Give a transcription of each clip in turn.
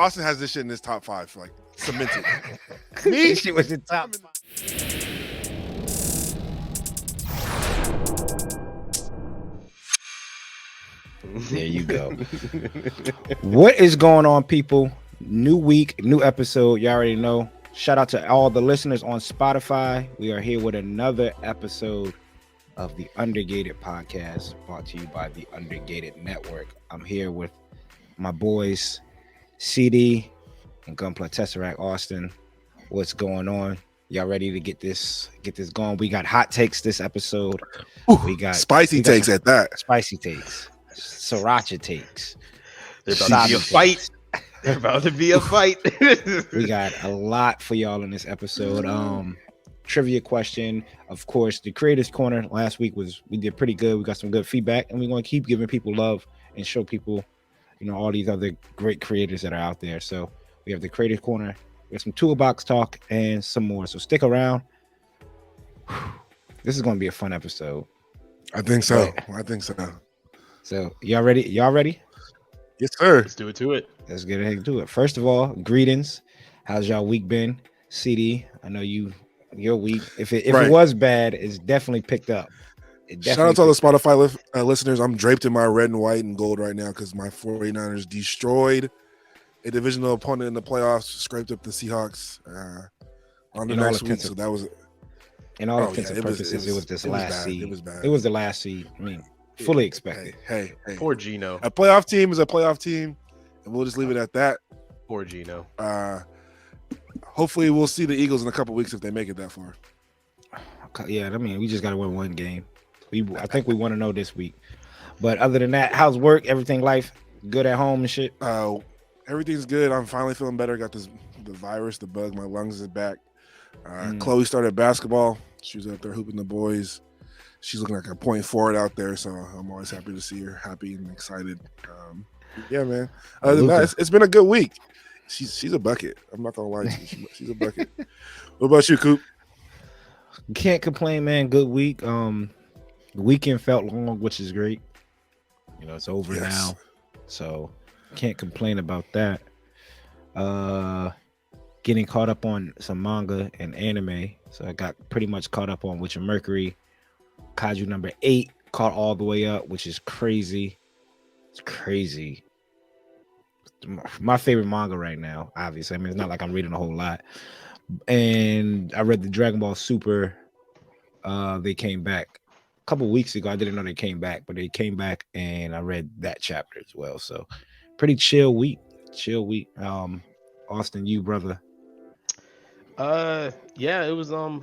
Austen has this shit in his top 5, like cemented. Me, this shit was the top. There you go. What is going on, people? New week, new episode. You already know. Shout out to all the listeners on Spotify. We are here with another episode of the Undergated Podcast, brought to you by the Undergated Network. I'm here with my boys, CD and Gunpla Tesseract Austen. What's going on? Y'all ready to get this going? We got hot takes this episode. Ooh, we got spicy takes at that. Spicy takes. Sriracha takes. There's about to be a fight. There's about to be a fight. We got a lot for y'all in this episode. Trivia question, of course. The Creators Corner last week we did pretty good. We got some good feedback, and we're going to keep giving people love and show people, all these other great creators that are out there. So we have the Creators Corner. We have some toolbox talk and some more. So stick around. This is going to be a fun episode. I think so. So y'all ready? Yes, sir. Let's do it to it. Let's get ahead and do it. First of all, greetings. How's y'all week been? CD, I know your week. If it was bad, it's definitely picked up. Shout out to all the Spotify listeners. I'm draped in my red and white and gold right now because my 49ers destroyed a divisional opponent in the playoffs, scraped up the Seahawks on the next week. So that was in all intents and purposes, it was this last seed. It was bad. It was the last seed. I mean, fully expected. Hey. Poor Gino. A playoff team is a playoff team, and we'll just leave it at that. Poor Gino. Hopefully, we'll see the Eagles in a couple weeks if they make it that far. Yeah, I mean, we just got to win one game. I think we want to know this week. But other than that, how's work? Everything, life good at home and shit? Everything's good. I'm finally feeling better. Got the virus, the bug. My lungs is back. Chloe started basketball. She was out there hooping the boys. She's looking like a point forward out there, so I'm always happy to see her happy and excited. Yeah, man. Other than that, it's been a good week. She's a bucket. I'm not gonna lie to you. She's a bucket. What about you, Coop? Can't complain, man. Good week. The weekend felt long, which is great. It's over now, so can't complain about that. Getting caught up on some manga and anime, so I got pretty much caught up on Witcher Mercury. Kaiju number 8 caught all the way up, which is crazy. It's crazy. My favorite manga right now, obviously. I mean, it's not like I'm reading a whole lot. And I read the Dragon Ball Super. They came back a couple weeks ago. I didn't know they came back, but they came back, and I read that chapter as well. So, pretty chill week. Austen, you brother. Yeah, it was an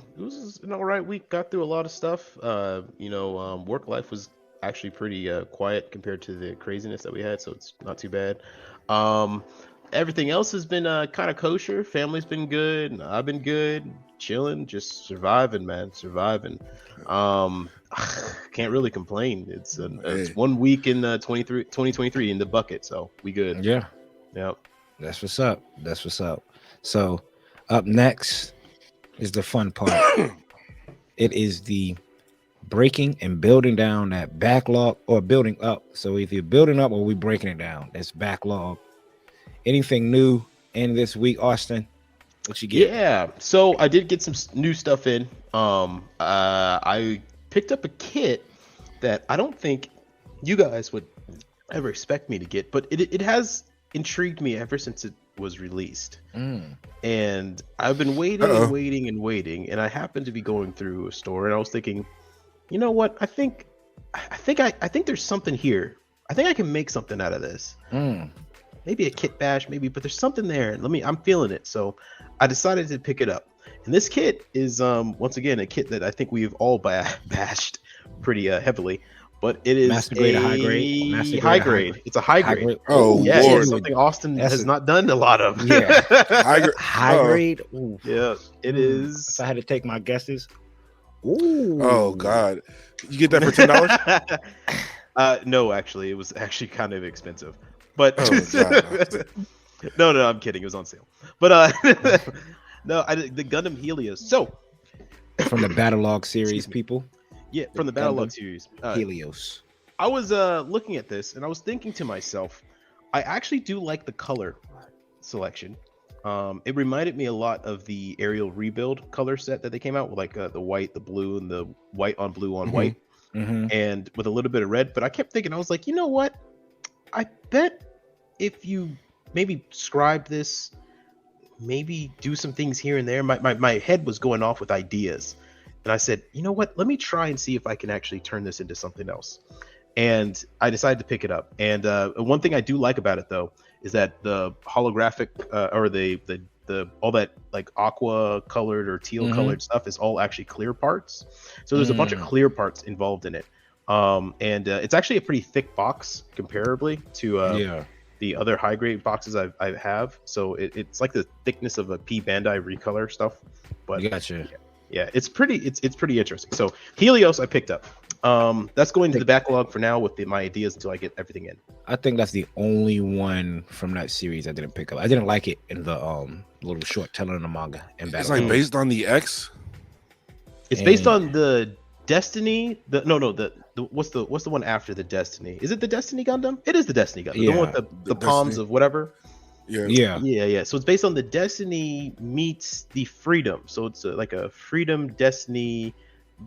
all right week. Got through a lot of stuff. Work life was actually pretty quiet compared to the craziness that we had, so it's not too bad. Everything else has been kind of kosher. Family's been good. I've been good, chilling, just surviving, man, surviving. Can't really complain. It's 1 week in 2023 in the bucket, so we good. Yeah. That's what's up. So up next is the fun part. It is the breaking and building down that backlog, or building up. So if you're building up or we breaking it down, that's backlog. Anything new in this week, Austen? What you get? Yeah, so I did get some new stuff in. I picked up a kit that I don't think you guys would ever expect me to get, but it has intrigued me ever since it was released. And I've been waiting, and I happened to be going through a store, and I was thinking, you know what? I think there's something here. I think I can make something out of this. Maybe a kit bash, but there's something there. I'm feeling it. So I decided to pick it up. And this kit is once again a kit that I think we've all bashed pretty heavily. But it is Master grade, high grade. High grade. It's a high grade. Oh, yeah, Lord. it's something Austen has not done a lot of. Yeah. High grade. Ooh. Yeah, it is. If I had to take my guesses. Ooh. Oh God, you get that for $10? No, actually, it was actually kind of expensive. But no, I'm kidding. It was on sale. But no, the Gundam Helios. So from the Battlelog series, people. Yeah, from the Battlelog series. Helios. I was looking at this and I was thinking to myself, I actually do like the color selection. It reminded me a lot of the Ariel Rebuild color set that they came out with, like the white, the blue, and the white on blue on white, and with a little bit of red. But I kept thinking, I was like, you know what? I bet if you maybe scribe this, maybe do some things here and there. My head was going off with ideas. And I said, you know what? Let me try and see if I can actually turn this into something else. And I decided to pick it up. And one thing I do like about it, though, is that the holographic or the all that like aqua colored or teal colored stuff is all actually clear parts. So there's a bunch of clear parts involved in it. And it's actually a pretty thick box comparably to the other high grade boxes I have. So it's like the thickness of a P Bandai recolor stuff. But gotcha. Yeah, it's pretty interesting. So Helios I picked up. That's going to the backlog for now with my ideas until I get everything in. I think that's the only one from that series I didn't pick up. I didn't like it in the little short telling of the manga and battle. It's like based on the X. It's based on the Destiny. The what's the one after the Destiny? Is it the Destiny Gundam? It is the Destiny Gundam. Yeah. The one with the palms Destiny. of whatever. Yeah. So it's based on the Destiny meets the Freedom. So it's like a Freedom Destiny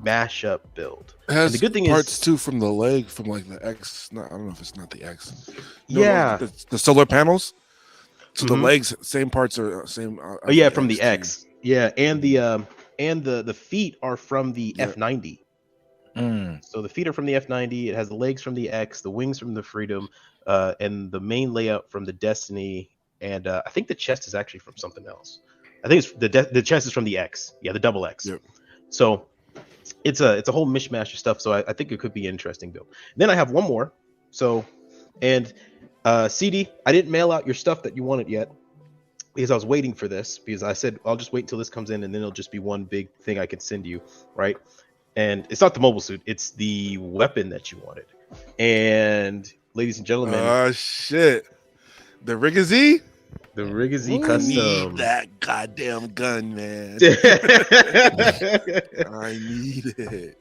mashup build. It has and the good thing parts is too from the leg from like the X. I don't know if it's not the X. The solar panels. So the legs, same parts are same. From the X. Yeah, and the feet are from the F90. So the feet are from the F90. It has the legs from the X, the wings from the Freedom, and the main layout from the Destiny. And I think the chest is actually from something else. I think it's the chest is from the X. Yeah, the double X. Yep. So it's a whole mishmash of stuff. So I think it could be an interesting build. Then I have one more. So CD, I didn't mail out your stuff that you wanted yet because I was waiting for this, because I said I'll just wait until this comes in and then it'll just be one big thing I could send you, right? And it's not the mobile suit, it's the weapon that you wanted. And ladies and gentlemen, oh shit, the Rigazee? The Rigazee custom. Need that goddamn gun, man. I need it.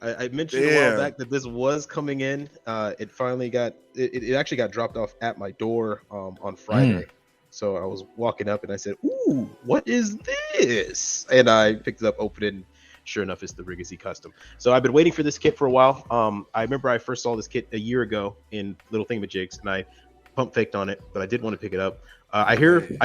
I mentioned a while back that this was coming in. It finally it actually got dropped off at my door on Friday. So I was walking up and I said, "Ooh, what is this?" And I picked it up, opened it, and sure enough, it's the Rigazee custom. So I've been waiting for this kit for a while. I remember I first saw this kit a year ago in Little Thingamajigs, and I pump faked on it, but I did want to pick it up. I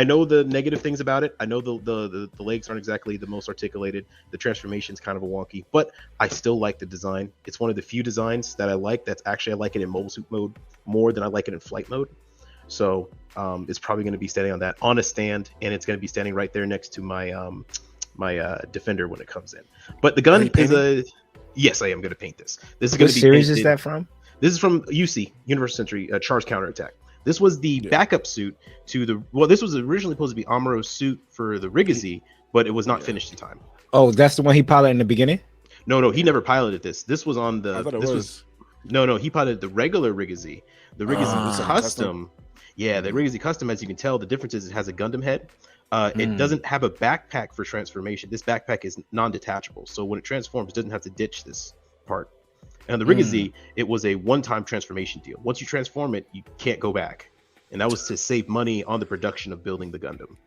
know the negative things about it. I know the legs aren't exactly the most articulated. The transformation's kind of a wonky, but I still like the design. It's one of the few designs that I like. I like it in mobile suit mode more than I like it in flight mode. So it's probably going to be standing on that on a stand, and it's going to be standing right there next to my Defender when it comes in. But the gun is yes, I am going to paint this. This is going to be series painted. Is that from? This is from UC Universal Century Charge Counterattack. This was the backup suit to this was originally supposed to be Amuro's suit for the Rigazee, but it was not finished in time. Oh, that's the one he piloted in the beginning? No, he never piloted this. This was on the. I thought He piloted the regular Rigazee. The Rigazee custom. Yeah, the Rigazee custom, as you can tell, the difference is it has a Gundam head. It doesn't have a backpack for transformation. This backpack is non-detachable, so when it transforms, it doesn't have to ditch this part. And the Rigazee, it was a one-time transformation deal. Once you transform it, you can't go back. And that was to save money on the production of building the Gundam.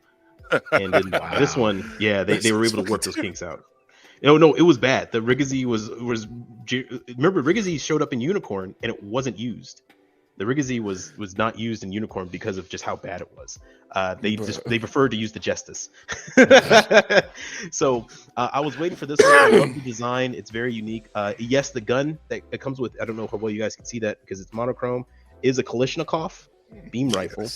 And then this one, they were able to work those kinks out. No, it was bad. The Rigazee was remember, Rigazee showed up in Unicorn and it wasn't used. The Rigazee was not used in Unicorn because of just how bad it was. They preferred to use the Justice. So I was waiting for this one. I love the design. It's very unique. Yes, the gun that it comes with, I don't know how well you guys can see that because it's monochrome, is a Kalashnikov beam rifle.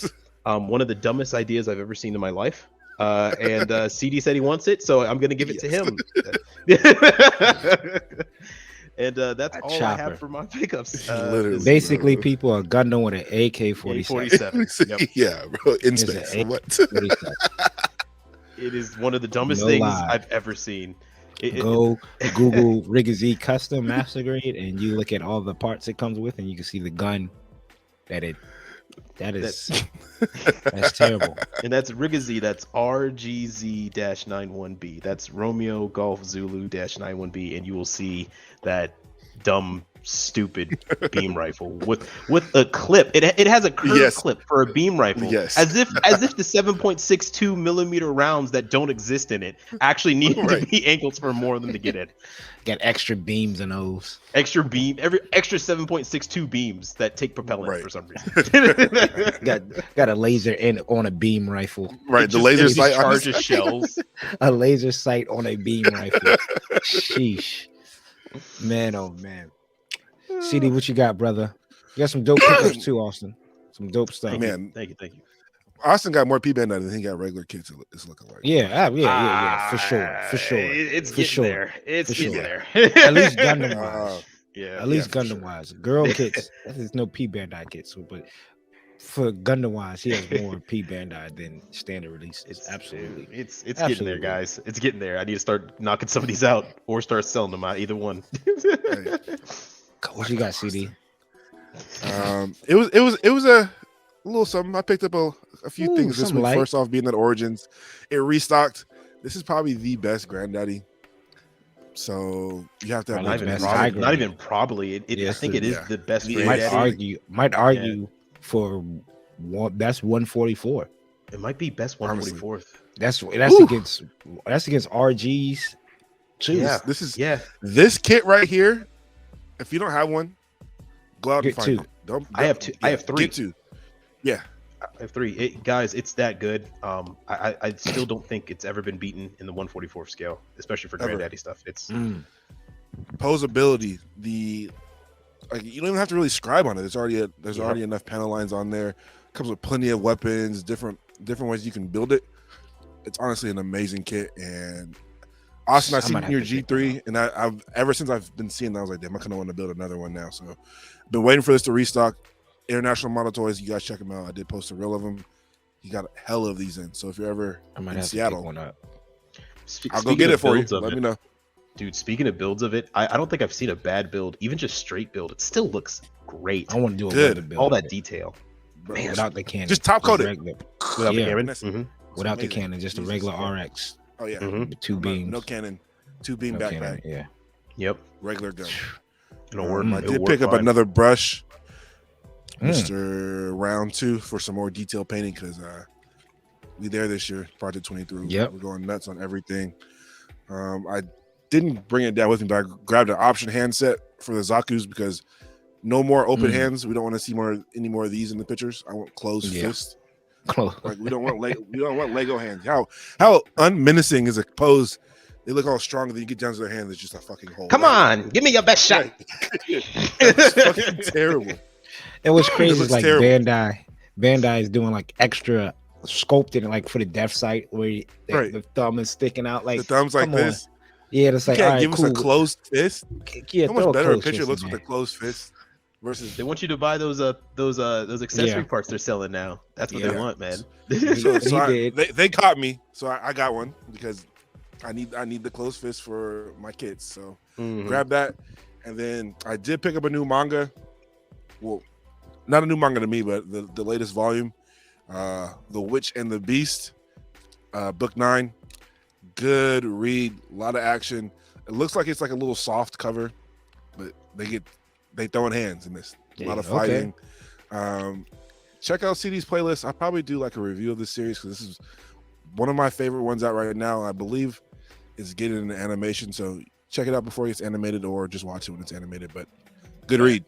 One of the dumbest ideas I've ever seen in my life. And CD said he wants it, so I'm going to give it to him. And that's all I have for my pickups. Basically, people are Gundam with an AK-47. Yep. Yeah, bro. In space. What? It is one of the dumbest things I've ever seen. Go Google Rigazee Custom Master Grade, and you look at all the parts it comes with, and you can see the gun that's terrible. And that's Rigazee. That's RGZ-91B. That's Romeo Golf Zulu -91B, and you will see that dumb stupid beam rifle with a clip. It has a curved clip for a beam rifle. Yes. As if the 7.62 millimeter rounds that don't exist in it actually need to be angles for more of them to get in. Got extra beams in those. Extra 7.62 beams that take propellant for some reason. got a laser in on a beam rifle. Right, the laser sight charges shells. A laser sight on a beam rifle. Sheesh. Man, oh man. CD, what you got, brother? You got some dope pickups too, Austin. Some dope stuff. Man, thank you. Austin got more P-Band than he got regular kits. It's looking like. Yeah, for sure. It's getting there. It's getting there. At least Gundam wise. At least Gundam wise. Girl kits, there's no P-Bandai kits, but for Gundam wise, he has more P-Bandai than standard release. It's absolutely. It's getting there, guys. It's getting there. I need to start knocking some of these out or start selling them out. Either one. What you got, CD? It was a little something. I picked up a few things this week. Light. First off, being at Origins, it restocked. This is probably the best Granddaddy. So you have to have not even probably. I think it is the best Granddaddy. Might argue for one. That's 144. It might be best 144th. That's against RGs too. Yeah, this kit right here. If you don't have one, go out and find it. I have two. I have three. Get two. Yeah, I have three. Guys, it's that good. I still don't think it's ever been beaten in the 144th scale, especially for Granddaddy stuff. It's posability. You don't even have to really scribe on it. There's already enough panel lines on there. Comes with plenty of weapons, different ways you can build it. It's honestly an amazing kit. And Austin, I've seen your G3, and I've ever since I've been seeing that, I was like, damn, I kind of want to build another one now. So, been waiting for this to restock. International Model Toys, you guys check them out. I did post a reel of them. You got a hell of these in. So if you're ever in Seattle, I'll go get it for you. Let me know, dude. Speaking of builds of it, I don't think I've seen a bad build, even just straight build. It still looks great. I want to do a good build. All that detail, man, without the cannon, just top coat it. Without the cannon, without the cannon, just a regular RX. Oh yeah, with two beams, no cannon. 2-beam backpack. Cannon, Yep. Regular gun. It'll work. I did pick up another brush, Mr. Round 2, for some more detail painting because we there this year, Project 23. Yep. We're going nuts on everything. I didn't bring it down with me, but I grabbed an option handset for the Zaku's because no more open hands. We don't want to see any more of these in the pictures. I want closed fists. Like we don't want Lego hands. How unmenacing is a pose? They look all strong, and then you get down to their hand, it's just a fucking hole. Come on, give me your best shot. It's fucking terrible. And what's crazy is like terrible. Bandai is doing like extra sculpted like for the death sight where the thumb is sticking out. Like the thumb's like this. Yeah, it's like, you can't give us a closed fist. Yeah, how much better a picture looks with a closed fist versus. They want you to buy those accessory parts they're selling now. That's what they want, man. They caught me, so I got one because I need the closed fist for my kids. So grab that, and then I did pick up a new manga. Well, not a new manga to me, but the latest volume, The Witch and the Beast, book 9. Good read, a lot of action. It looks like it's like a little soft cover, but they throwing hands in this. A lot of fighting. Check out CD's playlist. I'll probably do like a review of this series because this is one of my favorite ones out right now. I believe it's getting into animation, so check it out before it's animated or just watch it when it's animated. But good read.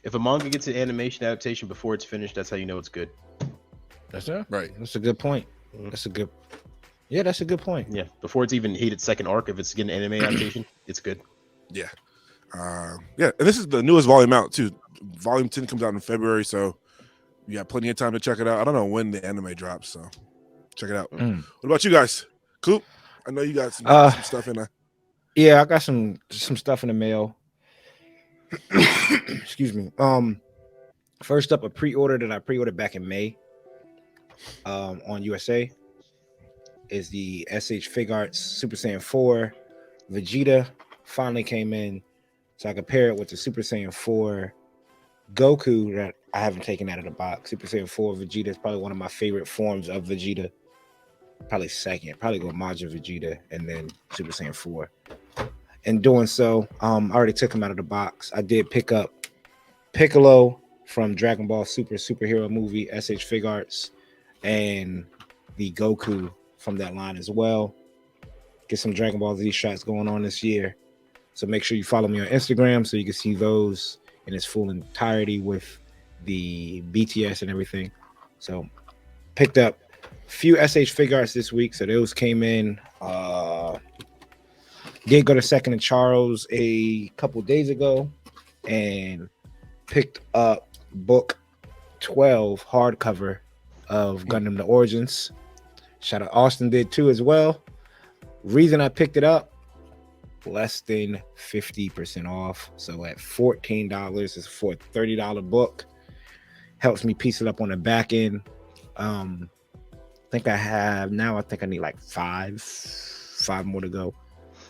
If a manga gets an animation adaptation before it's finished, that's how you know it's good. That's it. Right. That's a good point. That's a good point. Yeah. Before it's even hit its second arc, if it's getting an anime adaptation, it's good. Yeah. And this is the newest volume out too. Volume 10 comes out in February, so you got plenty of time to check it out. I don't know when the anime drops, so check it out. What about you guys? Coop, I know you got some stuff in there. Yeah, I got some stuff in the mail. Excuse me. First up, a pre-order that I pre-ordered back in May on USA is the SH Figuarts Super Saiyan 4 Vegeta. Finally came in, so I could pair it with the Super Saiyan 4 Goku that I haven't taken out of the box. Super Saiyan 4 Vegeta is probably one of my favorite forms of Vegeta. Probably second. Probably go Majin Vegeta and then Super Saiyan 4. in doing so, I already took him out of the box. I did pick up Piccolo from Dragon Ball Superhero movie, SH Fig Arts, and the Goku from that line as well. Get some Dragon Ball Z shots going on this year. So make sure you follow me on Instagram so you can see those in its full entirety with the BTS and everything. So picked up a few SH Fig Arts this week. So those came in. Did go to Second and Charles a couple days ago and picked up book 12 hardcover of Gundam The Origins. Shout out Austen did too as well. Reason I picked it up, less than 50% off. So at $14 is for a $30 book. Helps me piece it up on the back end. I think I need like five more to go.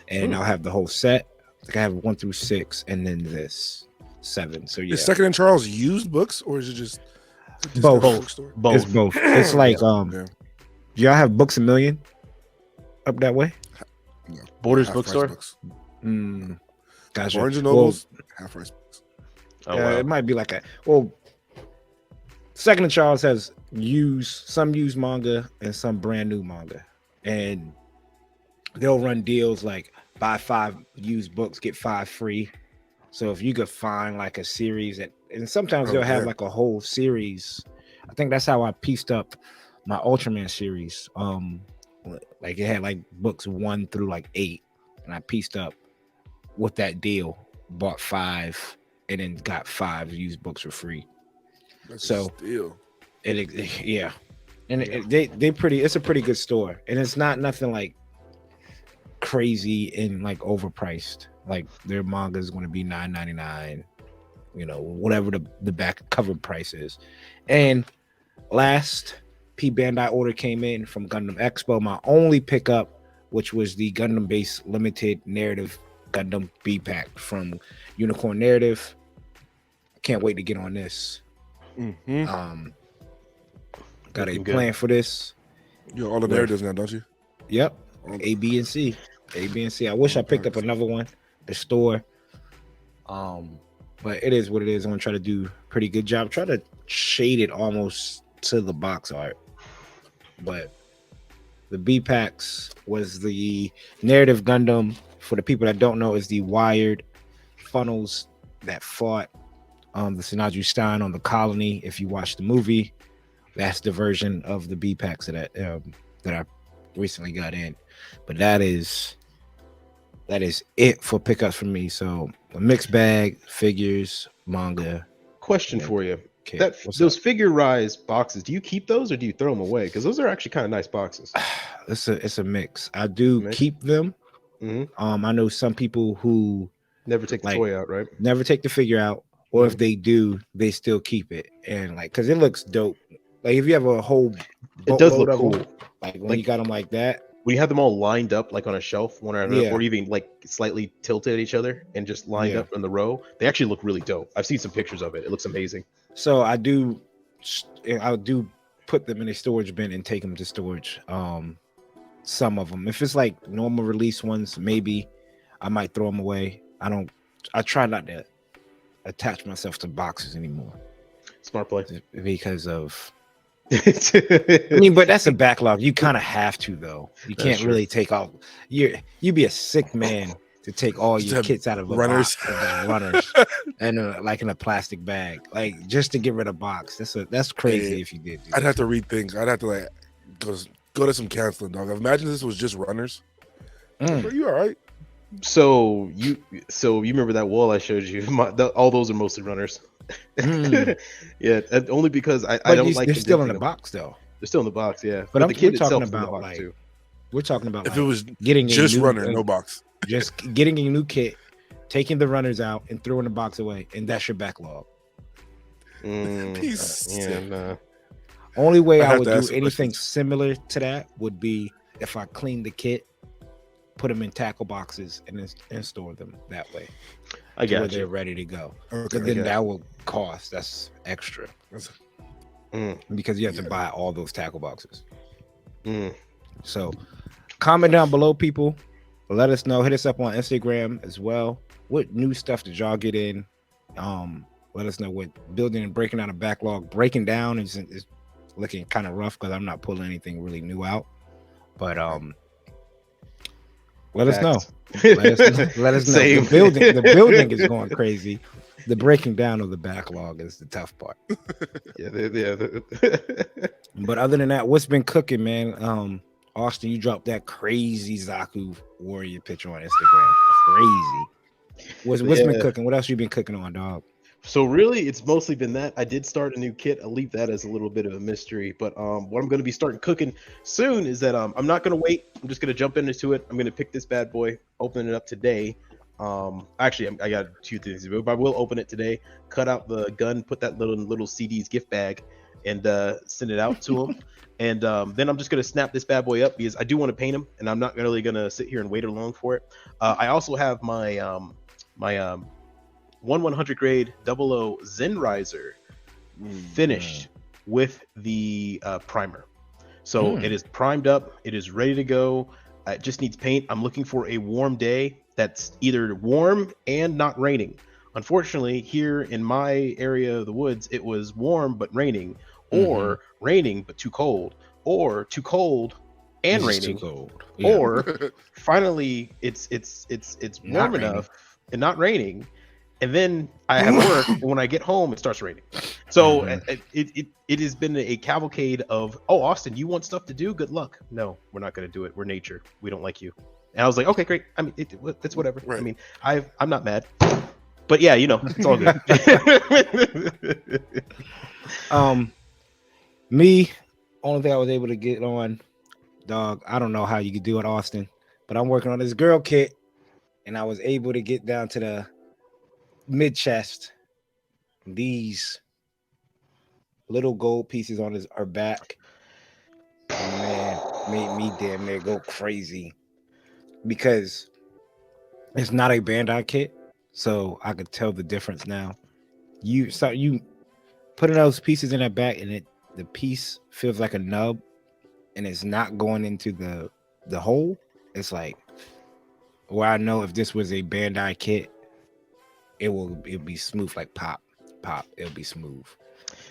And I'll have the whole set. I think I have 1 through 6 and then this 7. So yeah. Is Second and Charles used books or is it just both? Both. It's both. It's like do y'all have Books A Million up that way? No. Borders Bookstore. Gotcha. Barnes and Nobles, half price books. Oh, wow. It might be like Second and Charles has some used manga and some brand new manga, and they'll run deals like buy 5 used books, get 5 free. So if you could find like a series and sometimes they'll have like a whole series. I think that's how I pieced up my Ultraman series. Like it had like books 1 through like 8, and I pieced up with that deal, bought 5 and then got 5 used books for free. That's so a steal. It's a pretty good store, and it's not nothing like crazy and like overpriced. Like their manga is going to be $9.99, whatever the back cover price is. And last P Bandai order came in from Gundam Expo, my only pickup, which was the Gundam base limited narrative Gundam B pack from Unicorn Narrative. Can't wait to get on this. Got a plan for this. You have all the narratives now, don't you? Yep. A, B, and C. I wish I picked up another one, the store. But it is what it is. I'm gonna try to do a pretty good job. Try to shade it almost to the box art. But the B packs was the narrative Gundam. For the people that don't know, is the wired funnels that fought the Sinaju Stein on the colony. If you watch the movie, that's the version of the B packs that I recently got in. But that is it for pickups from me. So a mixed bag, figures, manga. Question for you. Okay, Those figure-rise boxes, do you keep those or do you throw them away? Because those are actually kind of nice boxes. It's a mix. I do keep them. I know some people who never take the toy out, right? Never take the figure out, or if they do, they still keep it, and like because it looks dope. Like if you have a whole, it does look cool. Them, like when you got them like that. When you have them all lined up like on a shelf, one or another, or even like slightly tilted at each other and just lined up in the row, they actually look really dope. I've seen some pictures of it. It looks amazing. So I do put them in a storage bin and take them to storage. Some of them, if it's like normal release ones, maybe I might throw them away. I try not to attach myself to boxes anymore. Smart play. Because of but that's a backlog. You kind of have to, though. You can't really take off. You'd be a sick man to take all your kits out of a box of runners and like in a plastic bag, like just to get rid of box. That's crazy if you did. I'd have to read things. I'd have to like go to some canceling, dog. Imagine this was just runners. Are you all right? So you remember that wall I showed you? All those are mostly runners. Yeah, only because I don't like. They're still in the box though. They're still in the box, yeah. But the kid we're talking itself about is in the box like too. we're talking about if like it was getting just a new, runner, no box, just getting a new kit, taking the runners out and throwing the box away, and that's your backlog. Only way I would do anything similar to that would be if I clean the kit, put them in tackle boxes, and store them that way. I got where they're ready to go. Okay, but then that will cost. That's extra because you have to buy all those tackle boxes. So, comment down below, people. let us know. Hit us up on Instagram as well. What new stuff did y'all get in? Let us know what building and breaking down a backlog. Breaking down is looking kind of rough because I'm not pulling anything really new out. But let us know. Let us know. The building is going crazy. The breaking down of the backlog is the tough part. Yeah. But other than that, what's been cooking, man? Austen, you dropped that crazy Zaku Warrior picture on Instagram. Crazy. What's been cooking? What else you been cooking on, dog? So really, it's mostly been that. I did start a new kit. I'll leave that as a little bit of a mystery. But what I'm going to be starting cooking soon is that I'm not going to wait. I'm just going to jump into it. I'm going to pick this bad boy, open it up today. Actually, I got two things to do, but I will open it today. Cut out the gun, put that little CD's gift bag, and send it out to him. And then I'm just going to snap this bad boy up because I do want to paint him, and I'm not really going to sit here and wait along for it. I also have my 1/100 grade 00 Zen Riser finished with the primer. So it is primed up. It is ready to go. It just needs paint. I'm looking for a warm day that's either warm and not raining. Unfortunately, here in my area of the woods, it was warm but raining, or raining but too cold, or too cold and raining, or finally it's warm enough and not raining. And then I have work, and when I get home, it starts raining. So it has been a cavalcade of, oh, Austen, you want stuff to do? Good luck. No, we're not going to do it. We're nature. We don't like you. And I was like, okay, great. I mean, it's whatever. Right. I mean, I'm not mad. But yeah, it's all good. Me, only thing I was able to get on, dog, I don't know how you could do it, Austen, but I'm working on this girl kit, and I was able to get down to the mid chest. These little gold pieces on her back, man, made me damn near go crazy because it's not a Bandai kit, so I could tell the difference now. You putting those pieces in her back, and the piece feels like a nub, and it's not going into the hole. It's like, where I know if this was a Bandai kit, it'll be smooth like pop. It'll be smooth.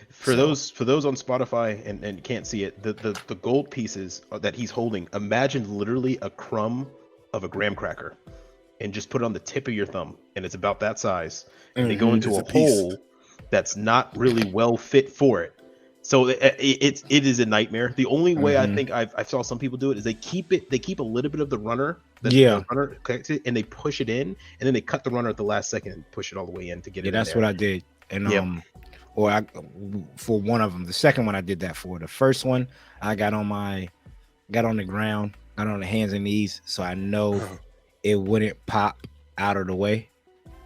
For those on Spotify and can't see it, the gold pieces that he's holding, imagine literally a crumb of a graham cracker, and just put it on the tip of your thumb, and it's about that size, and they go into a hole that's not really well fit for it. So it is a nightmare. The only way I think I saw some people do it is they keep a little bit of the runner. The runner connected, and they push it in, and then they cut the runner at the last second and push it all the way in to get it. That's what I did. And for one of them, the second one I did that for. The first one I got on the ground, got on the hands and knees, so I know it wouldn't pop out of the way.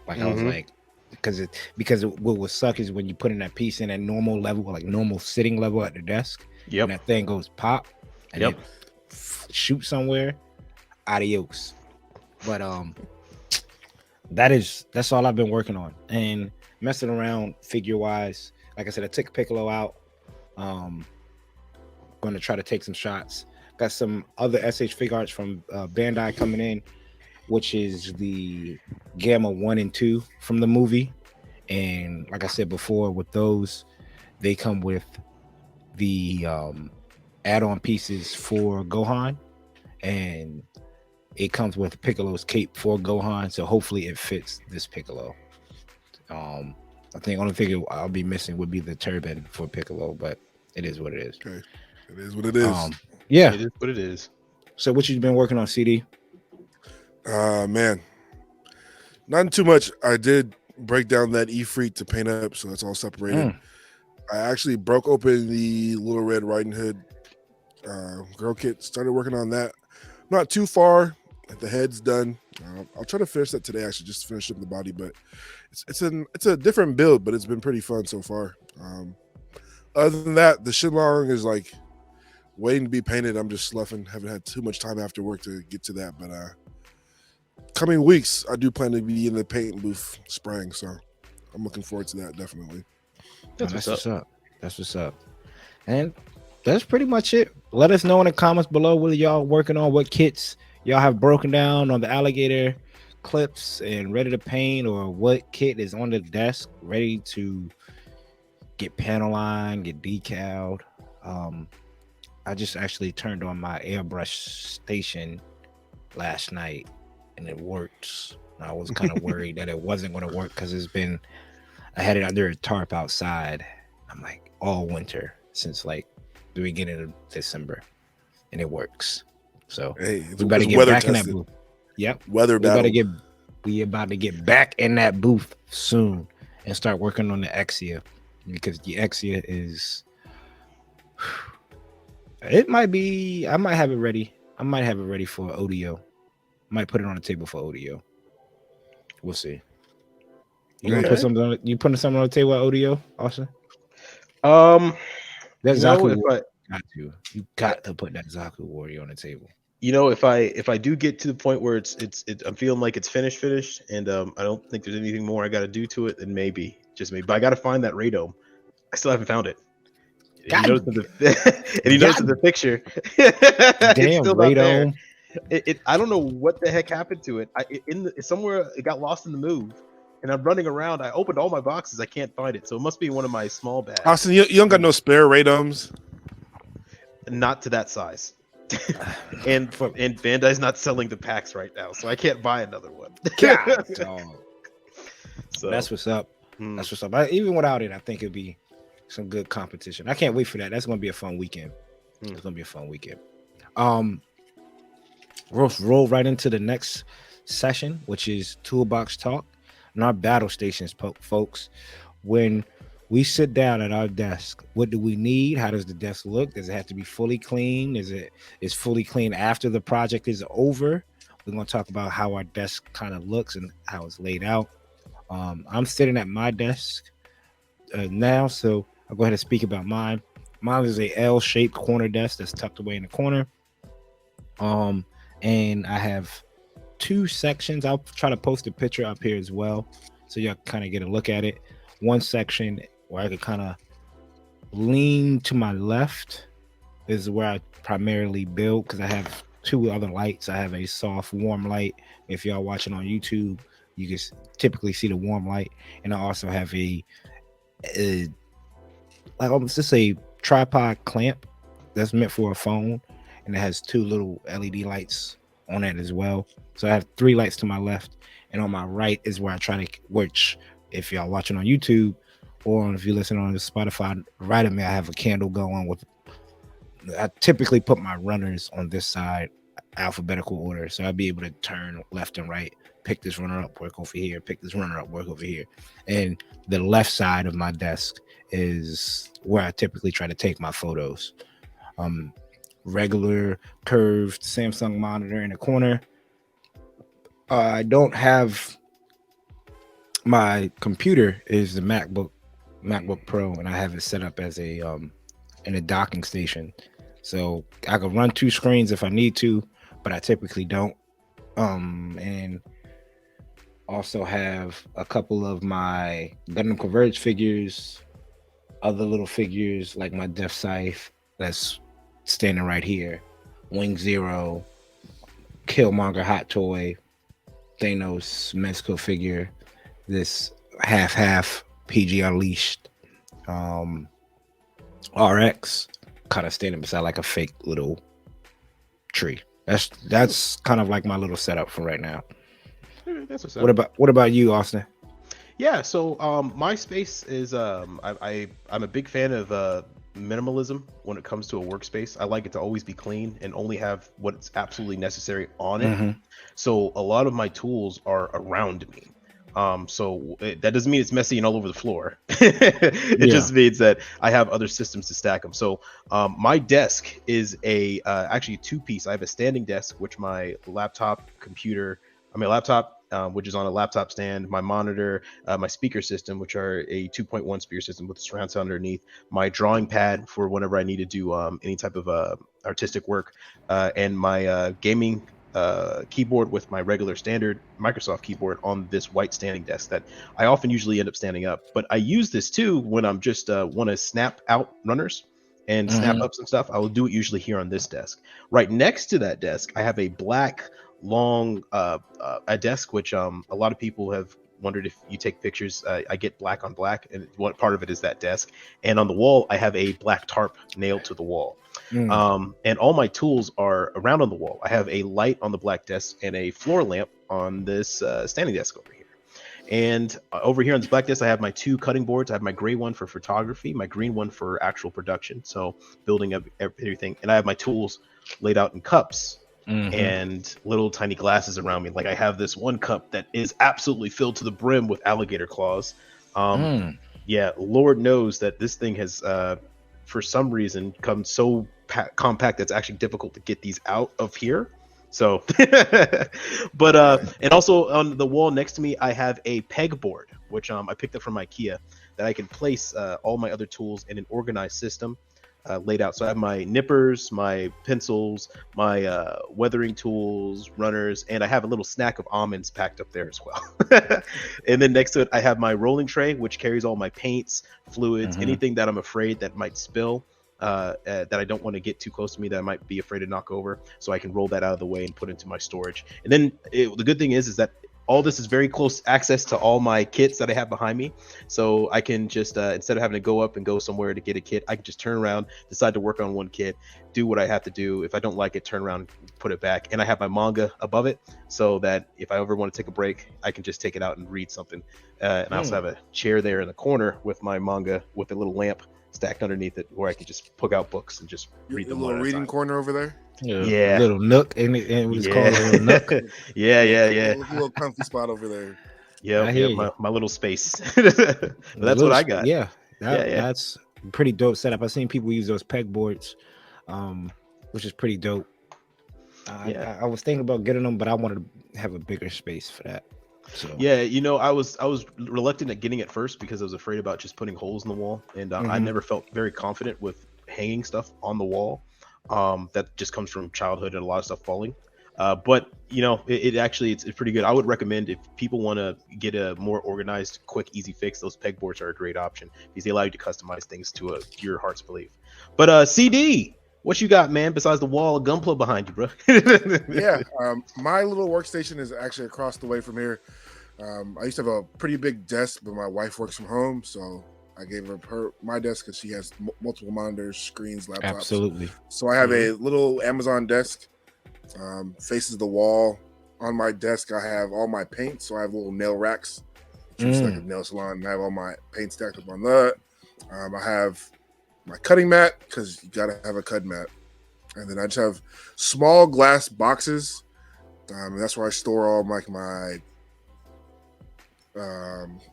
Like I was like, because what would suck is when you put in that piece in at normal level, like normal sitting level at the desk, and that thing goes pop and it shoot somewhere. Adios. But that's all I've been working on and messing around figure wise. Like I said, I took Piccolo out. Going to try to take some shots. Got some other SH figure arts from Bandai coming in, which is the Gamma 1 and 2 from the movie. And like I said before, with those, they come with the add-on pieces for Gohan, and it comes with Piccolo's cape for Gohan. So hopefully it fits this Piccolo. I think the only thing I'll be missing would be the turban for Piccolo, but it is what it is. Okay, it is what it is. Yeah, it is what it is. So what you been working on, CD? Man, not too much. I did break down that Ifrit to paint up, so that's all separated. I actually broke open the Little Red Riding Hood girl kit. Started working on that. Not too far. The head's done. I'll try to finish that today. Actually, just to finish up the body, but it's a different build, but it's been pretty fun so far. Other than that, the Shenlong is like waiting to be painted. I'm just sloughing. Haven't had too much time after work to get to that, but coming weeks, I do plan to be in the paint booth spraying, so I'm looking forward to that definitely. That's what's up. That's what's up. And that's pretty much it. Let us know in the comments below what y'all working on, what kits y'all have broken down on the alligator clips and ready to paint, or what kit is on the desk ready to get panel line, get decaled. I just actually turned on my airbrush station last night and it worked. I was kind of worried that it wasn't going to work because I had it under a tarp outside. I'm like all winter since like the beginning of December, and it works. So Hey, we better get back in that booth. Yep, Weather battle. We about to get back in that booth soon and start working on the Exia, because the Exia is. It might be. I might have it ready. I might have it ready for ODO. Might put it on the table for ODO. We'll see. You gonna put something on? You putting something on the table at ODO, Austen? That Zaku you got to put that Zaku Warrior on the table. You know, if I do get to the point where it's I'm feeling like it's finished, and I don't think there's anything more I got to do to it, then maybe, just maybe. But I got to find that Radome. I still haven't found it. And you notice the picture. Damn, Radome. I don't know what the heck happened to it. Somewhere it got lost in the move, and I'm running around. I opened all my boxes. I can't find it, so it must be one of my small bags. Austen, you don't got no spare Radomes? Not to that size. and Bandai's not selling the packs right now, so I can't buy another one. God, dog. So that's what's up. That's what's up. Even without it, I think it'd be some good competition. I can't wait for that. That's gonna be a fun weekend. It's gonna be a fun weekend. We'll roll right into the next session, which is Toolbox Talk and our battle stations, folks. When we sit down at our desk, what do we need? How does the desk look? Does it have to be fully clean? Is fully clean after the project is over? We're going to talk about how our desk kind of looks and how it's laid out. I'm sitting at my desk now, so I'll go ahead and speak about mine. Mine is a L-shaped corner desk that's tucked away in the corner. And I have two sections. I'll try to post a picture up here as well, so y'all kind of get a look at it. One section where I could kind of lean to my left is where I primarily build, because I have two other lights. I have a soft warm light. If y'all watching on YouTube, you can typically see the warm light, and I also have a almost just a tripod clamp that's meant for a phone, and it has two little LED lights on it as well. So I have three lights to my left, and on my right is where I try to, which if y'all watching on YouTube or if you listen on the Spotify, right at me, I have a candle going with. I typically put my runners on this side, alphabetical order, so I'd be able to turn left and right, pick this runner up, work over here, pick this runner up, work over here. And the left side of my desk is where I typically try to take my photos. Regular curved Samsung monitor in the corner. I don't have my computer is the MacBook Pro, and I have it set up as a in a docking station, so I can run two screens if I need to, but I typically don't. And also have a couple of my Gundam Converge figures, other little figures like my Death Scythe that's standing right here, Wing Zero, Killmonger Hot Toy, Thanos Mezco figure, this half PG Unleashed, RX kind of standing beside like a fake little tree. That's kind of like my little setup for right now. That's what's up. What about you, Austen? Yeah, so my space is I'm a big fan of minimalism when it comes to a workspace. I like it to always be clean and only have what's absolutely necessary on it. Mm-hmm. So a lot of my tools are around me. So that doesn't mean it's messy and all over the floor. It just means that I have other systems to stack them. So my desk is actually a two-piece. I have a standing desk, which my laptop, which is on a laptop stand, my monitor, my speaker system, which are a 2.1 speaker system with surround sound underneath, my drawing pad for whenever I need to do any type of artistic work, and my gaming keyboard with my regular standard Microsoft keyboard on this white standing desk that I usually end up standing up. But I use this too when I'm just want to snap out runners and snap up some stuff, I will do it usually here on this desk. Right next to that desk, I have a black long a desk, which a lot of people have wondered if you take pictures. I get black on black, and what part of it is that desk. And on the wall, I have a black tarp nailed to the wall. And all my tools are around on the wall. I have a light on the black desk and a floor lamp on this standing desk over here. And over here on this black desk, I have my 2 cutting boards. I have my gray one for photography, my green one for actual production, so building up everything. And I have my tools laid out in cups and little tiny glasses around me. Like I have this one cup that is absolutely filled to the brim with alligator claws. Yeah, Lord knows that this thing has, for some reason, come so compact that's actually difficult to get these out of here. So, but and also on the wall next to me, I have a pegboard, which I picked up from IKEA, that I can place all my other tools in an organized system laid out. So I have my nippers, my pencils, my weathering tools, runners, and I have a little snack of almonds packed up there as well. And then next to it, I have my rolling tray, which carries all my paints, fluids, anything that I'm afraid that might spill. That I don't want to get too close to me, that I might be afraid to knock over, so I can roll that out of the way and put into my storage. And then the good thing is that all this is very close access to all my kits that I have behind me, so I can just instead of having to go up and go somewhere to get a kit, I can just turn around, decide to work on one kit, do what I have to do. If I don't like it, turn around, put it back. And I have my manga above it, so that if I ever want to take a break, I can just take it out and read something. And I also have a chair there in the corner with my manga with a little lamp stacked underneath it, where I could just pick out books and just read them. A little reading corner over there. Yeah, little nook, and it was called a little nook. yeah. A little comfy spot over there. Yeah, my little space. That's what I got. Yeah, that's pretty dope setup. I've seen people use those pegboards, which is pretty dope. I was thinking about getting them, but I wanted to have a bigger space for that. So. Yeah, I was reluctant at getting it first because I was afraid about just putting holes in the wall, and I never felt very confident with hanging stuff on the wall. That just comes from childhood and a lot of stuff falling. But it actually it's pretty good. I would recommend, if people want to get a more organized, quick, easy fix, those pegboards are a great option because they allow you to customize things to your heart's belief. But CD, what you got, man? Besides the wall of Gunpla behind you, bro? Yeah, my little workstation is actually across the way from here. I used to have a pretty big desk, but my wife works from home, so I gave her my desk because she has multiple monitors, screens, laptops. Absolutely. So I have a little Amazon desk, faces the wall. On my desk, I have all my paint, so I have little nail racks, just like a nail salon. And I have all my paint stacked up on that. I have my cutting mat, because you gotta have a cutting mat, and then I just have small glass boxes. And that's where I store all my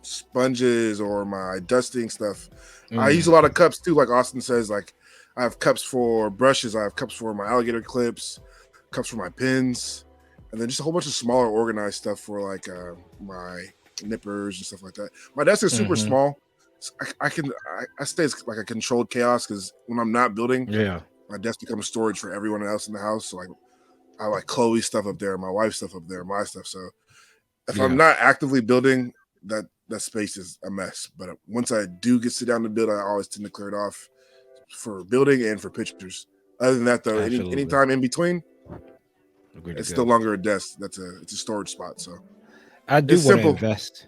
sponges or my dusting stuff. I use a lot of cups too, like Austen says. Like I have cups for brushes, I have cups for my alligator clips, cups for my pins, and then just a whole bunch of smaller organized stuff for like my nippers and stuff like that. My desk is super small. I stay like a controlled chaos, because when I'm not building, my desk becomes storage for everyone else in the house. So like I like Chloe's stuff up there, my wife's stuff up there, my stuff. So if I'm not actively building, that space is a mess. But once I do sit down to build, I always tend to clear it off for building and for pictures. Other than that, though, any time in between, it's still longer a desk. It's a storage spot. So I do want to invest.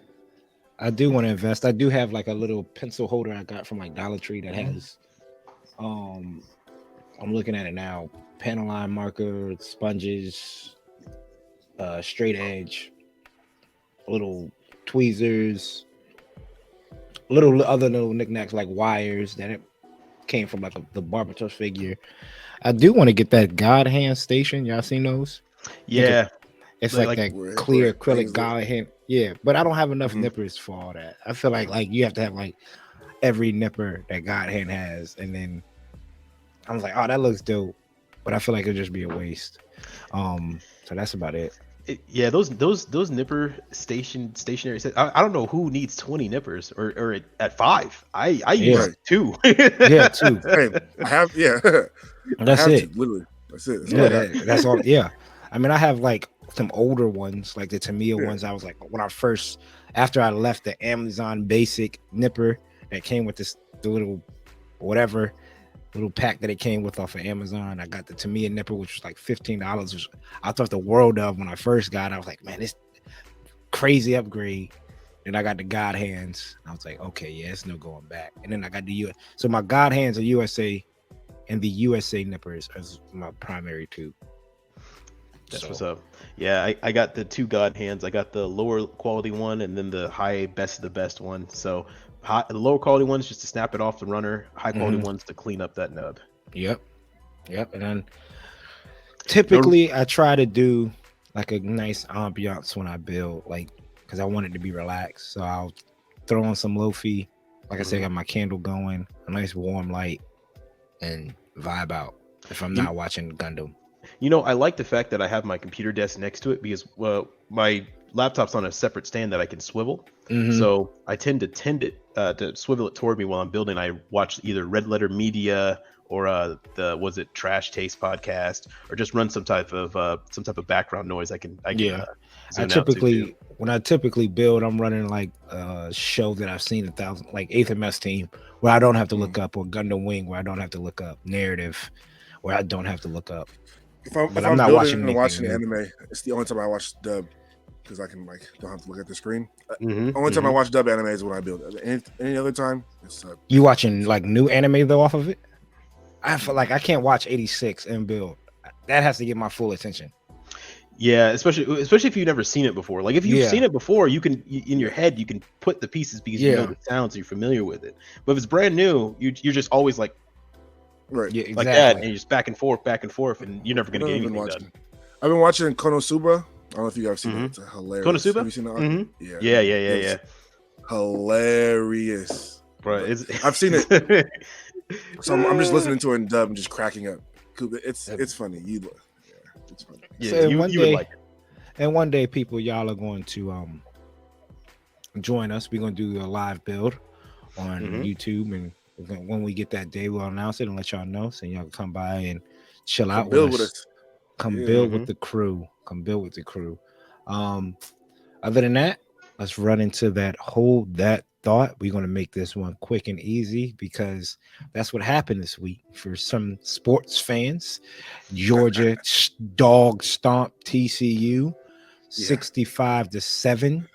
I do have like a little pencil holder I got from like Dollar Tree that has I'm looking at it now, panel line marker, sponges, straight edge, little tweezers, little knickknacks like wires that it came from like the Barbatos figure. I do want to get that God hand station. Y'all seen those? Yeah. It's like that clear acrylic God hand. Yeah, but I don't have enough nippers for all that. I feel like you have to have like every nipper that God hand has, and then I was like, oh, that looks dope, but I feel like it'd just be a waste. So that's about it. Yeah, those nipper stationary sets. I don't know who needs 20 nippers or at 5. I use 2. Yeah, 2. Hey, I have That's it. Literally, that's it. That's all. Yeah, I mean, I have like some older ones, like the Tamiya ones. I was like, after I left the Amazon basic nipper that came with the little whatever, little pack that it came with off of Amazon. I got the Tamiya nipper, which was like $15, which I thought the world of when I first got it. I was like, man, this crazy upgrade. Then I got the God hands. I was like, okay, yeah, it's no going back. And then I got the US. So my God hands are USA, and the USA nippers as my primary two. That's what's up. Yeah, I got the two God hands. I got the lower quality one and then the high best of the best one. So the lower quality one is just to snap it off the runner. High quality ones to clean up that nub. Yep. And then typically I try to do like a nice ambiance when I build, like, because I want it to be relaxed. So I'll throw on some lo-fi. Like I said, I got my candle going, a nice warm light, and vibe out if I'm not watching Gundam. You know, I like the fact that I have my computer desk next to it because my laptop's on a separate stand that I can swivel. So I tend it to swivel it toward me while I'm building. I watch either Red Letter Media or the Trash Taste podcast, or just run some type of background noise. I when I typically build, I'm running like a show that I've seen 1,000, like 8th MS Team, where I don't have to look up, or Gundam Wing, where I don't have to look up, Narrative, where I don't have to look up. If I'm not watching anime, it's the only time I watch dub, because I can don't have to look at the screen. Only time I watch dub anime is when I build. Any other time, it's you watching like new anime though off of it? I feel like I can't watch 86 and build. That has to get my full attention. Yeah, especially if you've never seen it before. Like if you've seen it before, you can in your head you can put the pieces because you know the sounds, you're familiar with it. But if it's brand new, you're just always like. Right, yeah, exactly. Like that, and you're just back and forth, and you're never gonna get anything done. I've been watching Konosuba. I don't know if you guys seen it. It's hilarious. Konosuba? Have you seen that? Yeah. Hilarious, bro. I've seen it, so I'm just listening to it in dub and just cracking up. It's funny. It's funny. Yeah, so you would like it. And one day, people, y'all are going to join us. We're gonna do a live build on YouTube, and when we get that day, we'll announce it and let y'all know, so y'all can come by and chill out with us. Come build with the crew. Other than that, let's run into that thought. We're going to make this one quick and easy because that's what happened this week for some sports fans. Georgia dog stomped TCU 65-7.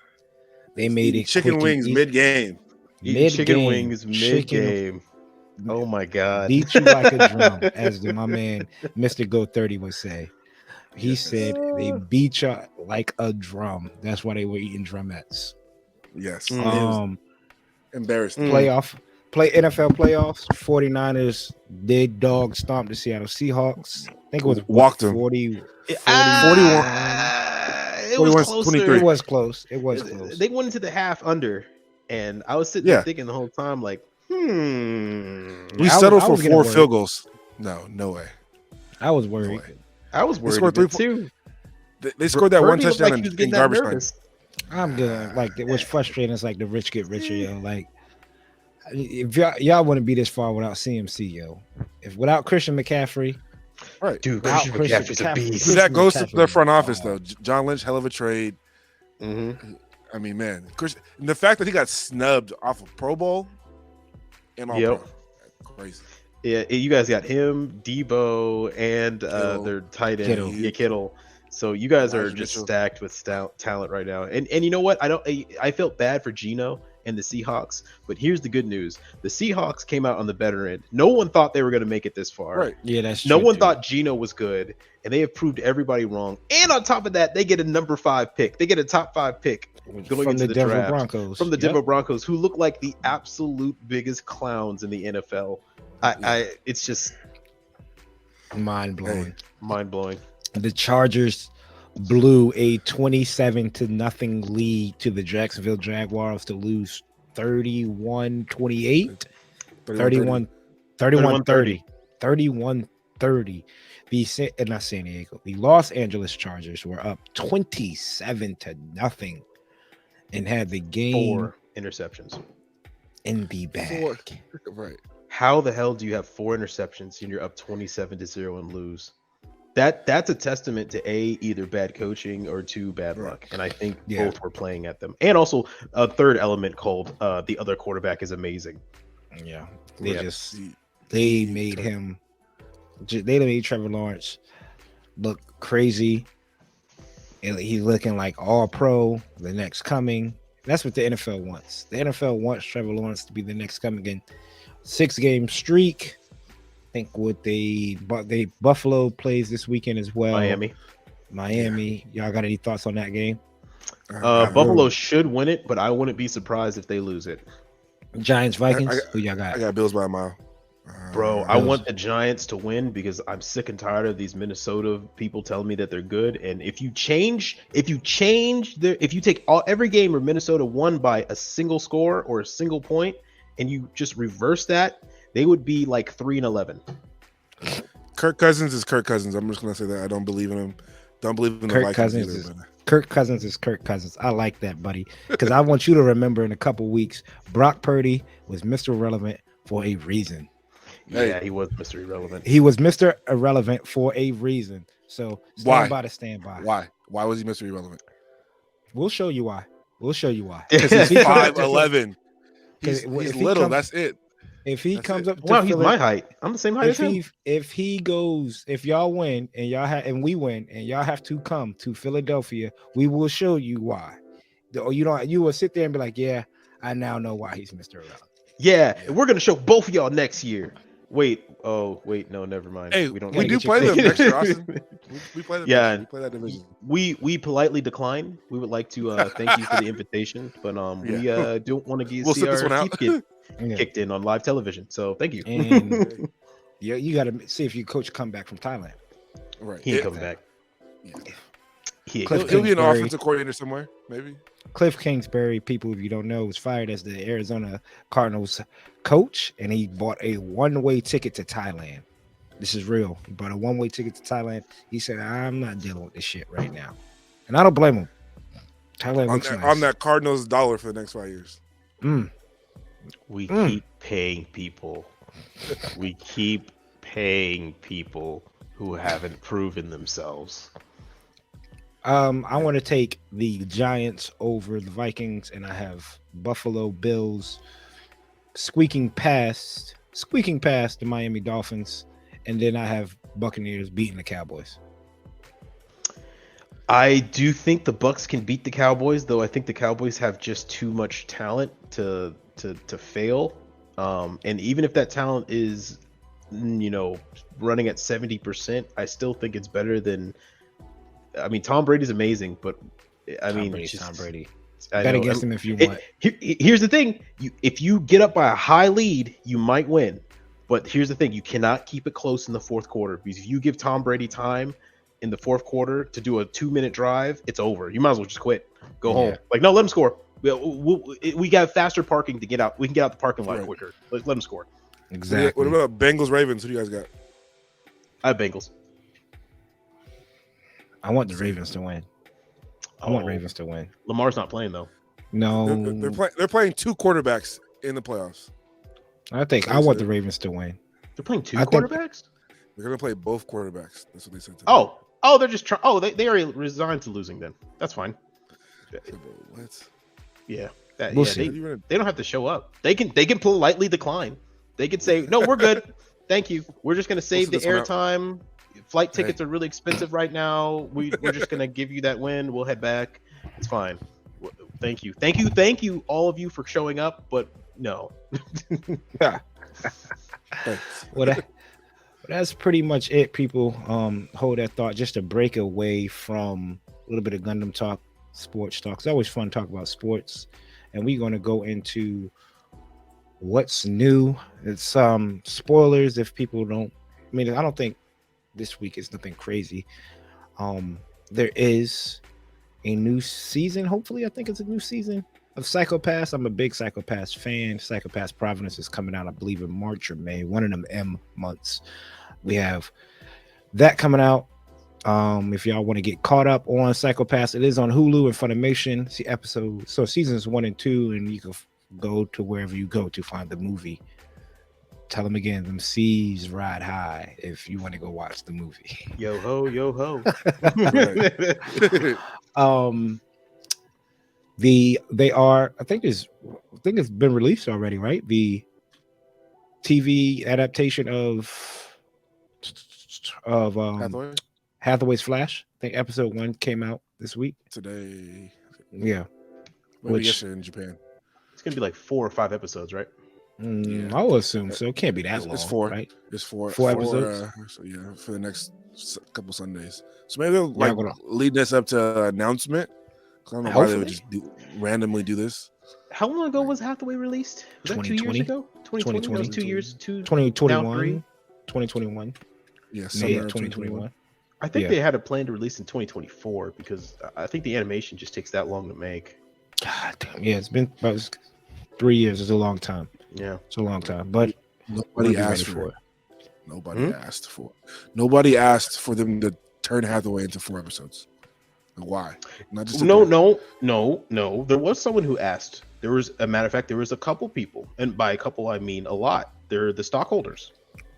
They made it chicken wings mid-game. Chicken wings mid-game. Oh my God. Beat you like a drum, as my man Mr. Go 30 would say. He said they beat you like a drum. That's why they were eating drumettes. Yes. Embarrassing. NFL playoffs. 49ers did dog stomp the Seattle Seahawks. I think it was walked them 41. It was closer. 23. It was close. They went into the half under, and I was sitting there thinking the whole time, like, We settled for 4 field goals. No way. I was worried. No I was worried scored 3 too. They scored that one touchdown in garbage time. I'm good. Like, it was frustrating. It's like the rich get richer, yo. Like, if y'all wouldn't be this far without CMC, yo. If without Christian McCaffrey, right, dude, Christian McCaffrey's a beast. That goes to the front office though. John Lynch, hell of a trade. I mean, man, the fact that he got snubbed off of Pro Bowl and all crazy. Yeah, you guys got him, Debo, and their tight end Kittle. So you guys are just stacked with talent right now. And you know what? I felt bad for Geno and the Seahawks, but here's the good news: the Seahawks came out on the better end. No one thought they were going to make it this far. Right? Yeah, that's true. No one thought Geno was good, and they have proved everybody wrong. And on top of that, they get a number 5 pick. They get a top 5 pick going into the Denver Broncos. From the Denver Broncos, who look like the absolute biggest clowns in the NFL. It's just mind blowing. The Chargers blew a 27-0 lead to the Jacksonville Jaguars to lose 31-28, 31-30. Not San Diego. The Los Angeles Chargers were up 27-0 and had the game 4 interceptions in the bag. Right. How the hell do you have 4 interceptions and you're up 27-0 and lose? That's a testament to either bad coaching or 2 bad luck, and I think both were playing at them. And also a third element called the other quarterback is amazing. Yeah, They made him. They made Trevor Lawrence look crazy. He's looking like all pro, the next coming. That's what the NFL wants. The NFL wants Trevor Lawrence to be the next coming. Again, 6-game streak. I think what they Buffalo plays this weekend as well. Miami. Y'all got any thoughts on that game? Buffalo should win it, but I wouldn't be surprised if they lose it. Giants, Vikings. Who y'all got? I got Bills by a mile. Bro, I want the Giants to win because I'm sick and tired of these Minnesota people telling me that they're good. And if you take every game where Minnesota won by a single score or a single point, and you just reverse that, they would be like 3-11. Kirk Cousins is Kirk Cousins. I'm just gonna say that I don't believe in him. Don't believe in the Kirk Vikings Cousins either. Kirk Cousins is Kirk Cousins. I like that, buddy, because I want you to remember in a couple weeks, Brock Purdy was Mr. Irrelevant for a reason. Yeah, he was Mr. Irrelevant. He was Mr. Irrelevant for a reason. So stand by. Why was he Mr. Irrelevant? We'll show you why. Because he's 5'11". He's little. That's it. If he comes up, he's my height. I'm the same height as him. If y'all win and we win and y'all have to come to Philadelphia, we will show you why. You will sit there and be like, yeah, I now know why he's Mr. Irrelevant. Yeah, we're gonna show both of y'all next year. Wait, no, never mind. Hey, we do play them next year, Austen. We play them. Yeah, we play that division. We politely decline. We would like to thank you for the invitation, but we don't want to see our teeth get kicked in on live television. So thank you. And you got to see if your coach come back from Thailand. Right, he ain't coming back. Yeah. He'll be an offensive coordinator somewhere, maybe. Cliff Kingsbury, people, if you don't know, was fired as the Arizona Cardinals coach, and he bought a one-way ticket to Thailand. This is real. He bought a one-way ticket to Thailand. He said, I'm not dealing with this shit right now. And I don't blame him. Thailand looks nice. On that Cardinals dollar for the next 5 years. We keep paying people. We keep paying people who haven't proven themselves. I want to take the Giants over the Vikings, and I have Buffalo Bills squeaking past the Miami Dolphins, and then I have Buccaneers beating the Cowboys. I do think the Bucs can beat the Cowboys, though I think the Cowboys have just too much talent to fail. And even if that talent is, running at 70%, I still think it's better than. I mean, Tom Brady's amazing, but Tom Brady. Bet against him if you want. Here's the thing: if you get up by a high lead, you might win. But here's the thing: you cannot keep it close in the fourth quarter, because if you give Tom Brady time in the fourth quarter to do a 2-minute drive, it's over. You might as well just quit, go home. Like, no, let him score. We got faster parking to get out. We can get out the parking lot quicker. Let him score. Exactly. What about Bengals Ravens? Who do you guys got? I have Bengals. I want the Ravens to win. Ravens to win. Lamar's not playing though. No, they're playing 2 quarterbacks in the playoffs. I want the Ravens to win. They're playing 2 quarterbacks. They're gonna play both quarterbacks. That's what they said. They're just trying. They already resigned to losing. Then that's fine. What? Yeah, they don't have to show up. They can politely decline. They can say, no, we're good. Thank you. We're just gonna save the airtime. Flight tickets are really expensive right now. We're just gonna give you that win. We'll head back. It's fine. Thank you, all of you for showing up. But no. Well, that's pretty much it, people. Hold that thought. Just to break away from a little bit of Gundam talk, sports talk. It's always fun to talk about sports, and we're gonna go into what's new. It's spoilers if people don't. I mean, I don't think this week is nothing crazy. There is a new season. Hopefully, I think it's a new season of Psycho Pass. I'm a big Psycho Pass fan. Psycho Pass Providence is coming out, I believe, in March or May, one of them M months. We have that coming out. If y'all want to get caught up on Psycho Pass, it is on Hulu and Funimation. See seasons 1 and 2, and you can go to wherever you go to find the movie. Tell them again, them C's ride high if you want to go watch the movie. Yo ho, yo ho. I think it's been released already, right? The TV adaptation of Hathaway's Flash. I think episode 1 came out this week. Today. Yeah. Maybe yesterday in Japan. It's gonna be like 4 or 5 episodes, right? Yeah. I will assume so. It can't be that long. It's 4, right? It's 4 episodes. So yeah, for the next couple Sundays. So maybe they'll lead us up to announcement. I don't know why they would just randomly do this. How long ago was Hathaway released? Was that 2 years ago? 2020. 2 years. 2021. 2021. Yeah, May 2021. I think they had a plan to release in 2024 because I think the animation just takes that long to make. God damn. Yeah, it's been about 3 years. It's a long time. Yeah, it's a long time. But nobody asked for it. Nobody asked for them to turn Hathaway into 4 episodes. Why? No. There was someone who asked. There was a matter of fact. There was a couple people, and by a couple I mean a lot. They're the stockholders.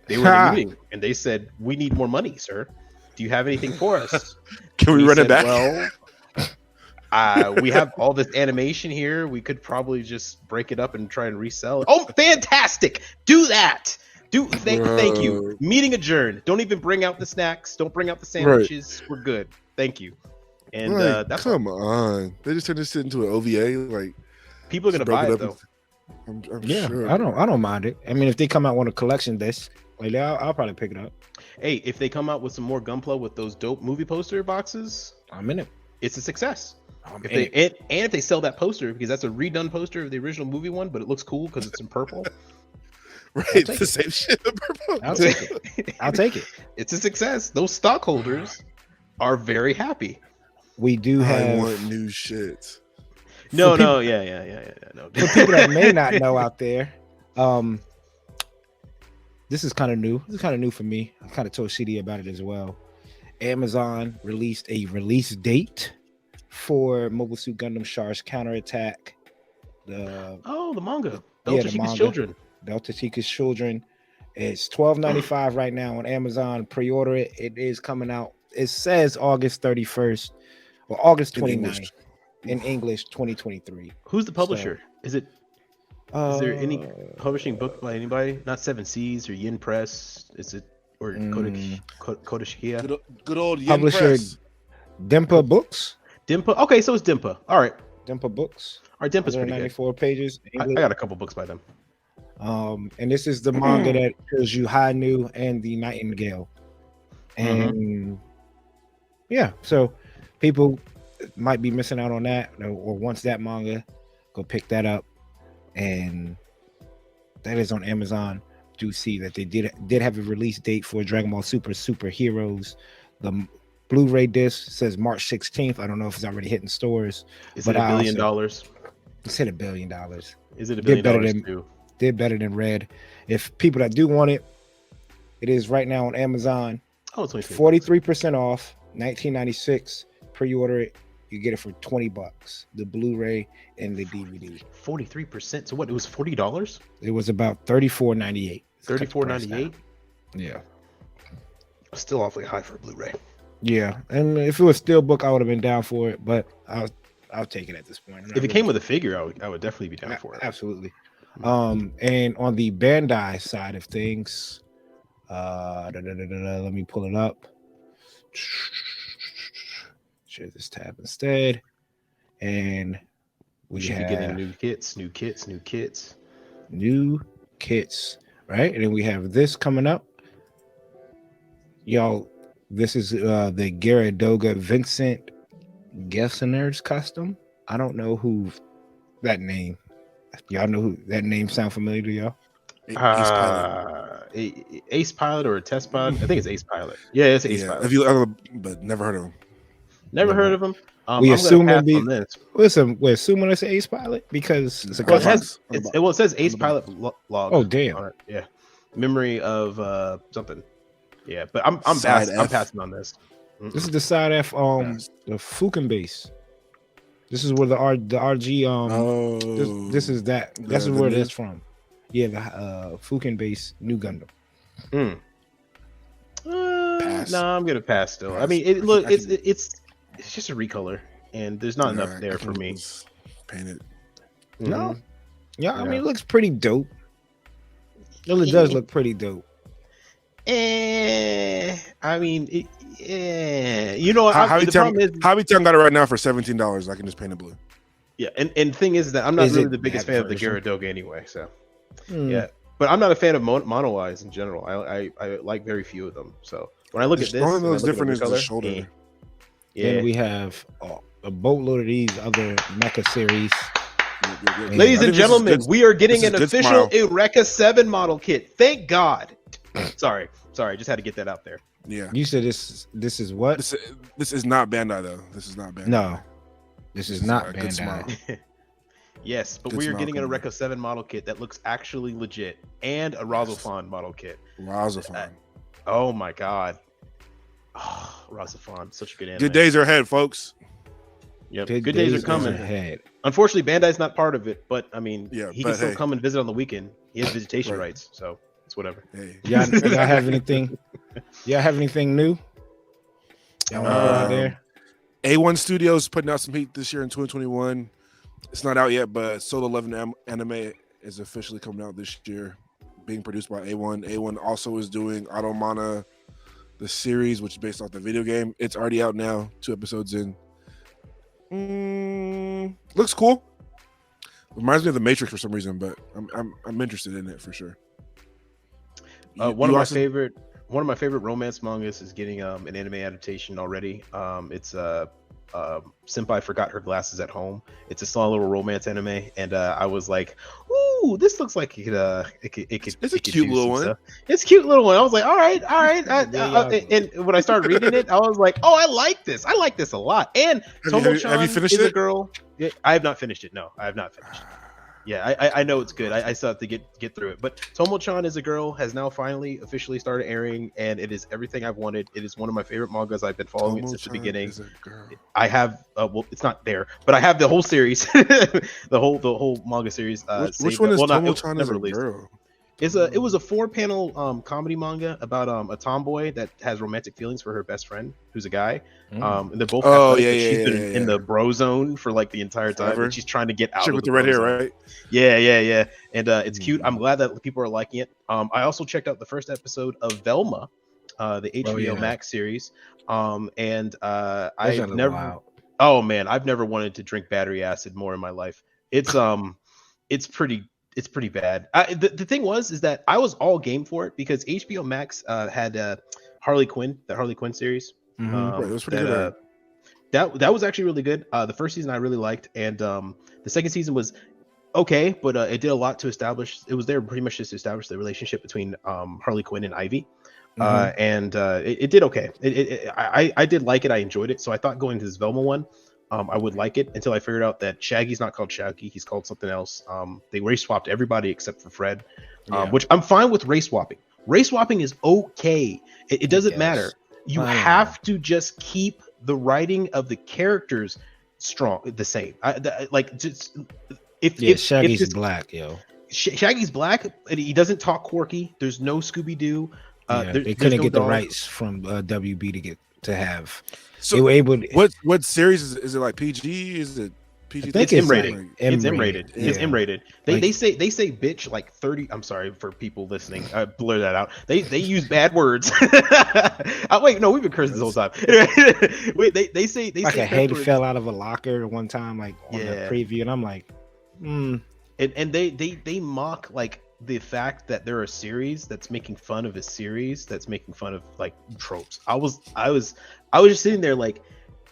They were in the meeting, and they said, "We need more money, sir. Do you have anything for us? Can we run it back?" Well, we have all this animation here. We could probably just break it up and try and resell it. Oh, fantastic! Do that. Thank you. Meeting adjourned. Don't even bring out the snacks. Don't bring out the sandwiches. Right. We're good. Thank you. And that's come on. They just turned this into an OVA. Like people are gonna buy it though. I'm sure. I don't mind it. I mean, if they come out on a collection disc, like I'll probably pick it up. Hey, if they come out with some more Gunpla with those dope movie poster boxes, I'm in it. It's a success. If they sell that poster, because that's a redone poster of the original movie one, but it looks cool because it's in purple. Right, it's the same shit in purple. I'll take it. It's a success. Those stockholders are very happy. We do have. I want new shit. No. For people that may not know out there, this is kind of new. This is kind of new for me. I kind of told CD about it as well. Amazon released a release date for Mobile Suit Gundam Char's Counterattack. The manga. Delta Chica's Children. Delta Chica's Children. It's $12.95 right now on Amazon. Pre-order it. It is coming out. It says August 31st or August 29th. In English, 2023. Who's the publisher? Is there any publishing book by anybody? Not Seven Seas or Yin Press? Is it or Kodashikia? Good old Yin publisher Press. Dimpa Books. Dimpa. Okay, so it's Dimpa. All right. Dimpa Books. Our Dimpa's pretty 94 pages. I got a couple books by them. And this is the manga that shows you Hainu and the Nightingale. And so people might be missing out on that, or once that manga, go pick that up, and that is on Amazon. Do see that they did have a release date for Dragon Ball Super Heroes. The Blu-ray disc says March 16th. I don't know if it's already hitting stores. Is it $1 billion? It's hit $1 billion. Is it $1 billion too? Did better than Red. If people that do want it, it is right now on Amazon. Oh, it's 43% off, $19.96. Pre-order it. You get it for $20. The Blu-ray and the DVD. 43%. So what? It was $40. It was about $34.98. $34.98. Yeah. Still awfully high for a Blu-ray. Yeah, and if it was Steelbook, I would have been down for it, but I'll take it at this point. If it came with a figure, I would definitely be down for it. Absolutely. And on the Bandai side of things, let me pull it up. Share this tab instead, and we should be getting new kits, right? And then we have this coming up, y'all. This is the Garadoga Vincent Gessener's custom. I don't know who that name. Y'all know who that name sound familiar to y'all? Ace Pilot or a Test Pilot? I think it's Ace Pilot. Yeah, it's Ace Pilot. But never heard of him. Never heard of him. We assume it'll be. Listen, we're assuming it's Ace Pilot because it's a it says Ace Pilot log. Oh damn! Yeah, memory of something. Yeah, but I'm passing on this. This is the side F the Fukin base. This is where the RG this is that. That's where it is from. Yeah, the Fukin base new Gundam. I'm gonna pass still. I mean, it's just a recolor, and there's not enough there for me. Paint it. No. Yeah, I mean, it looks pretty dope. It does look pretty dope. I mean, you know, Hobby the problem is Town got it right now for $17. I can just paint it blue. Yeah, and the thing is that I'm not Is really it the biggest that fan of the version? Gyaradoga anyway. So yeah, but I'm not a fan of mono eyes in general. I like very few of them. So when I look at this, One of and I those look at different is the color, shoulder. yeah. Then we have a boatload of these other mecha series. Ladies and gentlemen, we are getting an official Smile. Eureka 7 model kit. Thank God. Sorry, just had to get that out there. Yeah. You said this is what? This is not Bandai though. This is not Bandai. No, this is not Good smile. Bandai. Yes, but Good we are smile getting an coming Eureka 7 model kit that looks actually legit, and a Razofan model kit. Razofan. Oh my God. Oh, Razofan, such a good anime. Good days are ahead, folks. Yep. Good days are coming. Ahead. Unfortunately, Bandai's not part of it, but I mean, Yeah, he but can still hey. come and visit on the weekend. He has visitation Right. rights, so it's whatever. Hey. Y'all have anything? Y'all have anything new? Y'all want to put out there? A1 Studios putting out some heat this year in 2021. It's not out yet, but Solo Leveling anime is officially coming out this year, being produced by A1. A1 also is doing Automata, the series, which is based off the video game. It's already out now, 2 episodes in. Looks cool. Reminds me of The Matrix for some reason, but I'm interested in it for sure. One of my favorite romance mangas is getting an anime adaptation already. It's Senpai Forgot Her Glasses at Home. It's a small little romance anime, and I was like, "Ooh, this looks like it could." It's a cute little one. Stuff. It's a cute little one. I was like, "All right." And when I started reading it, I was like, "Oh, I like this. I like this a lot." And Tomo-chan have you finished is it? a girl. I have not finished it. No, I have not finished it. Yeah, I know it's good. I still have to get through it. But Tomo-chan is a girl has now finally officially started airing, and it is everything I've wanted. It is one of my favorite mangas. I've been following it since the beginning. Is a girl. I have well, it's not there, but I have the whole series, the whole manga series. Which one is Tomo-chan is a girl? It was a 4-panel comedy manga about a tomboy that has romantic feelings for her best friend, who's a guy. And they're both she's been in the bro zone for like the entire time, and she's trying to get out. With the red hair, right? Yeah. And it's cute. I'm glad that people are liking it. I also checked out the first episode of Velma, the HBO Max series. I've never. Oh man, I've never wanted to drink battery acid more in my life. It's pretty bad. The thing is that I was all game for it because HBO Max had Harley Quinn, the Harley Quinn series. Right, that was pretty good. That was actually really good. The first season I really liked, and the second season was okay, but it did a lot to establish. It was there pretty much just to establish the relationship between Harley Quinn and Ivy. And it did okay. I did like it. I enjoyed it. So I thought going to this Velma one, I would like it until I figured out that Shaggy's not called Shaggy. He's called something else. They race swapped everybody except for Fred, which I'm fine with race swapping. Race swapping is okay. It doesn't matter. You have to just keep the writing of the characters the same. If Shaggy's black, yo. Shaggy's black, and he doesn't talk quirky. There's no Scooby-Doo. They couldn't get the rights from WB to have. So they were able to, what series is it? Like PG? Is it PG? It's M-rated. Like it's M-rated. Yeah. It's M-rated. They say bitch like 30. I'm sorry for people listening. I blur that out. They use bad words. Wait, no, we've been cursing this whole time. Wait, they say like a head fell out of a locker one time, like on the preview, and I'm like, And they mock like the fact that there are a series that's making fun of a series that's making fun of like tropes. I was just sitting there like,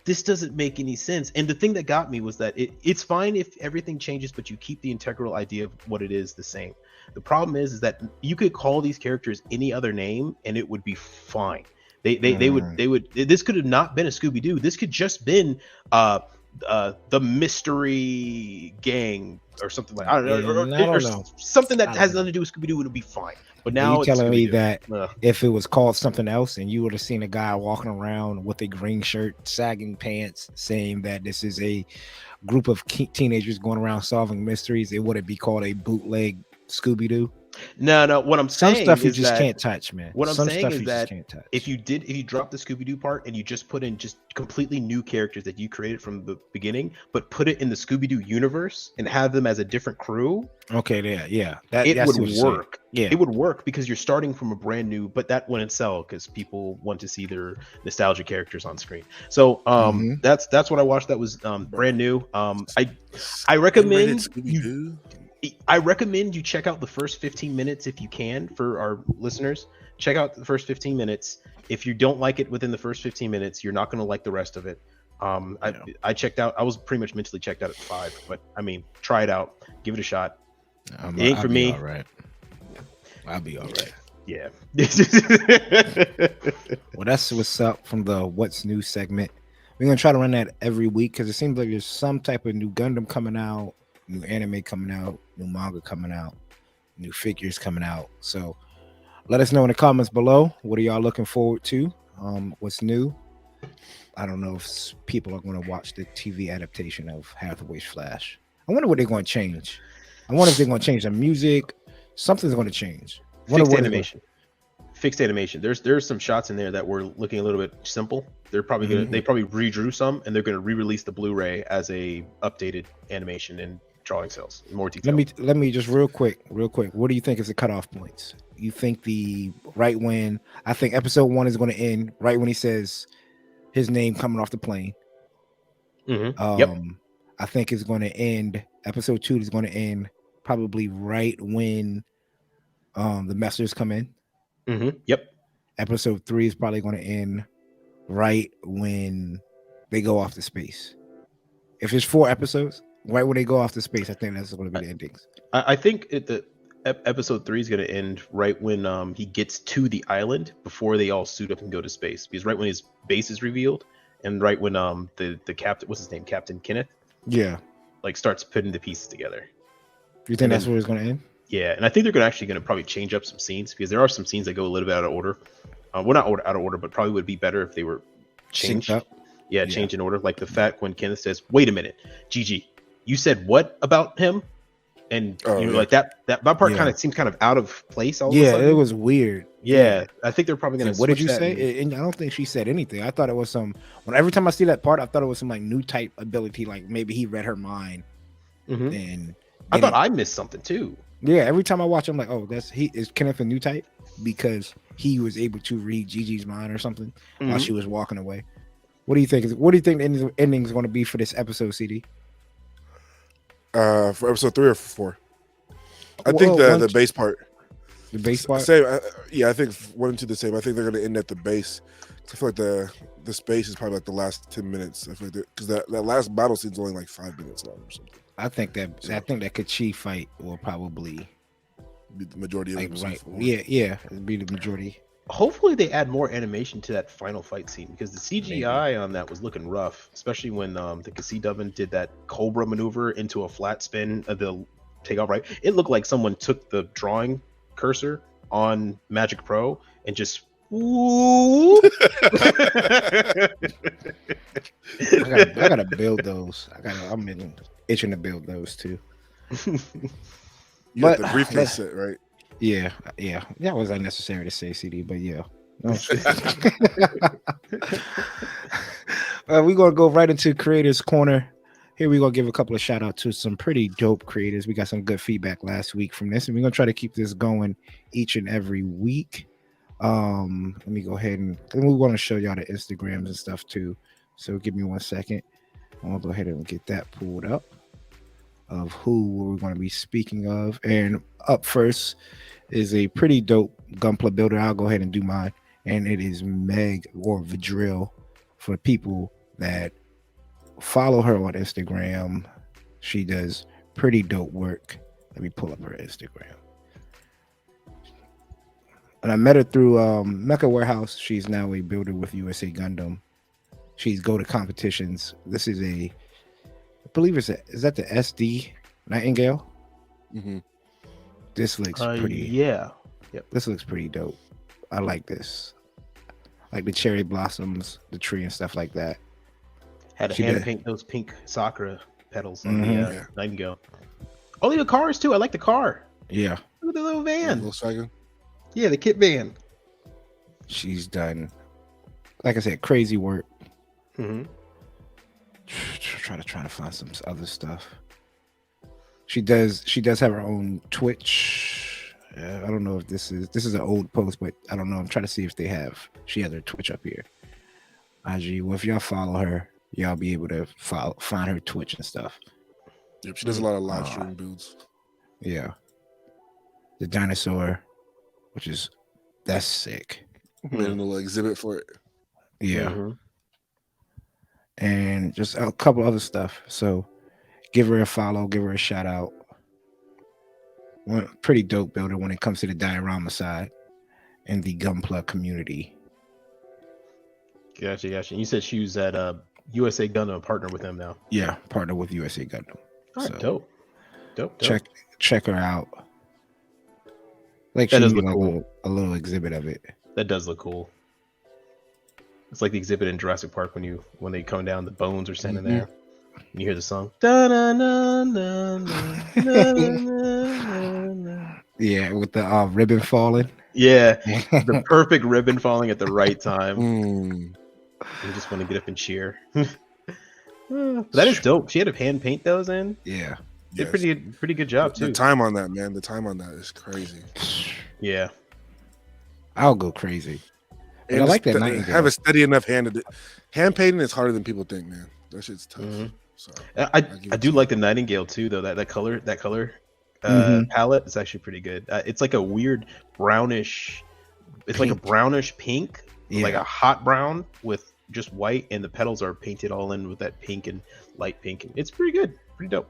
this doesn't make any sense. And the thing that got me was that it's fine if everything changes, but you keep the integral idea of what it is the same. The problem is that you could call these characters any other name and it would be fine. They would. This could have not been a Scooby-Doo. This could just been the mystery gang or something like, I don't know, something that has nothing to do with Scooby-Doo would be fine. But now you're telling me that if it was called something else and you would have seen a guy walking around with a green shirt, sagging pants, saying that this is a group of teenagers going around solving mysteries, it wouldn't be called a bootleg Scooby Doo. No. What I'm Some saying stuff you is just that can't touch, man. what I'm Some saying stuff is you just that can't touch. if you drop the Scooby Doo part and you just put in just completely new characters that you created from the beginning, but put it in the Scooby Doo universe and have them as a different crew, Okay, yeah, it that's would what you're saying. work. Yeah, It would work because you're starting from a brand new, but that wouldn't sell because people want to see their nostalgia characters on screen. So that's what I watched. That was brand new. I recommend you. I recommend you check out the first 15 minutes if you can. For our listeners, check out the first 15 minutes. If you don't like it within the first 15 minutes, you're not going to like the rest of it. I checked out. I was pretty much mentally checked out at 5, but I mean, try it out, give it a shot. It ain't for me. All right. I'll be all right. Yeah. Well, that's what's up from the What's New segment. We're gonna try to run that every week because it seems like there's some type of new Gundam coming out, new anime coming out, new manga coming out, new figures coming out. So let us know in the comments below. What are y'all looking forward to? What's new? I don't know if people are going to watch the TV adaptation of Hathaway's Flash. I wonder what they're going to change. I wonder if they're going to change the music. Something's going to change. Fixed animation. Fixed animation. There's some shots in there that were looking a little bit simple. They're probably gonna they probably redrew some and they're gonna re-release the Blu-ray as a updated animation and drawing cells in more detail. Let me just real quick. What do you think is the cutoff points? You think I think episode 1 is going to end right when he says his name coming off the plane. Yep. I think it's going to end. Episode 2 is going to end probably right when the messengers come in. Yep. Episode 3 is probably going to end right when they go off to space. If it's 4 episodes, right when they go off to space, I think that's going to be the endings. I think the episode 3 is going to end right when he gets to the island before they all suit up and go to space. Because right when his base is revealed, and right when the captain, what's his name, Captain Kenneth, like starts putting the pieces together. You think that's where it's going to end? Yeah, and I think they're actually going to probably change up some scenes because there are some scenes that go a little bit out of order. Well, not out of order, but probably would be better if they were changed. Synced up. Yeah, change in order. Like the fact when Kenneth says, "Wait a minute, Gigi, you said what about him?" And like that part kind of seems kind of out of place. All of a sudden. It was weird. Yeah, I think they're probably going to. What did you say? And I don't think she said anything. I thought it was some. Every time I see that part, I thought it was some like new type ability, like maybe he read her mind. And I thought I missed something too. Yeah, every time I watch, I'm like, oh, is Kenneth a new type because he was able to read Gigi's mind or something while she was walking away. What do you think? What do you think the ending is going to be for this episode, CD? For episode 3 or 4? I think the base part. The base part? Same. I think 1 and 2 the same. I think they're going to end at the base. I feel like the space is probably like the last 10 minutes. I feel like because that last battle scene's only like 5 minutes long or something. I think that Kachi fight will probably be the majority of episode 4. Yeah, it'll be the majority. Hopefully they add more animation to that final fight scene because the CGI on that was looking rough, especially when the Kasey did that Cobra maneuver into a flat spin of the takeoff. Right, it looked like someone took the drawing cursor on Magic Pro and just. I gotta build those. I'm itching to build those too. But the briefcase set, right? Yeah. That was unnecessary to say, CD, but yeah. We're gonna go right into Creators Corner. Here we're gonna give a couple of shout out to some pretty dope creators. We got some good feedback last week from this, and we're gonna try to keep this going each and every week. Let me go ahead and we want to show y'all the Instagrams and stuff too. So give me 1 second. I'm gonna go ahead and get that pulled up of who we're going to be speaking of. And up first is a pretty dope Gunpla builder. I'll go ahead and do mine. And it is Meg or Vidril for people that follow her on Instagram. She does pretty dope work. Let me pull up her Instagram. And I met her through Mecha Warehouse. She's now a builder with USA Gundam. She's go to competitions. This is I believe is that the SD Nightingale? This looks pretty. Yeah. Yep. This looks pretty dope. I like this. Like the cherry blossoms, the tree and stuff like that. Had a hand to paint those pink Sakura petals on the Nightingale. Oh, the cars too. I like the car. Yeah. Look at the little van. Volkswagen. Yeah, the kit van. She's done, like I said, crazy work. Mm-hmm. Trying to find some other stuff. She does have her own Twitch. I don't know if this is an old post, but I don't know. I'm trying to see if she has her Twitch up here. IG. Well, if y'all follow her, y'all be able to find her Twitch and stuff. Yep, she does a lot of live stream builds. Yeah. The dinosaur, that's sick. Made a little exhibit for it. Yeah. Mm-hmm. And just a couple other stuff. So give her a follow, give her a shout out. Pretty dope builder when it comes to the diorama side and the Gunpla community. Gotcha. You said she was at USA Gundam, partner with them now. Yeah, partner with USA Gundam. All right, dope. Check her out. Like that she does did look like cool. a little exhibit of it. That does look cool. It's like the exhibit in Jurassic Park when they come down, the bones are standing there. And you hear the song. Yeah, with the ribbon falling. Yeah, the perfect ribbon falling at the right time. Mm. You just want to get up and cheer. That is dope. She had to hand paint those in. Yeah. Did pretty good job too. The time on that, man. The time on that is crazy. Yeah. I'll go crazy. And And I like that Nightingale. have a steady enough hand. Hand painting is harder than people think, man. That shit's tough. Mm-hmm. So I do like the Nightingale too, though. That color palette is actually pretty good. It's like a weird brownish. It's like a brownish pink, like a hot brown with just white, and the petals are painted all in with that pink and light pink. And it's pretty good, pretty dope.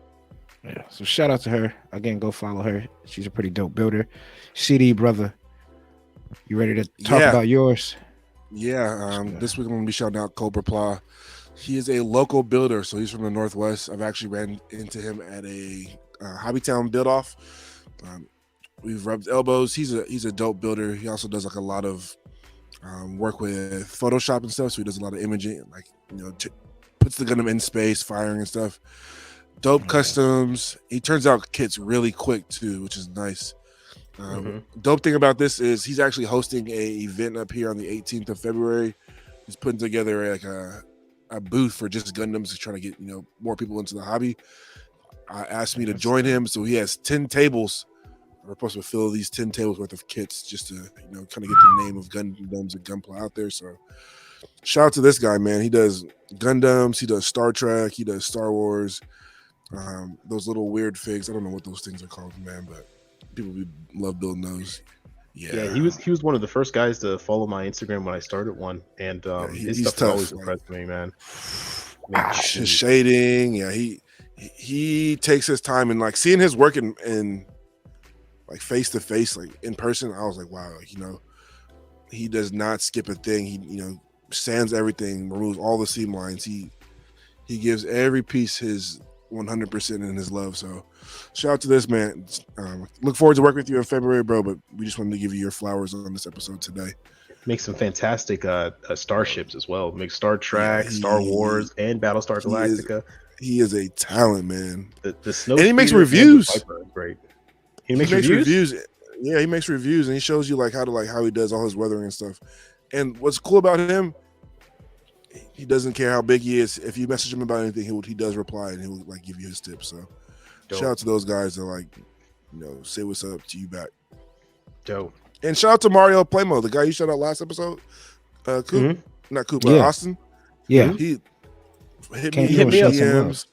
Yeah. So shout out to her again. Go follow her. She's a pretty dope builder. CD brother, you ready to talk about yours? Yeah. This week I'm gonna be shouting out Gunpla. He is a local builder, so he's from the Northwest. I've actually ran into him at a Hobbytown build off. We've rubbed elbows. He's a dope builder. He also does like a lot of work with Photoshop and stuff. So he does a lot of imaging, like puts the Gundam in space, firing and stuff. Dope customs. He turns out kits really quick too, which is nice. Dope thing about this is he's actually hosting a event up here on the 18th of February. He's putting together like a booth for just Gundams to try to get more people into the hobby. Asked me to join him, so he has 10 tables. We're supposed to fill these 10 tables worth of kits just to kind of get the name of Gundams and Gunpla out there. So shout out to this guy, man. He does Gundams, he does Star Trek, he does Star Wars. Those little weird figs. I don't know what those things are called, man, but people love building those. Yeah, he was one of the first guys to follow my Instagram when I started one, and his stuff tough, always impressed me, man. His shading, he takes his time, and like seeing his work in like face to face, like in person, I was like, wow, he does not skip a thing. He sands everything, removes all the seam lines. He gives every piece his 100% in his love. So shout out to this man. Look forward to working with you in February, bro, but we just wanted to give you your flowers on this episode today. Makes some fantastic starships as well. Makes Star Trek, Star Wars, and Battlestar Galactica. He is a talent, man. The snow, and he makes reviews. Great. He makes reviews. Yeah, he makes reviews, and he shows you like how he does all his weathering and stuff. And what's cool about him, he doesn't care how big he is. If you message him about anything, he does reply, and he'll like give you his tips. So shout out to those guys that say what's up to you back. Dope. And shout out to Mario Playmo, the guy you shouted out last episode. Coop, not Coop, Austen. Yeah, he hit me up. DMs.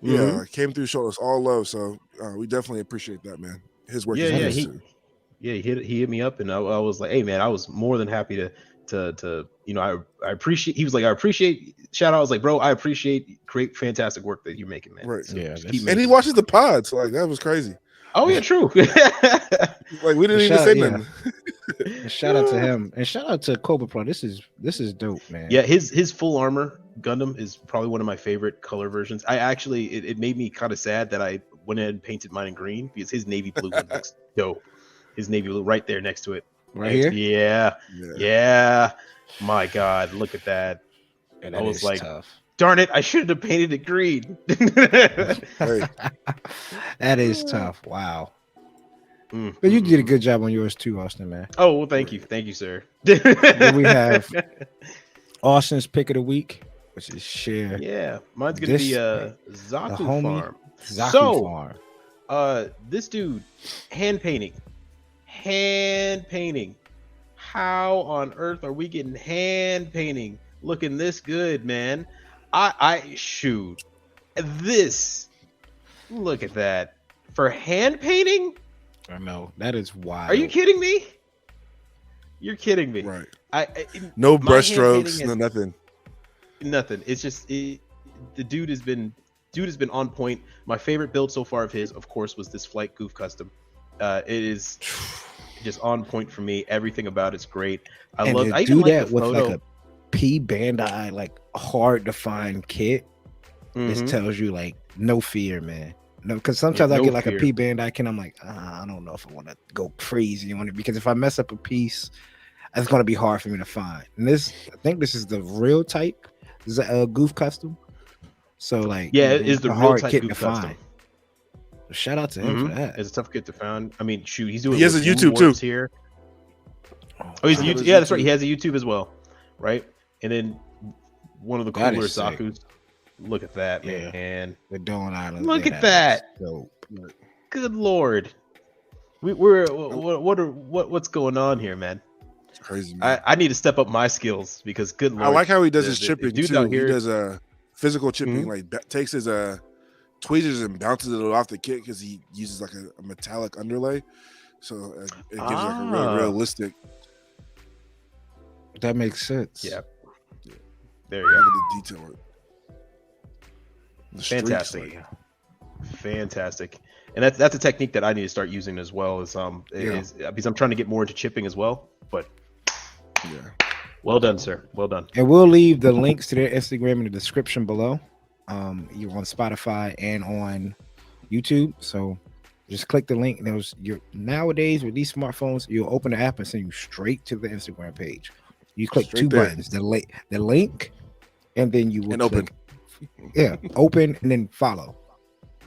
Yeah, came through, showed us all love. So we definitely appreciate that, man. His work is nice too. He hit me up, and I was like, hey man, I was more than happy to I appreciate. He was like, I appreciate. Shout out. I was like, bro, I appreciate great, fantastic work that you're making, man. Right. So and he watches the pod, so like that was crazy. Oh yeah, true. Like we didn't even say nothing. Shout out to him, and shout out to Gunpla. This is dope, man. Yeah, his full armor Gundam is probably one of my favorite color versions. I actually it made me kind of sad that I went ahead and painted mine in green because his navy blue one looks dope. His navy blue right there next to it. Right here. Yeah. My God, look at that. And I was like, tough. Darn it, I should have painted it green. Hey. That is tough. Wow. But you did a good job on yours too, Austin, man. Oh, well, thank you, sir. Then we have Austin's pick of the week, which is share. Yeah, mine's gonna be Zaku homie Farm. Zaku Farm. This dude, hand painting. How on earth are we getting hand painting looking this good, man? I shoot this. Look at that for hand painting. I know that is wild. Are you kidding me? You're kidding me. Right. No brush strokes, no nothing. Nothing. It's just the dude has been on point. My favorite build so far of his, of course, was this Flight Goof custom. It is just on point for me. Everything about it's great. I even like the with photo. like a P Bandai, like hard to find kit. This tells you like no fear, man. No, because sometimes I get like a P Bandai kit. I'm like, I don't know if I want to go crazy on it, because if I mess up a piece, it's gonna be hard for me to find. And I think this is the real type. This is a Goof custom. So like, yeah, it is the real hard type kit Goof to custom. find. Shout out to him for that. It's a tough kit to find. I mean, shoot, he's doing. He has a YouTube too. Here. Oh, he's YouTube. Yeah, that's right. He has a YouTube as well, right? And then one of the cooler Zaku's. Look at that, man. The Dawn Island. Look at that. Good Lord. What's going on here, man? It's crazy, man. I need to step up my skills, because good Lord. I like how he does his chipping too. He does a physical chipping, like takes his tweezers and bounces it off the kit, because he uses like a metallic underlay, so it gives like a real realistic. That makes sense. Yeah. There you go. Look at the detail. Fantastic. And that's a technique that I need to start using as well, is because I'm trying to get more into chipping as well. But well done, sir. Well done. And we'll leave the links to their Instagram in the description below. You're on Spotify and on YouTube, so just click the link. Nowadays with these smartphones, you'll open the app and send you straight to the Instagram page. You click two buttons, the link, and then you will open. Yeah, open and then follow.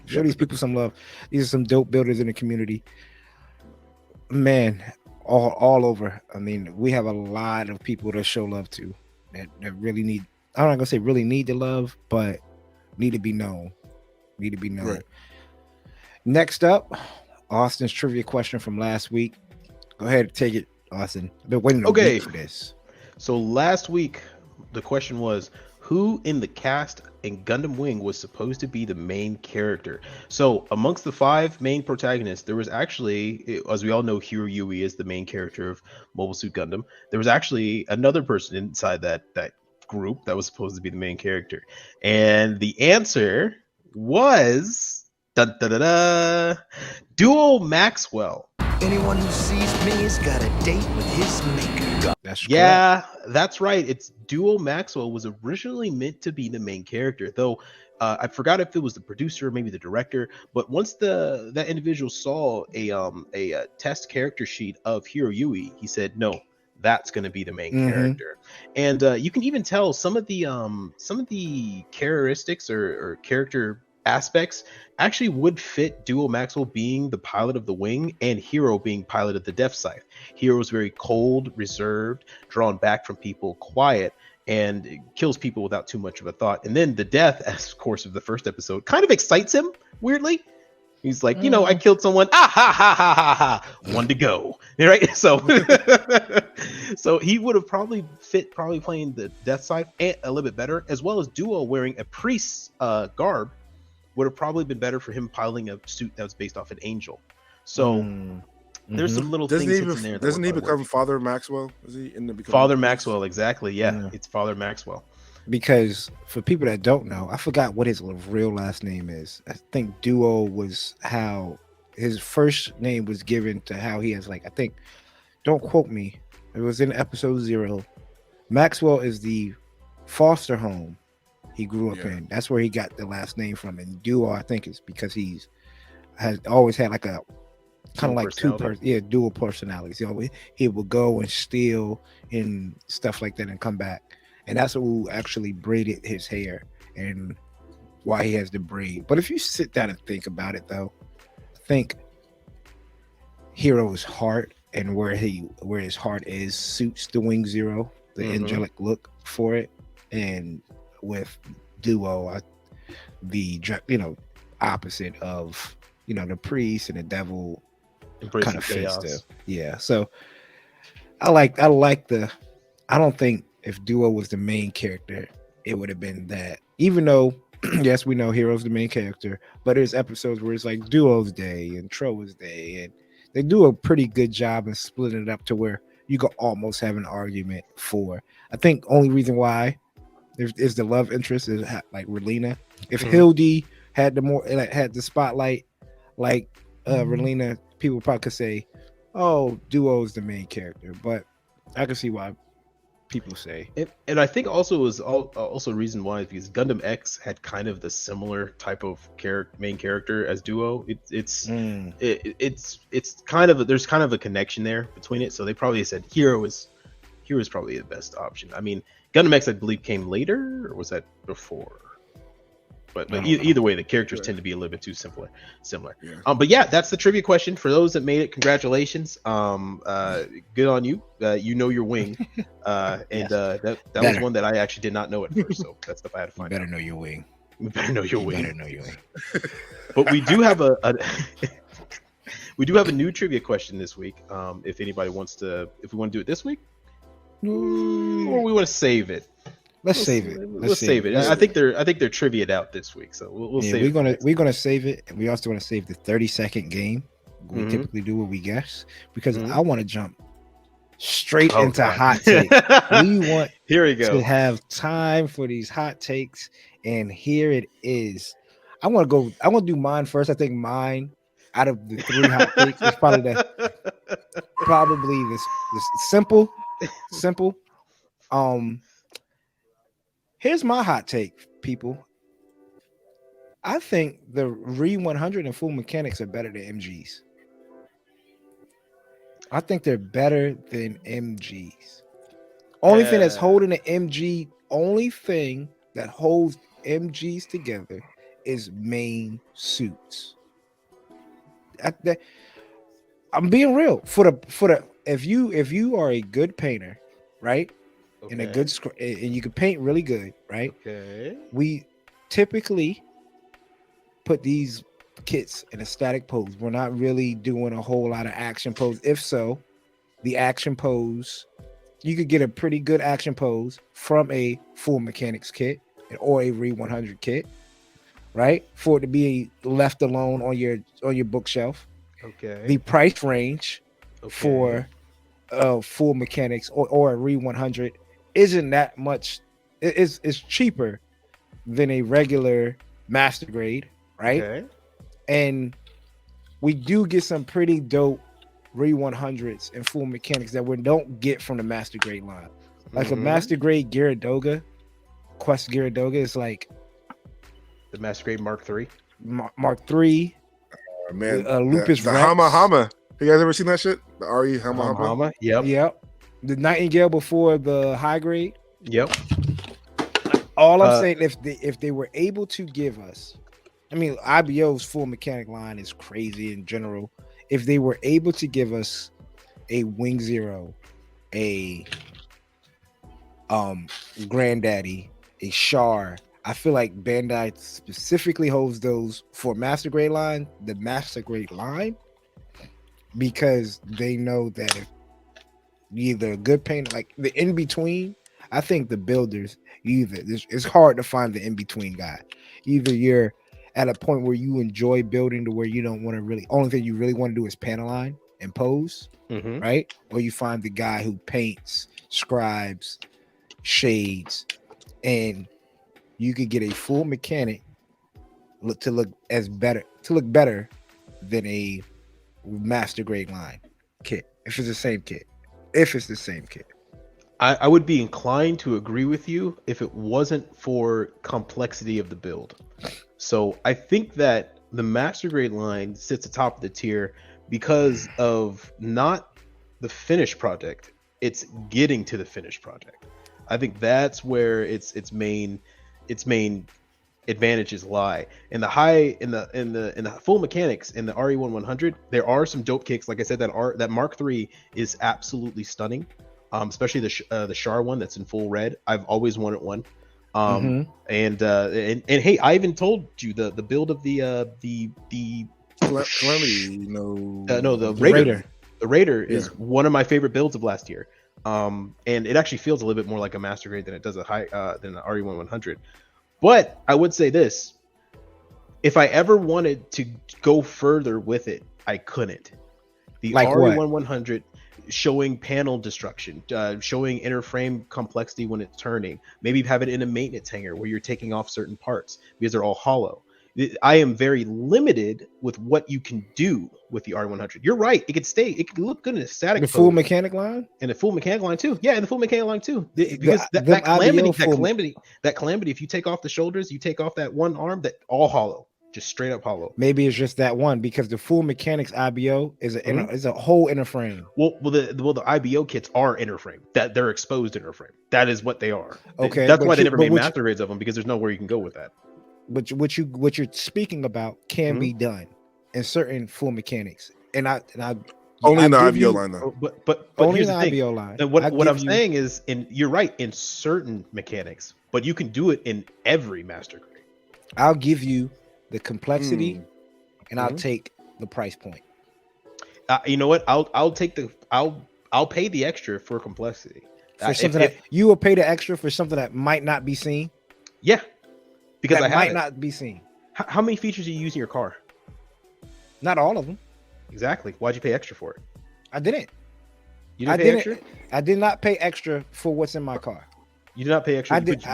Show these people some love. These are some dope builders in the community, man. All over. I mean, we have a lot of people to show love to that really need. I'm not gonna say really need the love, but need to be known. Right. Next up, Austin's trivia question from last week. Go ahead and take it, Austin. I've been waiting a week for this. So last week, the question was, who in the cast in Gundam Wing was supposed to be the main character? So amongst the 5 main protagonists, there was actually, as we all know, Hiro Yui is the main character of Mobile Suit Gundam. There was actually another person inside that group that was supposed to be the main character. And the answer was Duo Maxwell. Anyone who sees me has got a date with his maker. That's right. It's Duo Maxwell was originally meant to be the main character, though I forgot if it was the producer or maybe the director. But once that individual saw a test character sheet of Hiro Yui, he said, no, that's going to be the main character. And you can even tell some of the characteristics or character aspects actually would fit Duo Maxwell being the pilot of the wing and Hiro being pilot of the Death Scythe. Hiro is very cold, reserved, drawn back from people, quiet, and kills people without too much of a thought. And then the death, as of course of the first episode, kind of excites him weirdly. He's like, I killed someone. Ah ha ha ha ha ha. One to go. Right? So so he would have probably playing the Death Scythe a little bit better, as well as Duo wearing a priest's garb would have probably been better for him piloting a suit that was based off an angel. So there's some little things in there. Doesn't he become Father Maxwell? Is he in the Father Maxwell? Exactly. Yeah, it's Father Maxwell. Because for people that don't know, I forgot what his real last name is. I think Duo was how his first name was given to how he has, like, I think, don't quote me, it was in episode 0. Maxwell is the foster home he grew up in. That's where he got the last name from. And Duo, I think, is because has always had like a kind of like dual personalities. He would go and steal and stuff like that and come back. And that's who actually braided his hair and why he has the braid. But if you sit down and think about it, though, think Hero's heart and where his heart is suits the Wing Zero, the angelic look for it. And with Duo, the opposite of the priest and the devil kind of fits the So I like the. I don't think if Duo was the main character, it would have been that. Even though, yes, we know Hero's the main character, but there's episodes where it's like Duo's day and Troa's day, and they do a pretty good job in splitting it up to where you could almost have an argument for. I think only reason why is the love interest is like Relina. If Hildy had had the spotlight like Relina, people probably could say, "Oh, Duo is the main character," but I can see why people say. And I think also was also a reason why, because Gundam X had kind of the similar type of main character as Duo. It's kind of there's kind of a connection there between it. So they probably said Hero is probably the best option. I mean, Gundam X I believe came later, or was that before? But either way, the characters tend to be a little bit too similar. Yeah. But yeah, that's the trivia question for those that made it. Congratulations. Good on you. You know your wing. That was one that I actually did not know at first. So that's stuff I had to find. Better know your wing. We better know your wing. Better know your wing. But we do have a we do have a new trivia question this week. If anybody wants to, if we want to do it this week, or we want to save it. Let's save it. Let's save it. I think they're trivia'd out this week, so we'll save it. We're gonna save it, and we also want to save the 30-second game. We typically do what we guess, because I want to jump straight into hot take. We want to have time for these hot takes, and here it is. I want to do mine first. I think mine, out of the 3 hot takes, is probably the simple. Here's my hot take, people. I think the Re 100 and Full Mechanics are better than MGs. I think they're better than MGs. Only thing that's holding the MG, only thing that holds MGs together is main suits. I'm being real. For the if you are a good painter, right? And a good and you can paint really good, right? Okay. We typically put these kits in a static pose. We're not really doing a whole lot of action pose. If so, the action pose, you could get a pretty good action pose from a Full Mechanics kit or a Re 100 kit, right? For it to be left alone on your bookshelf. Okay. The price range for Full Mechanics or a Re 100 isn't that much. It's cheaper than a regular master grade, right? Okay. And we do get some pretty dope Re 100s and Full Mechanics that we don't get from the master grade line. Like a master grade Gyaradoga, Quest Gyaradoga is like the master grade Mark III. Mark III. Man, Lupus the Rex. Hama. You guys ever seen that shit? The RE Hama. Yep. The Nightingale before the high grade. Yep. All I'm saying, if they were able to give us, I mean, IBO's Full Mechanic line is crazy in general. If they were able to give us a Wing Zero, a Granddaddy, a Char, I feel like Bandai specifically holds those for master grade line, the master grade line, because they know that if either a good painter, like the in between, I think the builders, it's hard to find the in between guy. Either you're at a point where you enjoy building to where you don't want to really, only thing you really want to do is panel line and pose, right? Or you find the guy who paints, scribes, shades, and you could get a Full Mechanic to look better than a master grade line kit if it's the same kit. I would be inclined to agree with you if it wasn't for complexity of the build. So I think that the master grade line sits atop of the tier because of not the finished project, it's getting to the finished project. I think that's where its main advantages lie. In the full mechanics in the RE1100, there are some dope kicks. Like I said, that Mark III is absolutely stunning. Especially the Char one that's in full red. I've always wanted one. And hey, I even told you the build of the Calamity, the Raider. The Raider is one of my favorite builds of last year. And it actually feels a little bit more like a master grade than it does than the RE1100. But I would say this: if I ever wanted to go further with it, I couldn't. The like RE1100 showing panel destruction, showing inner frame complexity when it's turning, maybe have it in a maintenance hanger where you're taking off certain parts because they're all hollow. I am very limited with what you can do with the R100. You're right. It could look good in a static. The full mechanic line? And the full mechanic line too. Yeah, and the full mechanic line too. Because that calamity, if you take off the shoulders, you take off that one arm, that all hollow. Just straight up hollow. Maybe it's just that one, because the full mechanics IBO is a whole inner frame. Well, the IBO kits are inner frame. That they're exposed inner frame. That is what they are. Okay, that's why they never made master grades of them, because there's nowhere you can go with that. But what you're speaking about can be done in certain full mechanics, and I only in the IBO line though. But only here's in the thing. IBO line. And what I'm saying is, you're right in certain mechanics, but you can do it in every master grade. I'll give you the complexity, and I'll take the price point. You know what? I'll pay the extra for complexity. For something that you will pay the extra for something that might not be seen. Yeah, because that might not be seen. How many features do you use in your car? Not all of them. Exactly. Why'd you pay extra for it? I didn't. You didn't pay extra? I did not pay extra for what's in my car. You did not pay extra. I didn't.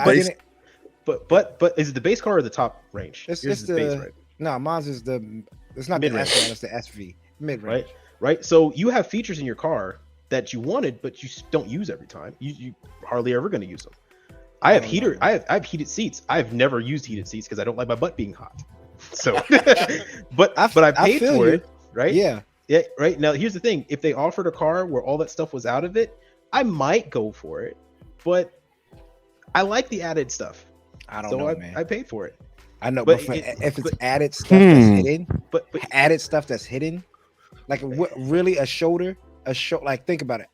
But is it the base car or the top range? It's the base, right? No, mine's is it's not mid-range. The S1, it's the SV mid-range. Right. So you have features in your car that you wanted, but you don't use every time. You hardly ever going to use them. I have heated seats. I've never used heated seats because I don't like my butt being hot. So, but I paid for it, right? Yeah. Right. Now here's the thing: if they offered a car where all that stuff was out of it, I might go for it. But I like the added stuff. I don't know, man. I paid for it. I know, but if it's added stuff that's hidden, but added stuff that's hidden, like really a shoulder, like think about it,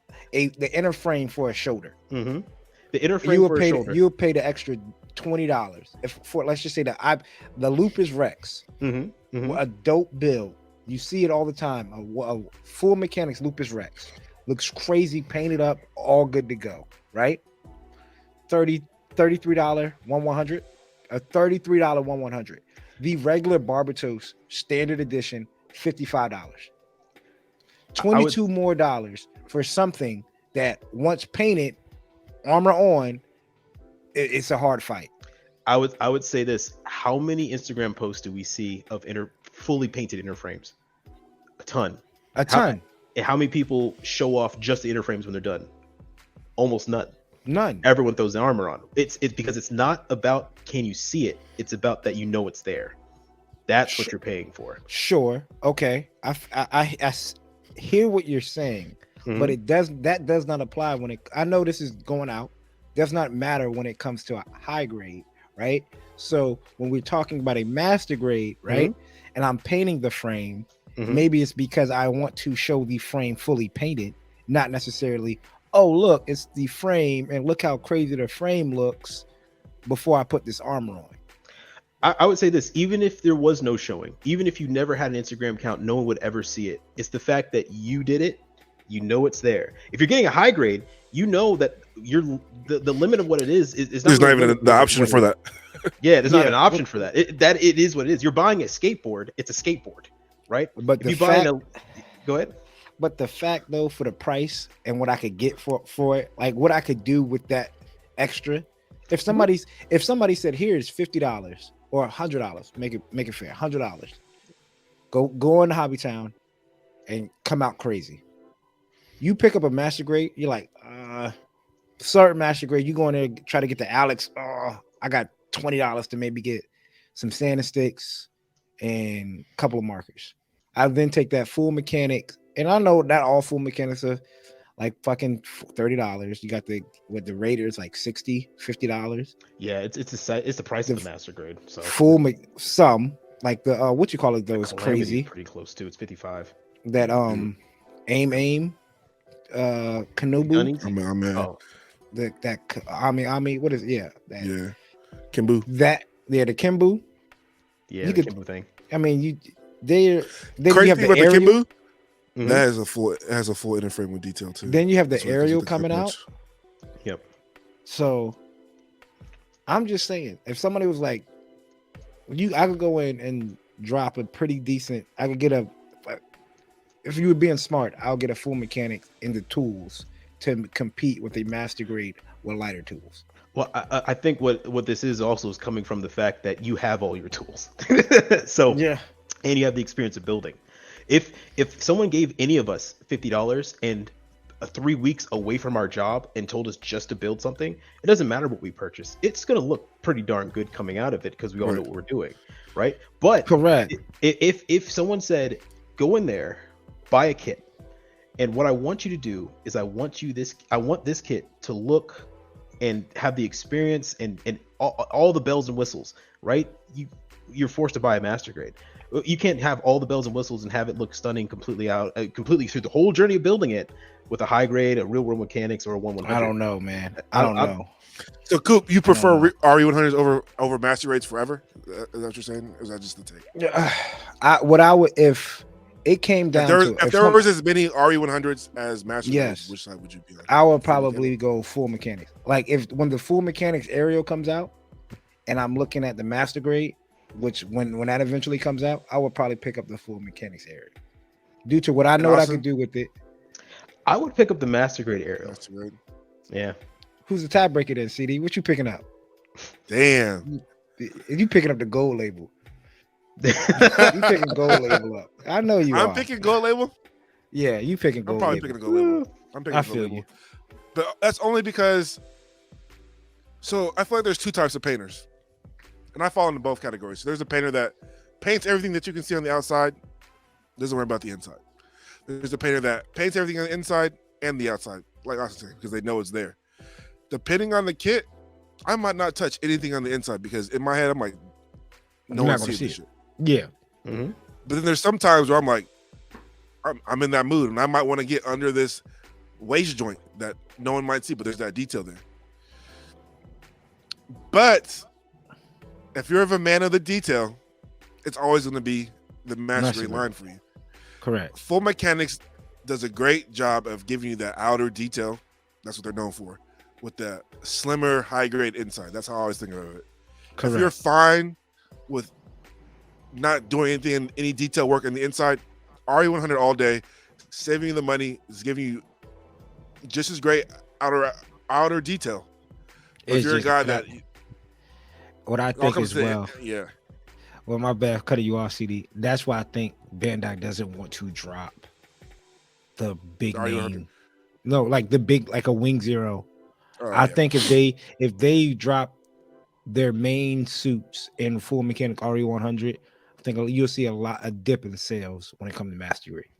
the inner frame for a shoulder. Mm-hmm. The inner frame for a shoulder. You would pay the extra $20 for let's just say the Lupus Rex, a dope build. You see it all the time. A full mechanics Lupus Rex looks crazy, painted up, all good to go, right? $33 1/100, a $33 1/100. The regular Barbatos standard edition, $55. $22 more dollars for something that once painted, armor on, it's a hard fight. I would say this: how many Instagram posts do we see of fully painted inner frames? A ton. And how many people show off just the inner frames when they're done? Almost none. None. Everyone throws the armor on. It's because it's not about can you see it. It's about that you know it's there. That's what you're paying for. Sure. Okay. I hear what you're saying, but that does not apply when I know this is going out. Does not matter when it comes to a high grade, right? So when we're talking about a master grade, right, and I'm painting the frame, maybe it's because I want to show the frame fully painted, not necessarily, oh, look, it's the frame and look how crazy the frame looks before I put this armor on. I would say this: even if there was no showing, even if you never had an Instagram account, no one would ever see it. It's the fact that you did it. You know it's there. If you're getting a high grade, you know that you're the limit of what it is not. There's not even the option for that. Yeah, there's not even an option for that. It is what it is. You're buying a skateboard. It's a skateboard, right? But if you buy go ahead. But the fact though, for the price and what I could get for it, like what I could do with that extra, if somebody said here's $50 or $100, make it fair, $100, go in the Hobby Town and come out crazy. You pick up a master grade, you're like, certain master grade, you go in there try to get the Alex. I got $20 to maybe get some sanding sticks and a couple of markers. I then take that full mechanic. And I know not all full mechanics are like fucking $30. You got the with the Raiders like $60-$50. Yeah, it's the price of the master grade. So Some like the what you call it, those Calamity is crazy pretty close too. It's 55. that aim Kanubu. Gunnies? I'm in. Oh, What is that Kimbu. the Kimbu. yeah, You the could- Kimbo thing. I mean you then Crazy you have thing the about the aerial. Kimbu, Mhm. that has a full inner frame with detail too. Then you have the So it gives you aerial the coming out. coverage. Yep. So I'm just saying, if somebody was like, I could go in and drop a pretty decent. I could get if you were being smart, I'll get a full mechanic in the tools to compete with a master grade with lighter tools. Well, I think what this is also is coming from the fact that you have all your tools. So Yeah. and you have the experience of building. If someone gave any of us $50 and 3 weeks away from our job and told us just to build something, it doesn't matter what we purchase. It's gonna look pretty darn good coming out of it because we all know what we're doing, right? But Correct. if someone said, go in there, buy a kit, and what I want you to do is I want this kit to look and have the experience and all the bells and whistles, right? You're forced to buy a master grade. You can't have all the bells and whistles and have it look stunning completely through the whole journey of building it with a high grade, a real world mechanics, or a 1/100. I don't know, man. I don't know. So Coop, you prefer RE100s over master grades forever? Is that what you're saying? Or is that just the take? Yeah. If it came down If there was as many RE100s as master grades, which side would you be on? I would probably go full mechanics. Like when the full mechanics aerial comes out, and I'm looking at the master grade, which when that eventually comes out, I would probably pick up the full mechanics area due to what I know what I could do with it. I would pick up the master grade aerial. Master grade. Yeah. Who's the tiebreaker then, CD? What you picking up? Damn. You picking up the gold label? You picking gold label up? I know you are. I'm picking gold label. Yeah, you picking I'm gold. probably label. picking a gold label. I'm picking I a gold feel label. you. But that's only because. So I feel like there's two types of painters, and I fall into both categories. So there's a painter that paints everything that you can see on the outside, doesn't worry about the inside. There's a painter that paints everything on the inside and the outside, like Austen said, because they know it's there. Depending on the kit, I might not touch anything on the inside because in my head I'm like, no one's seeing this shit. Yeah. Mm-hmm. But then there's some times where I'm like, I'm in that mood and I might want to get under this waist joint that no one might see, but there's that detail there. But if you're a man of the detail, it's always going to be the master grade line for you. Correct. Full Mechanics does a great job of giving you that outer detail. That's what they're known for, with the slimmer, high grade inside. That's how I always think of it. Correct. If you're fine with not doing anything, any detail work on the inside, RE100 all day, saving you the money, is giving you just as great outer detail. If you're a guy that what I think as well. Yeah. Well, my bad, cutting you off, CD. That's why I think Bandai doesn't want to drop the big name. No, like the big, like a Wing Zero. I think if they drop their main suits in full mechanic RE100, I think you'll see a dip in sales when it comes to mastery.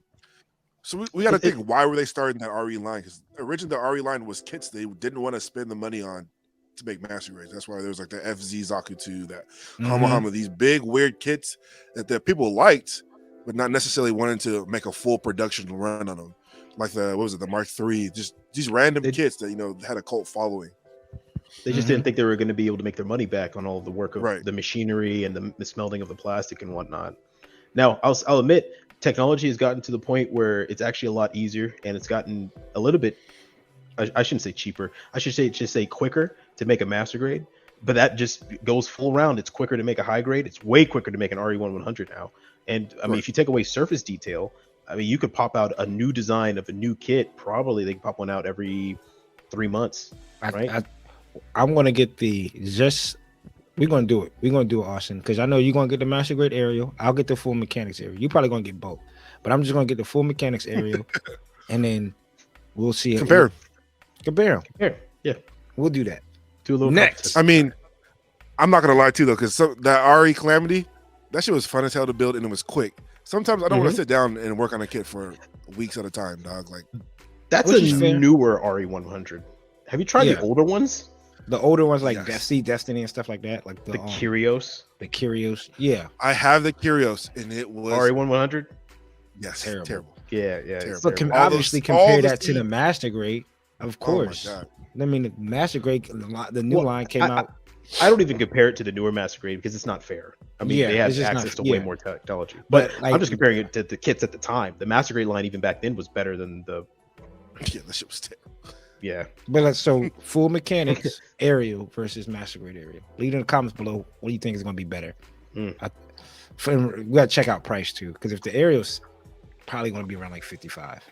So we got to think, why were they starting that RE line? Because originally the RE line was kits they didn't want to spend the money on to make master grades. That's why there was like the FZ Zakutu, that Hama, these big weird kits that people liked, but not necessarily wanting to make a full production run on them. Like the Mark III, just these random kits that had a cult following. They just didn't think they were going to be able to make their money back on all the work of the machinery and the smelting of the plastic and whatnot. Now, I'll admit, technology has gotten to the point where it's actually a lot easier, and it's gotten a little bit, I shouldn't say cheaper, I should say quicker to make a master grade, but that just goes full round. It's quicker to make a high grade. It's way quicker to make an RE100 now. And I mean, if you take away surface detail, I mean, you could pop out a new design of a new kit. Probably they can pop one out every 3 months, right? I'm going to get we're going to do it. We're going to do it, Austen, because I know you're going to get the master grade aerial. I'll get the full mechanics aerial. You're probably going to get both, but I'm just going to get the full mechanics aerial, and then we'll see. Compare them. Yeah. We'll do that. Do a little next. I mean, I'm not going to lie too, though, because that RE Calamity, that shit was fun as hell to build, and it was quick. Sometimes I don't want to sit down and work on a kit for weeks at a time, dog. Like, That's Which a is fair. newer RE100. Have you tried Yeah. the older ones? The older ones like Yes. Destiny and stuff like that, like The the Curios? the Curios. Yeah, I have the Curios, and it was RE100? yes, Terrible. terrible. Yeah, Terrible. but terrible. All obviously those- all compare the that to the speed- Master Grade, of Oh my course. god. I mean, the Master Grade, the new Well, line came out. I don't even compare it to the newer Master Grade because it's not fair. I mean, Yeah, they have it's just not- access to way yeah. more technology. But, But like- I'm just comparing it to the kits at the time. The Master Grade line, even back then, was better than the. Yeah, that shit was terrible. Yeah. But so full mechanics, Aerial versus Master Grade Aerial. Leave in the comments below. What do you think is going to be better? Mm. We got to check out price too, because if the Aerial's probably going to be around like 55,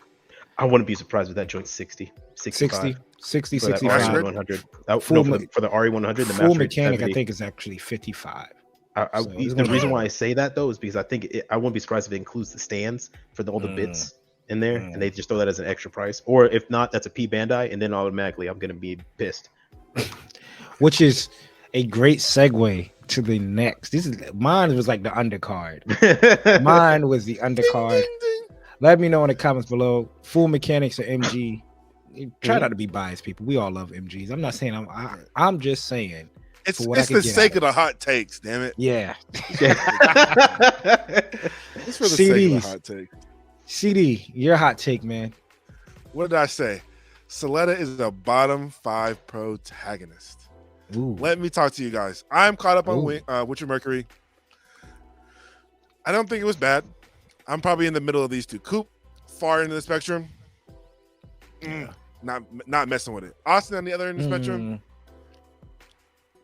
I wouldn't be surprised if that joint 60, 65 60, for that 65. RE100. Full For the RE100, the Full Master Grade mechanic, 70. I think, is actually 55. So it's The gonna reason be- why I say that though is because I think I wouldn't be surprised if it includes the stands for all the bits in there, and they just throw that as an extra price. Or if not, that's a P Bandai, and then automatically I'm gonna be pissed. Which is a great segue to the next. Mine was like the undercard. Mine was the undercard. Ding, ding, ding. Let me know in the comments below. Full mechanics or MG. Try not to be biased, people. We all love MGs. I'm not saying I'm just saying. It's For what I it's could the get sake out of the hot takes, damn it. Yeah. It's for the sake of CDs. the hot take. CD, your hot take, man. What did I say? Soletta is a bottom 5 protagonist. Ooh. Let me talk to you guys. I'm caught up on Ooh. Witcher Mercury. I don't think it was bad. I'm probably in the middle of these two. Coop, far into the spectrum. Not messing with it. Austen on the other end of the spectrum.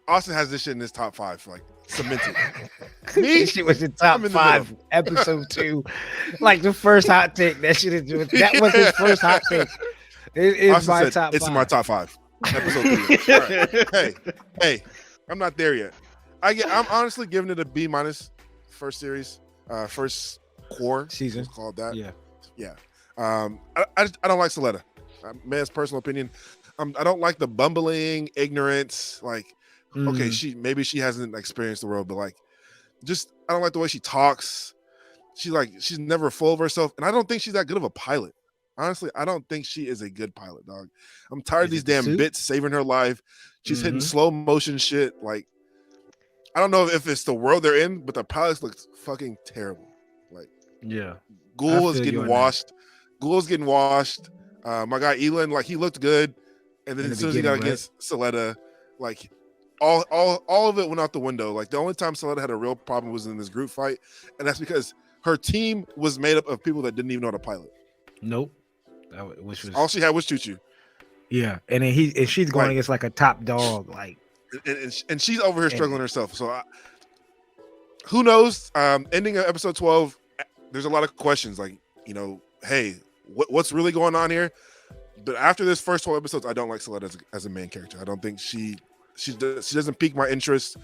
Austin has this shit in his top 5, like cemented. Me, This shit was in top I'm in the 5, episode 2. Like the first hot take. That was his first hot take. It is Austin my said, top it's 5. in my top 5. Episode 3. All right. Hey, I'm not there yet. I'm honestly giving it a B- first series, first core Season. Let's call it that. Yeah. I don't like Soletta. Man's personal opinion. I don't like the bumbling ignorance. Like, okay, maybe she hasn't experienced the world, but like, just I don't like the way she talks. She's never full of herself, and I don't think she's that good of a pilot. Honestly, I don't think she is a good pilot, dog. I'm tired of these damn bits saving her life. She's hitting slow motion shit. Like, I don't know if it's the world they're in, but the pilots look fucking terrible. Like, Yeah. Ghoul is getting washed. Ghoul's getting washed. My guy Elon, like, he looked good, and then as soon as he got against Soletta, like, all of it went out the window. Like, the only time Soletta had a real problem was in this group fight, and that's because her team was made up of people that didn't even know how to pilot. Nope. Which was All she had was Choo-Choo. Yeah, and then she's going against like a top dog, like, and she's over here struggling herself. So who knows? Ending of episode 12, there's a lot of questions. Like, hey, what's really going on here? But after this first 12 episodes, I don't like Soletta as a main character. I don't think she doesn't pique my interest.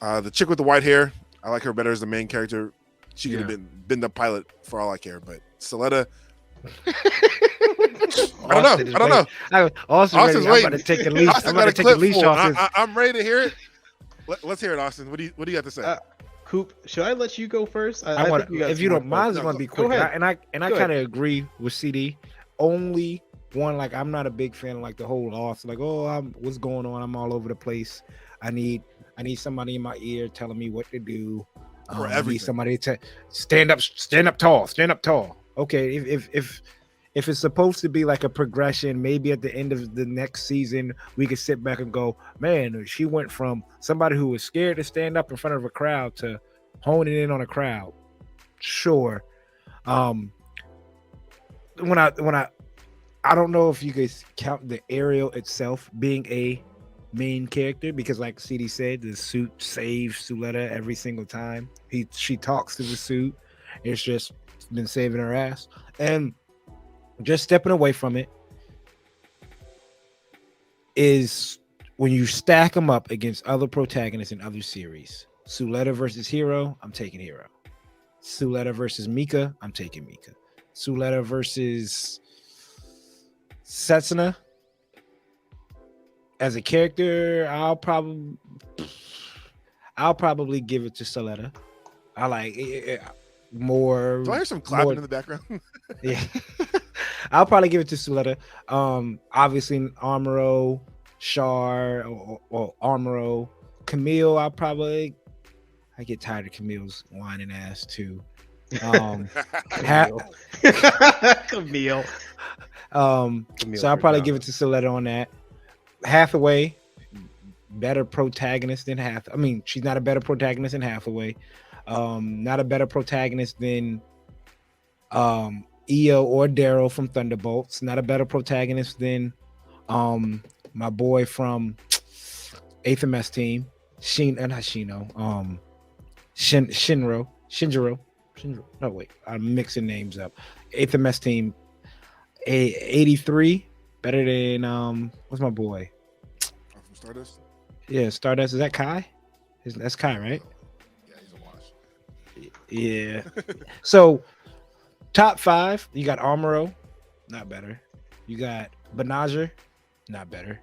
The chick with the white hair, I like her better as the main character. She could have been the pilot for all I care. But Soletta. I don't know. Austin's waiting. I'm about to take the leash. I'm about to take the leash off. I'm ready to hear it. Let's hear it, Austin. What do you have to say? Coop, should I let you go first? If you don't mind, it's going to be quick. And I kind of agree with CD. Only one, like, I'm not a big fan of like the whole Austin. Like, what's going on? I'm all over the place. I need somebody in my ear telling me what to do. I need somebody to stand up tall. Okay, if it's supposed to be like a progression, maybe at the end of the next season, we could sit back and go, man, she went from somebody who was scared to stand up in front of a crowd to honing in on a crowd. Sure. When I don't know if you guys count the Ariel itself being a main character, because like CD said, the suit saves Soletta every single time. She talks to the suit. It's just been saving her ass. And just stepping away from it is when you stack them up against other protagonists in other series. Soletta versus Hero, I'm taking Hero. Soletta versus Mika, I'm taking Mika. Soletta versus Setsuna, as a character, I'll probably give it to Soletta. I like it more. Do I hear some clapping in the background? Yeah. I'll probably give it to Suletta. Obviously Amuro, Char, or Amuro, Camille. I get tired of Camille's whining ass too. Camille. Camille. So I'll probably give it to Suletta on that. Hathaway, better protagonist than Hathaway. I mean, she's not a better protagonist than Hathaway. Not a better protagonist than Io or Daryl from Thunderbolts. Not a better protagonist than my boy from 8th MS team, Shinjiro. No, wait, I'm mixing names up. 8th MS team, 83, better than what's my boy? From Stardust? Yeah, Stardust. Is that Kai? That's Kai, right? Yeah, he's a wash. Yeah. So top 5, you got Amuro, not better. You got Benager, not better.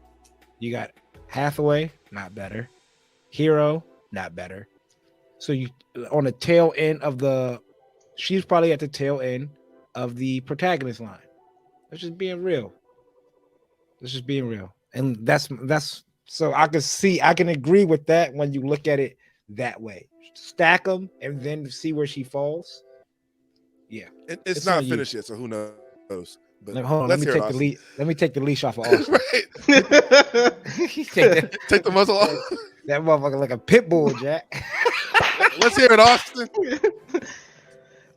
You got Hathaway, not better. Hero, not better. So you on the tail end of she's probably at the tail end of the protagonist line. Let's just being real. And that's so I can agree with that when you look at it that way. Stack them and then see where she falls. Yeah. It's not finished yet, so who knows? But hold on, let me take the leash off of Austen. Right. Take the muzzle off. That motherfucker like a pit bull, Jack. Let's hear it, Austen.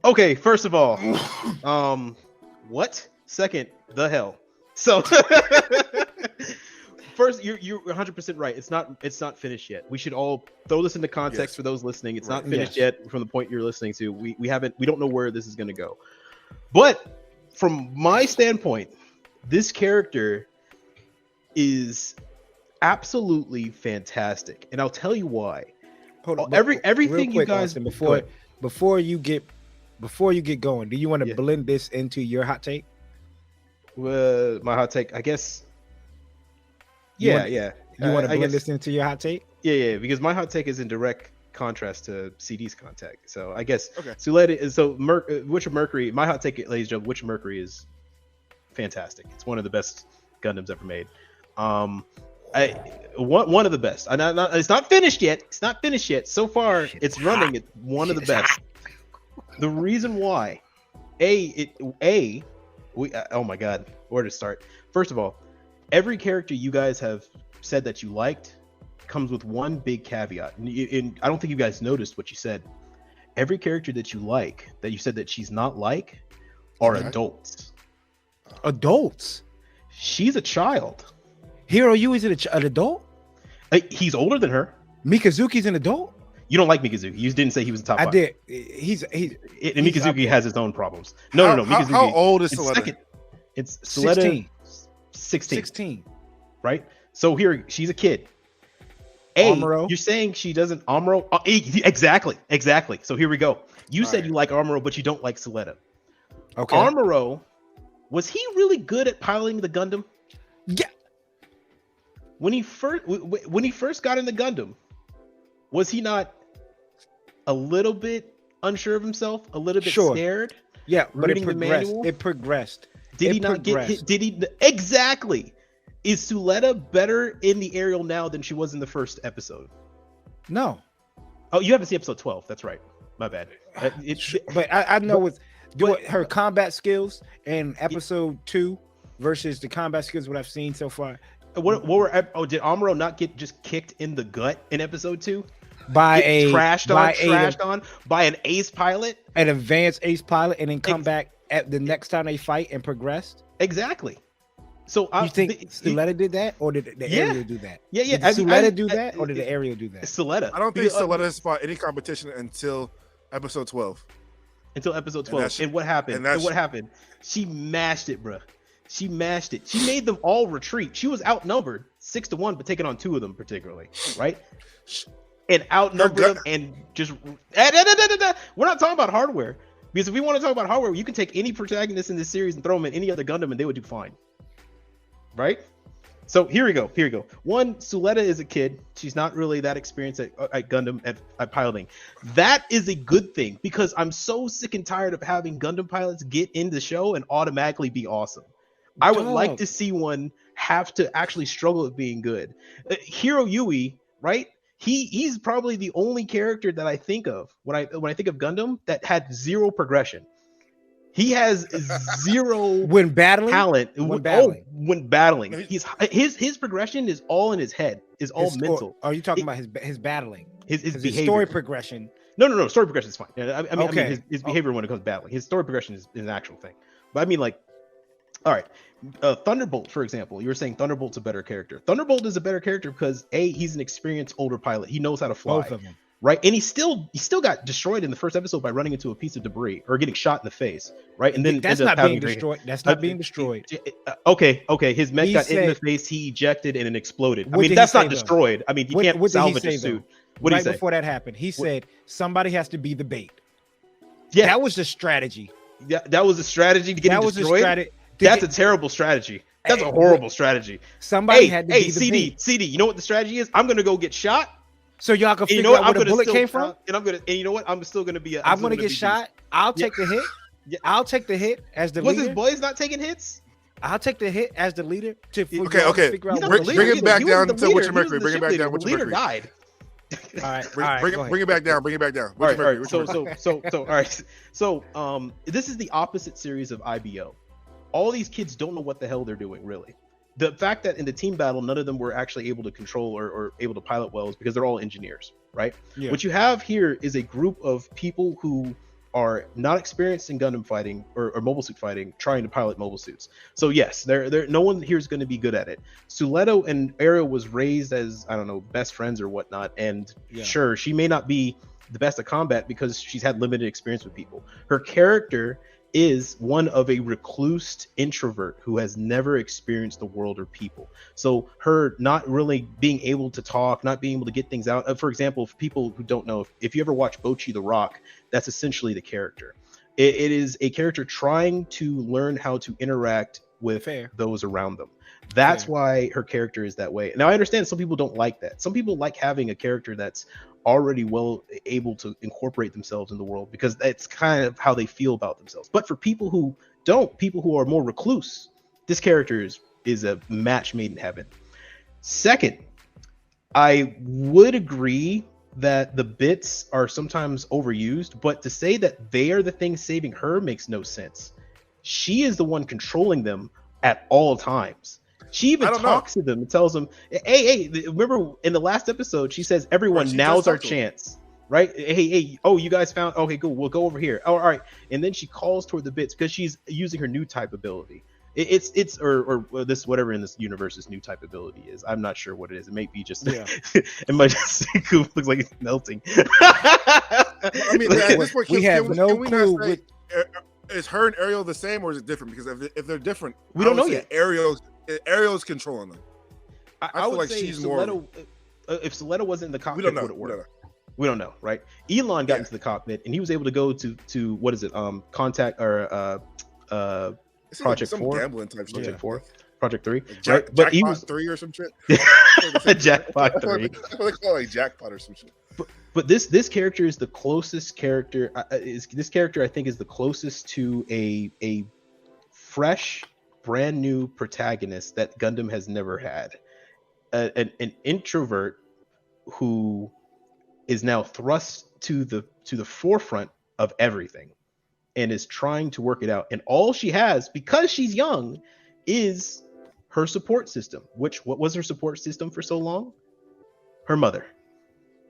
Okay, first of all, what? Second, the hell. So first, you're 100% right. It's not finished yet. We should all throw this into context for those listening. It's not finished yet from the point you're listening to. We don't know where this is going to go. But from my standpoint, this character is absolutely fantastic, and I'll tell you why. Hold on, everything quick, you guys Austen, before you get going, do you want to blend this into your hot take? My hot take, I guess. You want to blend this into your hot take? Yeah, because my hot take is in direct contrast to CD's contact. So I guess Witch of Mercury. My hot take, ladies and gentlemen, Witch of Mercury is fantastic. It's one of the best Gundams ever made. One of the best. It's not finished yet. So far, it's running. It's one of the best. The reason why, oh my God, where to start? First of all, every character you guys have said that you liked comes with one big caveat. And I don't think you guys noticed what you said. Every character that you like, that you said that she's not like, are adults. Adults? She's a child. Hero U is an adult? He's older than her. Mikazuki's an adult? You don't like Mikazuki. You didn't say he was the top 5. I did. Mikazuki has his own problems. No. Mikazuki. How old is Suletta? It's Suletta. 16. Right? So here, she's a kid. Amuro. You're saying she doesn't... Amuro? Exactly. So here we go. You said you like Amuro, but you don't like Suletta. Okay. Amuro, was he really good at piloting the Gundam? Yeah. When he first got in the Gundam, was he not a little bit unsure of himself, a little bit scared? Yeah, but reading the manual? It progressed. Did he not get hit? Did he exactly? Is Suletta better in the aerial now than she was in the first episode? No. Oh, you haven't seen episode 12. That's right. My bad. But I know with her combat skills in episode 2 versus the combat skills what I've seen so far. Did Amuro not get just kicked in the gut in episode 2? Trashed on by an ace pilot? An advanced ace pilot, and then come back at the next time they fight and progressed? Exactly. So you think Suletta did that, or did the Aerial do that? Yeah. Did Suletta do that, or did the Aerial do that? Suletta. I don't think Suletta has fought any competition until episode 12. And what happened? She mashed it, bro. She mashed it. She made them all retreat. She was outnumbered 6-1, but taking on 2 of them particularly, right? And outnumbered them and just... We're not talking about hardware. Because if we want to talk about hardware, you can take any protagonist in this series and throw them in any other Gundam and they would do fine. Right? So here we go. One, Suletta is a kid. She's not really that experienced at Gundam at piloting. That is a good thing because I'm so sick and tired of having Gundam pilots get in the show and automatically be awesome. I would like to see one have to actually struggle with being good. Hiro Yui, right? He's probably the only character that I think of when I think of Gundam that had zero progression. He has zero when battling talent. When battling, his progression is all in his head. Is all mental. Are you talking about his battling? His behavior. Story progression. No. Story progression is fine. I mean his behavior when it comes to battling. His story progression is an actual thing. But I mean, like, all right, Thunderbolt, for example. You were saying Thunderbolt's a better character. Thunderbolt is a better character because he's an experienced older pilot. He knows how to fly. Both of them. Right, and he still got destroyed in the first episode by running into a piece of debris or getting shot in the face, right? And then that's not being destroyed. That's not being destroyed. Okay. His mech got in the face. He ejected and it exploded. I mean, that's not destroyed. I mean, he can't salvage his suit. What did he say? Before that happened, he said somebody has to be the bait. Yeah, that was the strategy. Yeah, that was a strategy to get him destroyed. That's a terrible strategy. That's a horrible strategy. Somebody had to be the bait. CD. You know what the strategy is? I'm gonna go get shot. So y'all can figure out where the bullet came from. And you know what? I'm still gonna be. I'm gonna get shot. I'll take the hit. Yeah. I'll take the hit as the leader. Was his boys not taking hits? I'll take the hit as the leader. Okay. Bring it back down to Witcher Mercury. Bring it back down. The leader died. All right. Bring it back down. Bring it back down. All right. So this is the opposite series of IBO. All these kids don't know what the hell they're doing, really. The fact that in the team battle, none of them were actually able to control or able to pilot well is because they're all engineers, right? Yeah. What you have here is a group of people who are not experienced in Gundam fighting or mobile suit fighting, trying to pilot mobile suits. So yes, no one here is going to be good at it. Suleto and Ariel was raised as, I don't know, best friends or whatnot, and sure, she may not be the best at combat because she's had limited experience with people. Her character is one of a recluse introvert who has never experienced the world or people. So her not really being able to talk, not being able to get things out. For example, for people who don't know, if you ever watch Bocchi the Rock, that's essentially the character. It is a character trying to learn how to interact with those around them. That's why her character is that way. Now, I understand some people don't like that. Some people like having a character that's already well able to incorporate themselves in the world because that's kind of how they feel about themselves. But for people who don't, people who are more recluse, this character is a match made in heaven. Second, I would agree that the bits are sometimes overused, but to say that they are the thing saving her makes no sense. She is the one controlling them at all times. She even talks to them and tells them, hey, remember in the last episode, she says, everyone, now's our chance, right? Hey, oh, you guys found, okay, cool, we'll go over here. Oh, all right. And then she calls toward the bits because she's using her new type ability. It's this, whatever in this universe's new type ability is. I'm not sure what it is. It may be just, it might just, Coop looks like it's melting. I mean, at this point, we have no clue. Is her and Ariel the same or is it different? Because if they're different, we don't know yet. Ariel's controlling them. I feel like she's more. If Suletta wasn't in the cockpit, would it work? We don't know, right? Elon got into the cockpit and he was able to go to what is it? Contact or Project 4, gambling type shit. Project 4, Project 3, right? But Jackpot he was 3 or some shit. Jackpot 3. I call it like jackpot or some shit. But this character is the closest character. This character I think is the closest to a fresh, brand new protagonist that Gundam has never had. An introvert who is now thrust to the forefront of everything and is trying to work it out. And all she has, because she's young, is her support system. What was her support system for so long? Her mother.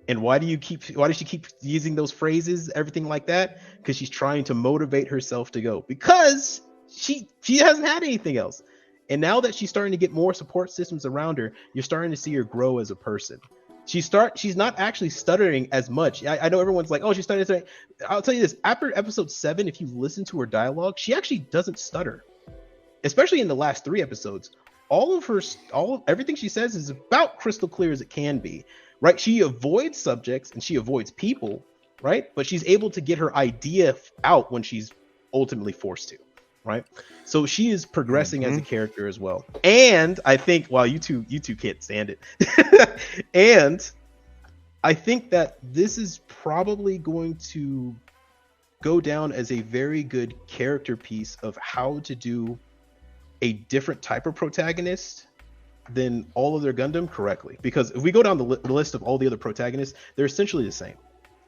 And why does she keep using those phrases, everything like that? Because she's trying to motivate herself to go. Because she hasn't had anything else. And now that she's starting to get more support systems around her, you're starting to see her grow as a person. She's not actually stuttering as much. I know everyone's like, oh, she's stuttering. I'll tell you this, after episode 7, if you listen to her dialogue, she actually doesn't stutter. Especially in the last 3 episodes. Everything she says is about crystal clear as it can be. Right? She avoids subjects and she avoids people, right? But she's able to get her idea out when she's ultimately forced to. right? So she is progressing as a character as well. And I think, well, you two can't stand it. And I think that this is probably going to go down as a very good character piece of how to do a different type of protagonist than all of their Gundam correctly. Because if we go down the list of all the other protagonists, they're essentially the same.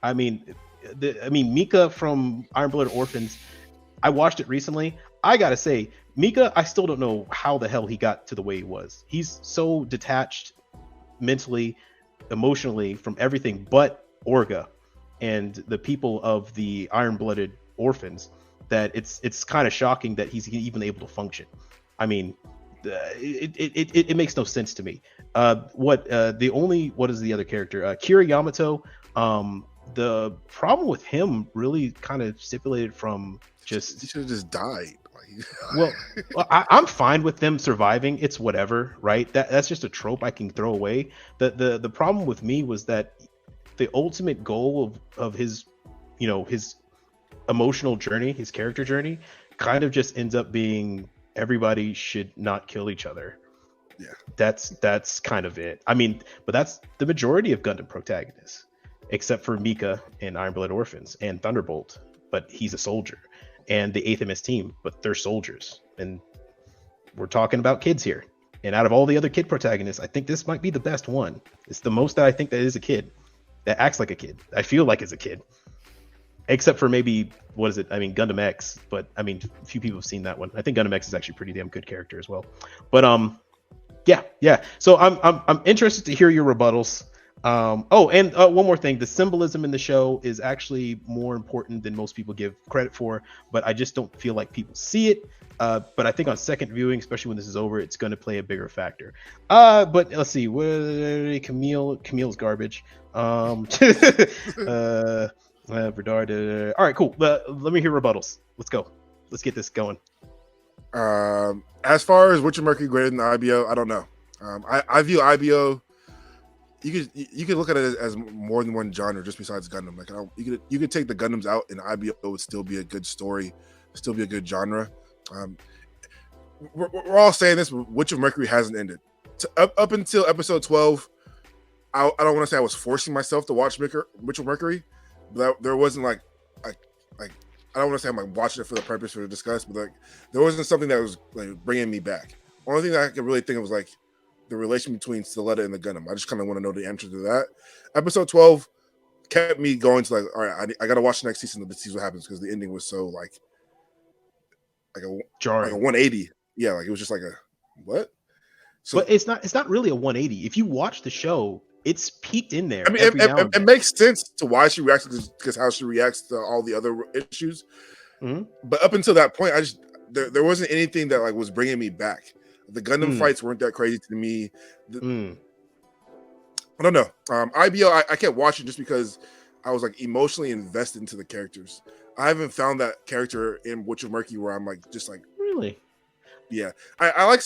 I mean, Mika from Iron Blooded Orphans, I watched it recently. I gotta say, Mika, I still don't know how the hell he got to the way he was. He's so detached mentally, emotionally from everything but Orga and the people of the Iron Blooded Orphans that it's kind of shocking that he's even able to function. I mean, it makes no sense to me. What is the other character? Kira Yamato. The problem with him really kind of stipulated from just he should have just died. Well, I'm fine with them surviving. It's whatever, right? That's just a trope I can throw away. The problem with me was that the ultimate goal of his, his emotional journey, his character journey, kind of just ends up being everybody should not kill each other. Yeah, that's kind of it. I mean, but that's the majority of Gundam protagonists, except for Mika and Iron Blood Orphans and Thunderbolt. But he's a soldier. And the 8th MS team, but they're soldiers. And we're talking about kids here. And out of all the other kid protagonists, I think this might be the best one. It's the most that I think that is a kid, that acts like a kid. I feel like it's a kid. Except for maybe, Gundam X. But, a few people have seen that one. I think Gundam X is actually a pretty damn good character as well. But, yeah. So I'm interested to hear your rebuttals. And one more thing, the symbolism in the show is actually more important than most people give credit for, but I just don't feel like people see it. But I think on second viewing, especially when this is over, it's going to play a bigger factor. But let's see, Camille's garbage. Bernard. All right, cool. Let me hear rebuttals. Let's go. Let's get this going. As far as which of Mercury greater than IBO, I don't know. I view IBO. You could look at it as more than one genre, just besides Gundam. Like you could take the Gundams out, and IBO would still be a good story, still be a good genre. We're all saying this, but Witch of Mercury hasn't ended. Up until episode 12, I don't want to say I was forcing myself to watch Witch of Mercury, but there wasn't like I don't want to say I'm like watching it for the purpose for discuss, but like there wasn't something that was like bringing me back. Only thing that I could really think of was like the relation between Stelletta and the Gundam. I just kind of want to know the answer to that. Episode 12 kept me going to like, all right, I got to watch the next season to see what happens, because the ending was so like a jarring, like a 180. Yeah, like it was just like a what? So, but it's not really a 180. If you watch the show, it's peaked in there. I mean, it makes sense to why she reacts, because how she reacts to all the other issues. Mm-hmm. But up until that point, there wasn't anything that like was bringing me back. The Gundam fights weren't that crazy to me. I don't know. IBO, I kept watching just because I was like emotionally invested into the characters. I haven't found that character in Witch of Mercury where I'm like just like really. Yeah, I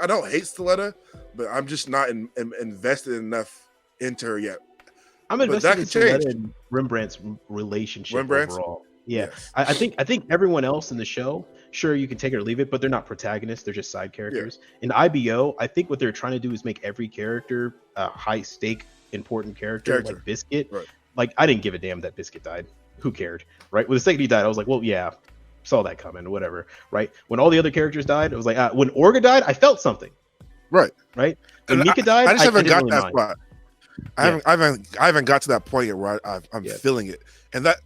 don't hate Stelletta, but I'm just not invested enough into her yet. I'm invested in Stelletta and Rembrandt's relationship overall. Yeah, yes. I think everyone else in the show, sure, you can take it or leave it, but they're not protagonists. They're just side characters. Yeah. In IBO, I think what they're trying to do is make every character a high-stake, important character. Like Biscuit. Right. Like, I didn't give a damn that Biscuit died. Who cared, right? When the second he died, I was like, well, yeah, saw that coming, whatever, right? When all the other characters died, it was like, when Orga died, I felt something. Right. When Mika died, I just haven't got that spot. I haven't got to that point yet where I'm feeling it. And that,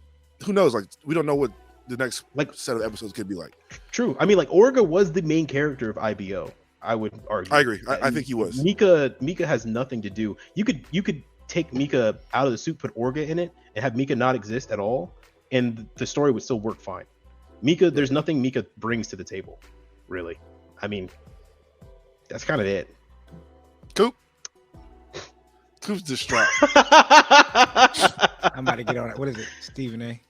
who knows? Like, we don't know what the next set of episodes could be like. True. I mean, like, Orga was the main character of IBO. I would argue. I agree. I think he was. Mika has nothing to do. You could take Mika out of the suit, put Orga in it, and have Mika not exist at all, and the story would still work fine. Mika, there's nothing Mika brings to the table, really. I mean, that's kind of it. Coop's distraught. I'm about to get on it. What is it, Stephen A?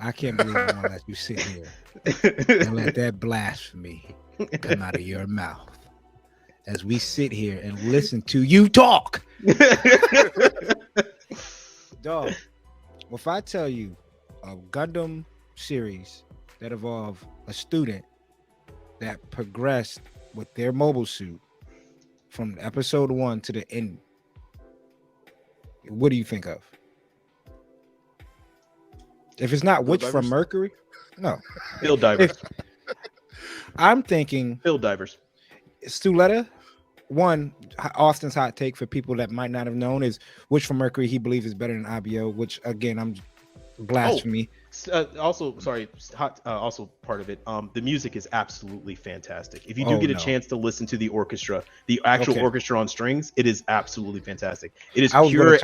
I can't believe I'm gonna let you sit here and let that blasphemy come out of your mouth as we sit here and listen to you talk. Dog, if I tell you a Gundam series that involved a student that progressed with their mobile suit from episode 1 to the end, what do you think of? If it's not Witch from Mercury, no. Bill Divers. I'm thinking Bill Divers. Stuletta. One, Austen's hot take for people that might not have known is Witch from Mercury he believes is better than IBO, which again I'm blasphemy. Also, sorry, also part of it. The music is absolutely fantastic. If you do get a chance to listen to the orchestra, the actual orchestra on strings, it is absolutely fantastic. It is pure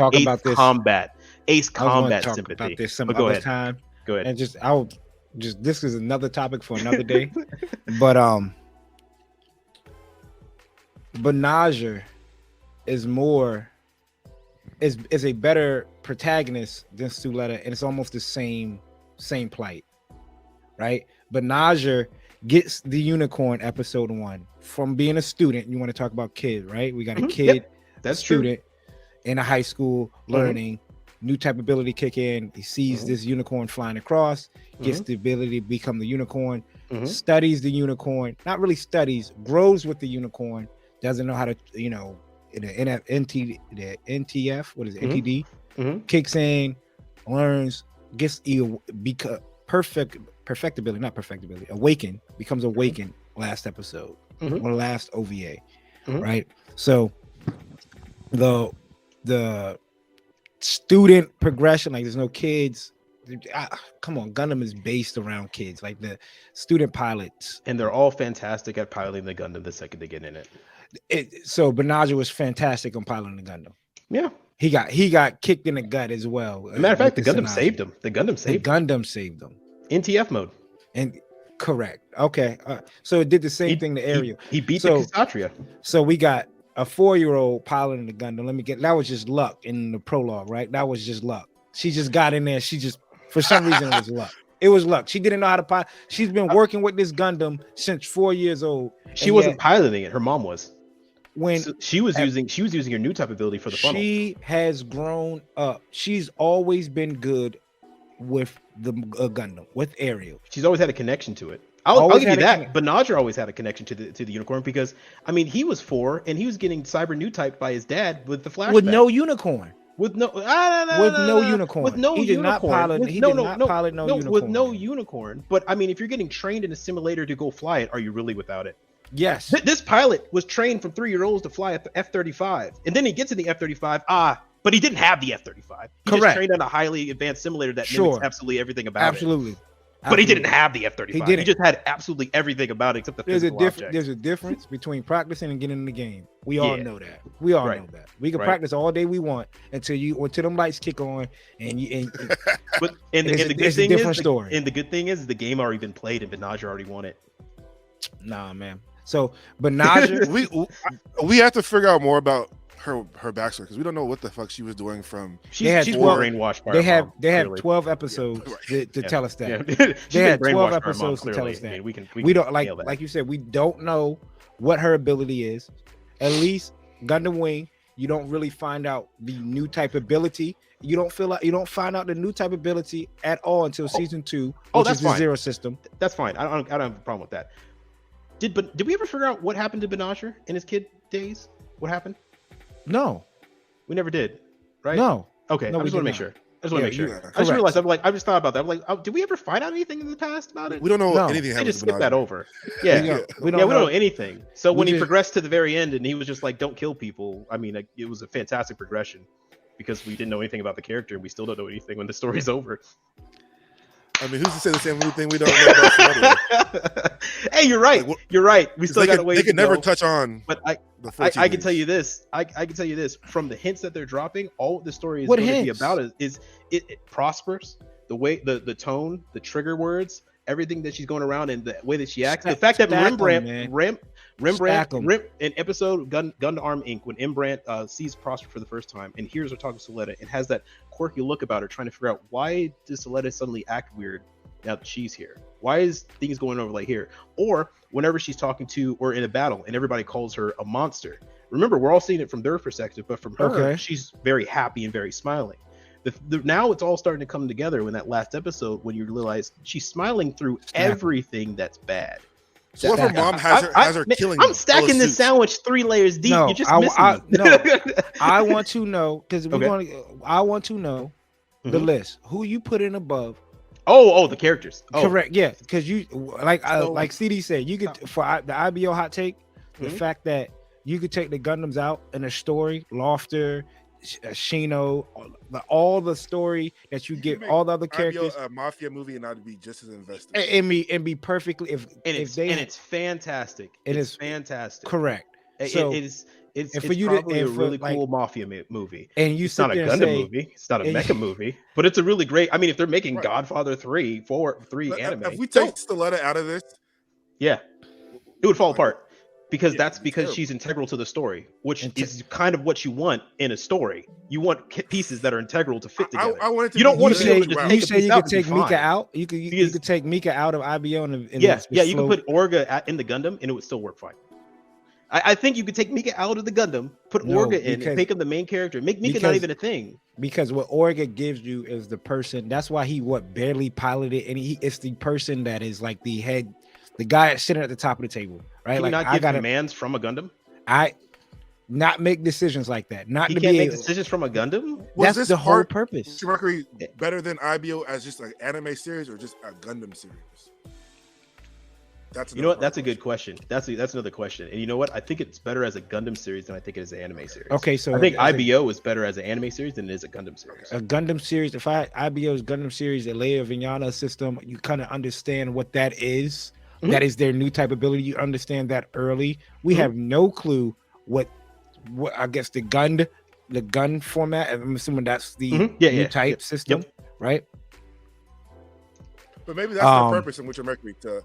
Ace Combat sympathy. About this some go other ahead. time. Go ahead. And this is another topic for another day. But Benaja is a better protagonist than Stuletta, and it's almost the same plight, right? Benaja gets the unicorn episode 1 from being a student. You want to talk about kid, right? We got a kid, that's student in a high school learning, new type ability kick in. He sees this unicorn flying across, gets the ability to become the unicorn, studies the unicorn, not really studies, grows with the unicorn, doesn't know how to, the NTF, what is it, NTD, kicks in, learns, gets awakened, becomes awakened last episode or last OVA, right? So the student progression, like there's no kids. Come on, Gundam is based around kids, like the student pilots, and they're all fantastic at piloting the Gundam the second they get in it. So Benaja was fantastic on piloting the Gundam. Yeah, he got kicked in the gut as well. As a matter of fact, the Gundam saved him. The Gundam saved him. NTF mode. And correct. Okay. So it did the same thing to Ariel. He beat the Kshatriya. So we got a 4-year-old piloting the Gundam. That was just luck in the prologue, right? That was just luck. She just got in there. She just, for some reason, it was luck. It was luck. She didn't know how to pilot. She's been working with this Gundam since 4 years old. She wasn't piloting it. Her mom was. When she was using her new type ability for the funnel. She has grown up. She's always been good with the Gundam, with Ariel. She's always had a connection to it. I'll give you that. Benaja always had a connection to the unicorn because he was 4 and he was getting cyber new type by his dad with the flashback. With no unicorn. With no unicorn. With no he did unicorn. not pilot. He did not pilot no unicorn. With no unicorn. But if you're getting trained in a simulator to go fly it, are you really without it? Yes. This pilot was trained from 3-year-olds to fly at the F-35, and then he gets in the F-35. But he didn't have the F-35. He just trained on a highly advanced simulator that mimics absolutely everything about it. But he didn't have the F-35. He just had absolutely everything about it except the physical objects. There's a difference between practicing and getting in the game. We all know that. We all know that. We can practice all day we want until them lights kick on and but the good thing is the game already been played and Benaja already won it. Nah, man. So Benaja, we have to figure out more about her backstory because we don't know what the fuck she was doing from. She's brainwashed by her mom. They have clearly. 12 episodes to tell us that. Yeah. They had 12 episodes to tell us that. We don't like you said. We don't know what her ability is. At least Gundam Wing, you don't really find out the new type ability. You don't find out the new type ability at all until season 2, which is the Zero system. That's fine. I don't have a problem with that. Did we ever figure out what happened to Benaja in his kid days? What happened? No, we never did. Right? No. Okay. No, I just want to make sure. I just realized. I just thought about that. I'm like, did we ever find out anything in the past about it? We don't know anything. I just skipped that over. Yeah. We don't know anything. So when he progressed to the very end and he was just like, "Don't kill people." It was a fantastic progression because we didn't know anything about the character and we still don't know anything when the story's over. Who's to say the same thing we don't know about somebody? Hey, you're right. You're right. We still got to wait. They can never touch on. But I can tell you this. I can tell you this from the hints that they're dropping. All the story is going to be about is it prospers. The way, the tone, the trigger words, everything that she's going around and the way that she acts. The fact that Rembrandt in episode Gundam Inc. when Rembrandt sees Prosper for the first time and hears her talking to Soletta and has that quirky look about her, trying to figure out why does Soletta suddenly act weird now that she's here? Why is things going over like here? Or whenever she's talking to or in a battle and everybody calls her a monster. Remember, we're all seeing it from their perspective, but from her, she's very happy and very smiling. Now it's all starting to come together in that last episode when you realize she's smiling through everything that's bad. So what if her mom has her killing? I'm stacking this sandwich 3 layers deep. No, You're just missing me. No, I want to know because Okay. I want to know the list. Who you put in above? Oh, the characters. Oh. Correct. Yeah, because you like CD said, you could for the IBO hot take, the fact that you could take the Gundams out in a story, Lofter, Shino, all the story that you get, all the other characters, a mafia movie, and I'd be just as invested. And be perfectly it's fantastic. It's fantastic. Correct. So it's for you probably to, a really cool mafia movie. And it's not a Gundam movie. It's not a mecha movie, but it's a really great. I mean, if they're making Godfather 3 anime, if we take Stilletta out of this, yeah, it would fall apart. Because she's integral to the story, which is kind of what you want in a story. You want pieces that are integral to fit together. I want it to you don't want to be able to just you say you could take Mika out. You could take Mika out of IBO and you could put Orga in the Gundam and it would still work fine. I think you could take Mika out of the Gundam, put Orga in, and make him the main character. Make Mika not even a thing. Because what Orga gives you is the person. That's why he barely piloted, and it's the person that is like the head. The guy sitting at the top of the table, right? Can you not give commands from a Gundam? Not make decisions like that. He can't make decisions from a Gundam? That's the whole purpose. Mercury better than IBO as just an anime series or just a Gundam series? You know what? That's a good question. That's another question. And you know what? I think it's better as a Gundam series than I think it is an anime series. Okay, so I think IBO is better as an anime series than it is a Gundam series. A Gundam series, IBO's Gundam series, a Leia Vignana system, you kind of understand what that is. Mm-hmm. That is their new type ability. You understand that early. We have no clue what I guess the gun format. I'm assuming that's the new type system, right? But maybe that's the purpose in which Mercury to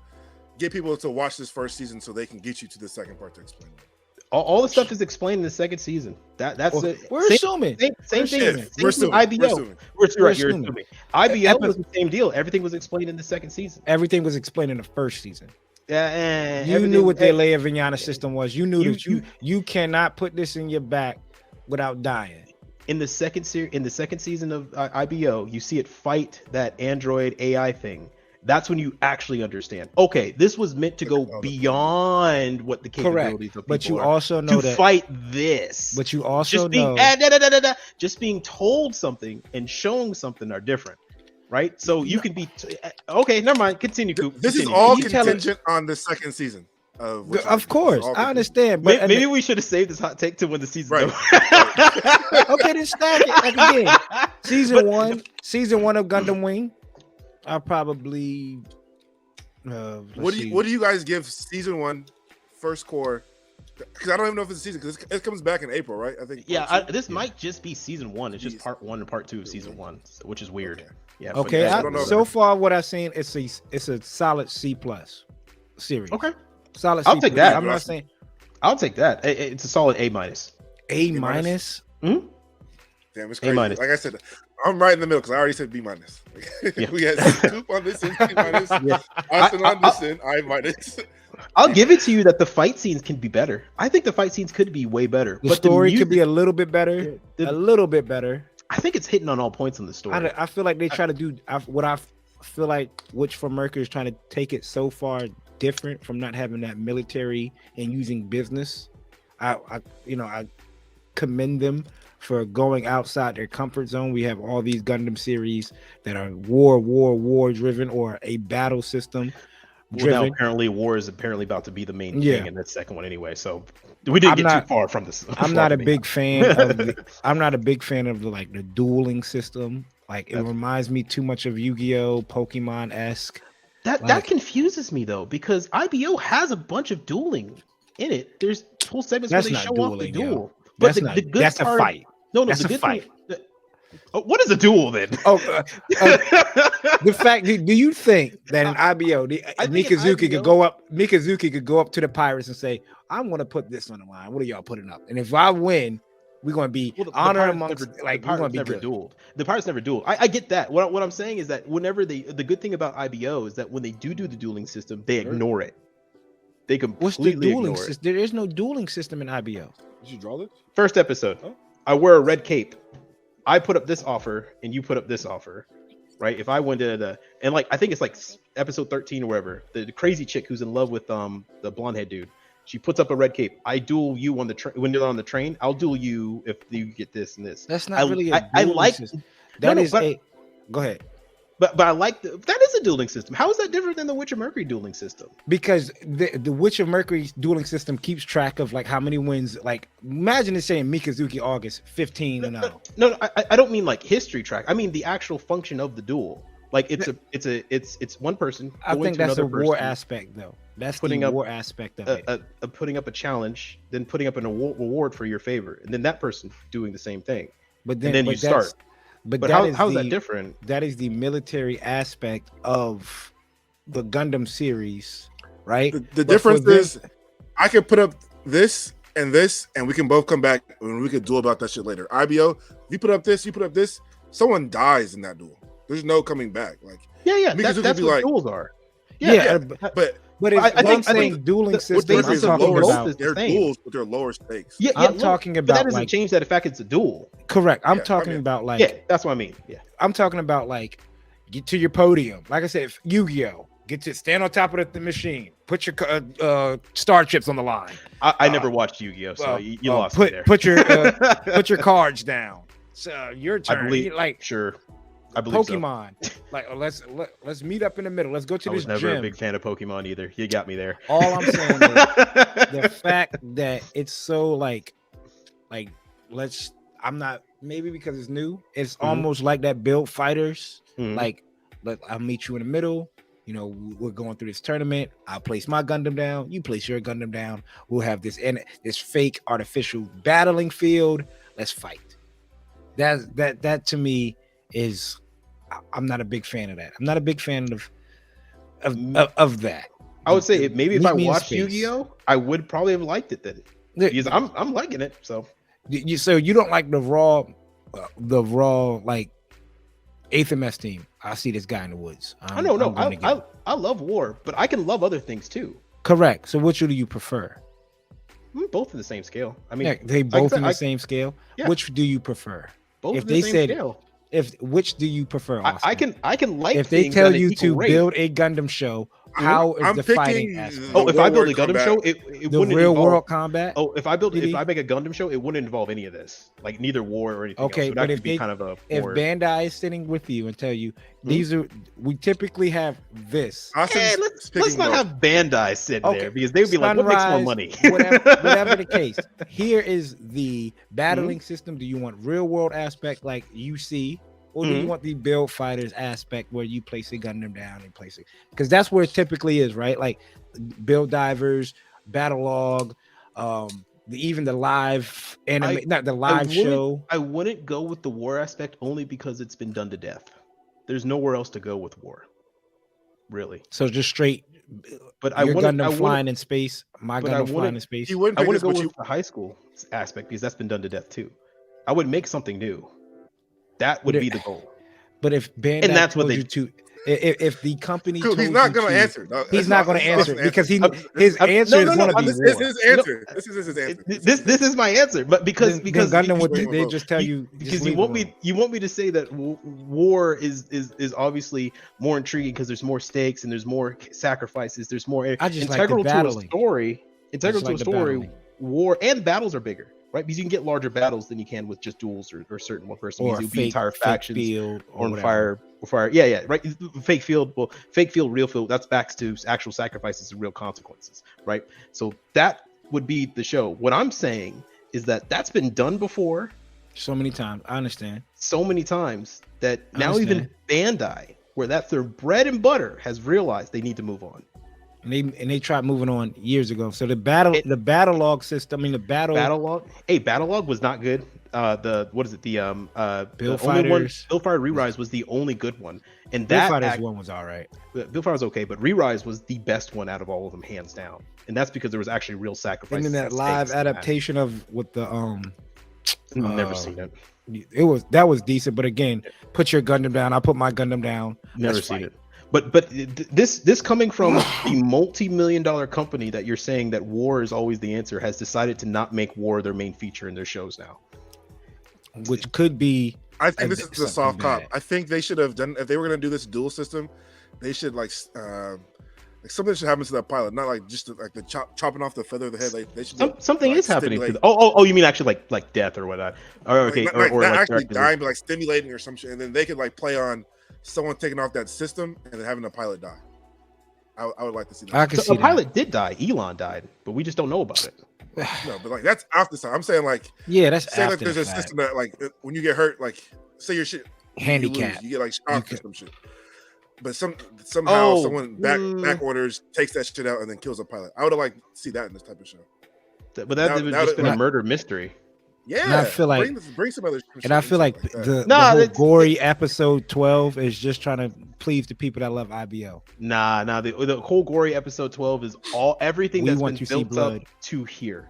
get people to watch this first season so they can get you to the second part to explain it. All the stuff is explained in the second season. That's it. We're assuming. Same thing. We're assuming. IBO. You're assuming. IBO was the same deal. Everything was explained in the second season. Everything was explained in the first season. Yeah, you knew what their Leia Vignana system was. You knew that you cannot put this in your back without dying. In the second season of IBO, you see it fight that android AI thing. That's when you actually understand. Okay, this was meant to go beyond what the capabilities of people but you are, also know to fight this. But you also just being told something and showing something are different, right? So you can be okay. Never mind. Continue, Coop. This is all contingent on the second season. Of course, I understand. But maybe we should have saved this hot take to when the season right. Okay, then stack it again. Season one of Gundam Wing. I probably. What do you guys give season 1 first core? Because I don't even know if it's a season because it comes back in April, right? I think. Yeah, this might just be season 1. It's just part 1 and part 2 of season 1, which is weird. Okay. Yeah. Okay. So far, what I've seen, it's a solid C+ series. Okay. Solid. I'll take that. I'm not saying. I'll take that. It's a solid A-. A-? Mm-hmm. Damn, it's crazy. Like I said, I'm right in the middle because I already said B-. We had Coop on this end, B-. Austen on this end, I-. I'll give it to you that the fight scenes can be better. I think the fight scenes could be way better. The story could be a little bit better. A little bit better. I think it's hitting on all points in the story. I feel like they try to do what I feel like, which for Mercury is trying to take it so far different from not having that military and using business. I commend them for going outside their comfort zone. We have all these Gundam series that are war driven or a battle system driven. Well, now apparently war is about to be the main thing in that second one anyway. So we didn't get too far from this. I'm not a big fan of the dueling system. Like it reminds me too much of Yu-Gi-Oh, Pokemon-esque. That confuses me though, because IBO has a bunch of dueling in it. There's whole segments where they show off the duel. But that's a fight. No, that's a fight. What is a duel then? The fact. Do you think that in IBO, Mikazuki could go up to the pirates and say, "I'm going to put this on the line. What are y'all putting up? And if I win, we're going to be honor amongst we're going to be never good." Dueled. The pirates never dueled. I get that. What I'm saying is that whenever the good thing about IBO is that when they do the dueling system, they ignore it. They completely What's the dueling ignore it. There is no dueling system in IBO. Did you draw this? First episode. I wear a red cape. I put up this offer, and you put up this offer. right? If I went to and like I think it's like episode 13 or wherever, the crazy chick who's in love with the blonde head dude, she puts up a red cape. I duel you on the train when you're on the train. I'll duel you if you get this and this. That's not really a I dueling like system. Go ahead. But I like that is a dueling system. How is that different than the Witch of Mercury dueling system? Because the Witch of Mercury's dueling system keeps track of like how many wins. Like imagine it saying Mikazuki August 15-0. No, I don't mean like history track. I mean the actual function of the duel. Like it's one person. I think that's a war person, aspect though. That's putting the up war aspect of it. Putting up a challenge, then putting up an reward for your favor, and then that person doing the same thing. But then you start. But how is that different? That is the military aspect of the Gundam series, right? The difference is I can put up this, and we can both come back and we could duel about that shit later. IBO, you put up this, someone dies in that duel. There's no coming back. Like that's what duels are. But I think dueling systems. I'm talking about they're duels, but they're lower stakes. I'm talking about that doesn't change that the fact it's a duel. Correct. I'm talking about like that's what I mean. Yeah, I'm talking about like get to your podium. Like I said, Yu-Gi-Oh. Get to stand on top of the machine. Put your star chips on the line. I never watched Yu-Gi-Oh, so you lost me there. Put your cards down. So your turn. I believe, sure. I believe Pokemon. So. Like let's meet up in the middle. Let's go to this gym. I was never a big fan of Pokemon either. You got me there. All I'm saying is the fact that it's so like I'm not maybe because it's new. It's almost like that build fighters. Like I'll meet you in the middle. You know, we're going through this tournament. I'll place my Gundam down. You place your Gundam down. We'll have this fake artificial battling field. Let's fight. That to me is. I'm not a big fan of that. I'm not a big fan of that. I would say maybe if I watched Yu-Gi-Oh, I would probably have liked it then. Because I'm liking it. So you don't like the raw like 8th MS team. I see this guy in the woods. I love war, but I can love other things too. Correct. So which do you prefer? Both in the same scale. I mean, they both in the same scale. Yeah. Which do you prefer? Both in the same scale. Which do you prefer? Austin? I can like if they tell you to build a Gundam show. How is the fighting aspect? If I build a Gundam show, it wouldn't real involve, world combat. If I make a Gundam show, it wouldn't involve any of this, like neither war or anything. Okay, else. But if Bandai is sitting with you and tell you we typically have this. Let's not have Bandai sitting there because they would be like, what makes more money? whatever the case. Here is the battling system. Do you want real world aspect like you see? Or do you want the build fighters aspect where you place a Gundam down and place it? Because that's where it typically is, right? Like build divers, battle log, even the live anime, not the live show. I wouldn't go with the war aspect only because it's been done to death. There's nowhere else to go with war, really. So just straight. But Gundam flying in space. My Gundam flying in space. I wouldn't go with the high school aspect because that's been done to death too. I would make something new. That would be the goal. But if Bandai and that's what they do. If the company Coop, he's not going to answer. No, he's not going to answer because his answer is going to be this is his answer. This is his answer. This is my answer. But because Gundam they just tell you because you want me to say that war is obviously more intriguing because there's more stakes and there's more sacrifices. There's more integral to a story. Integral to a story. War and battles are bigger. Right, because you can get larger battles than you can with just duels or certain one person. Or fake, entire factions field on fire. Yeah, right. Fake field, real field. That's back to actual sacrifices and real consequences, right? So that would be the show. What I'm saying is that that's been done before. So many times, I understand. So many times that now even Bandai, where that's their bread and butter, has realized they need to move on. And they tried moving on years ago. So the battle log system. I mean, battle log. Hey, battle log was not good. Build Fighters. Build Fighter Re-Rise was the only good one, and Build Fighters one was all right. Build Fighter was okay, but Re-Rise was the best one out of all of them, hands down. And that's because there was actually real sacrifices. And then that live adaptation with the never seen it. That was decent, but again, put your Gundam down. I put my Gundam down. Never seen it. But this coming from the multi-million-dollar company that you're saying that war is always the answer has decided to not make war their main feature in their shows now, which could be I think this is a soft cop. bad. I think they should have done if they were going to do this dual system. They should like something should happen to that pilot, not like just like the chopping off the feather of the head. Like they should. Something like, is happening. To oh, you mean actually like death or whatnot? Or okay, like, or not like actually dying, but like stimulating or some shit, and then they could like play on someone taking off that system and then having the pilot die. I would like to see that. I can see the pilot did die. Elon died, but we just don't know about it. No, but like that's after time. I'm saying like that's say after like there's the a fact. system that like when you get hurt, like say your shit Handicap. you get like shocked or some shit. But somehow someone back orders takes that shit out and then kills a pilot. I would have liked to see that in this type of show. But that would just been a murder mystery. Yeah, and I feel like bring some other. And I feel like the whole gory episode 12 is just trying to please the people that love IBO. Nah. The whole gory episode 12 is everything that's been built up to here.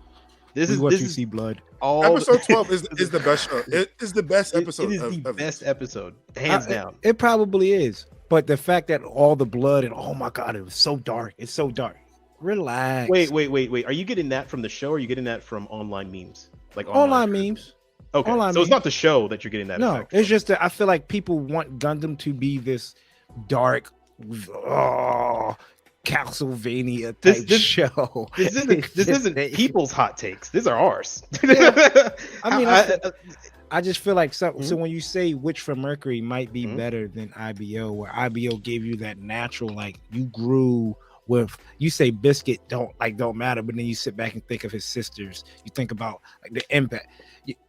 This is see blood. Episode 12 is the best show. It is the best episode. It is the best episode, hands down. It probably is. But the fact that all the blood and oh my god, it was so dark. It's so dark. Relax. Wait. Are you getting that from the show or are you getting that from online memes? Like online memes. Okay. Online so memes. It's not the show that you're getting that. No, it's just that I feel like people want Gundam to be this dark Castlevania type show. This isn't people's hot takes. These are ours. I mean, I just feel like so when you say Witch from Mercury might be better than IBO, where IBO gave you that natural, like you grew with, you say Biscuit don't matter, but then you sit back and think of his sisters. You think about like the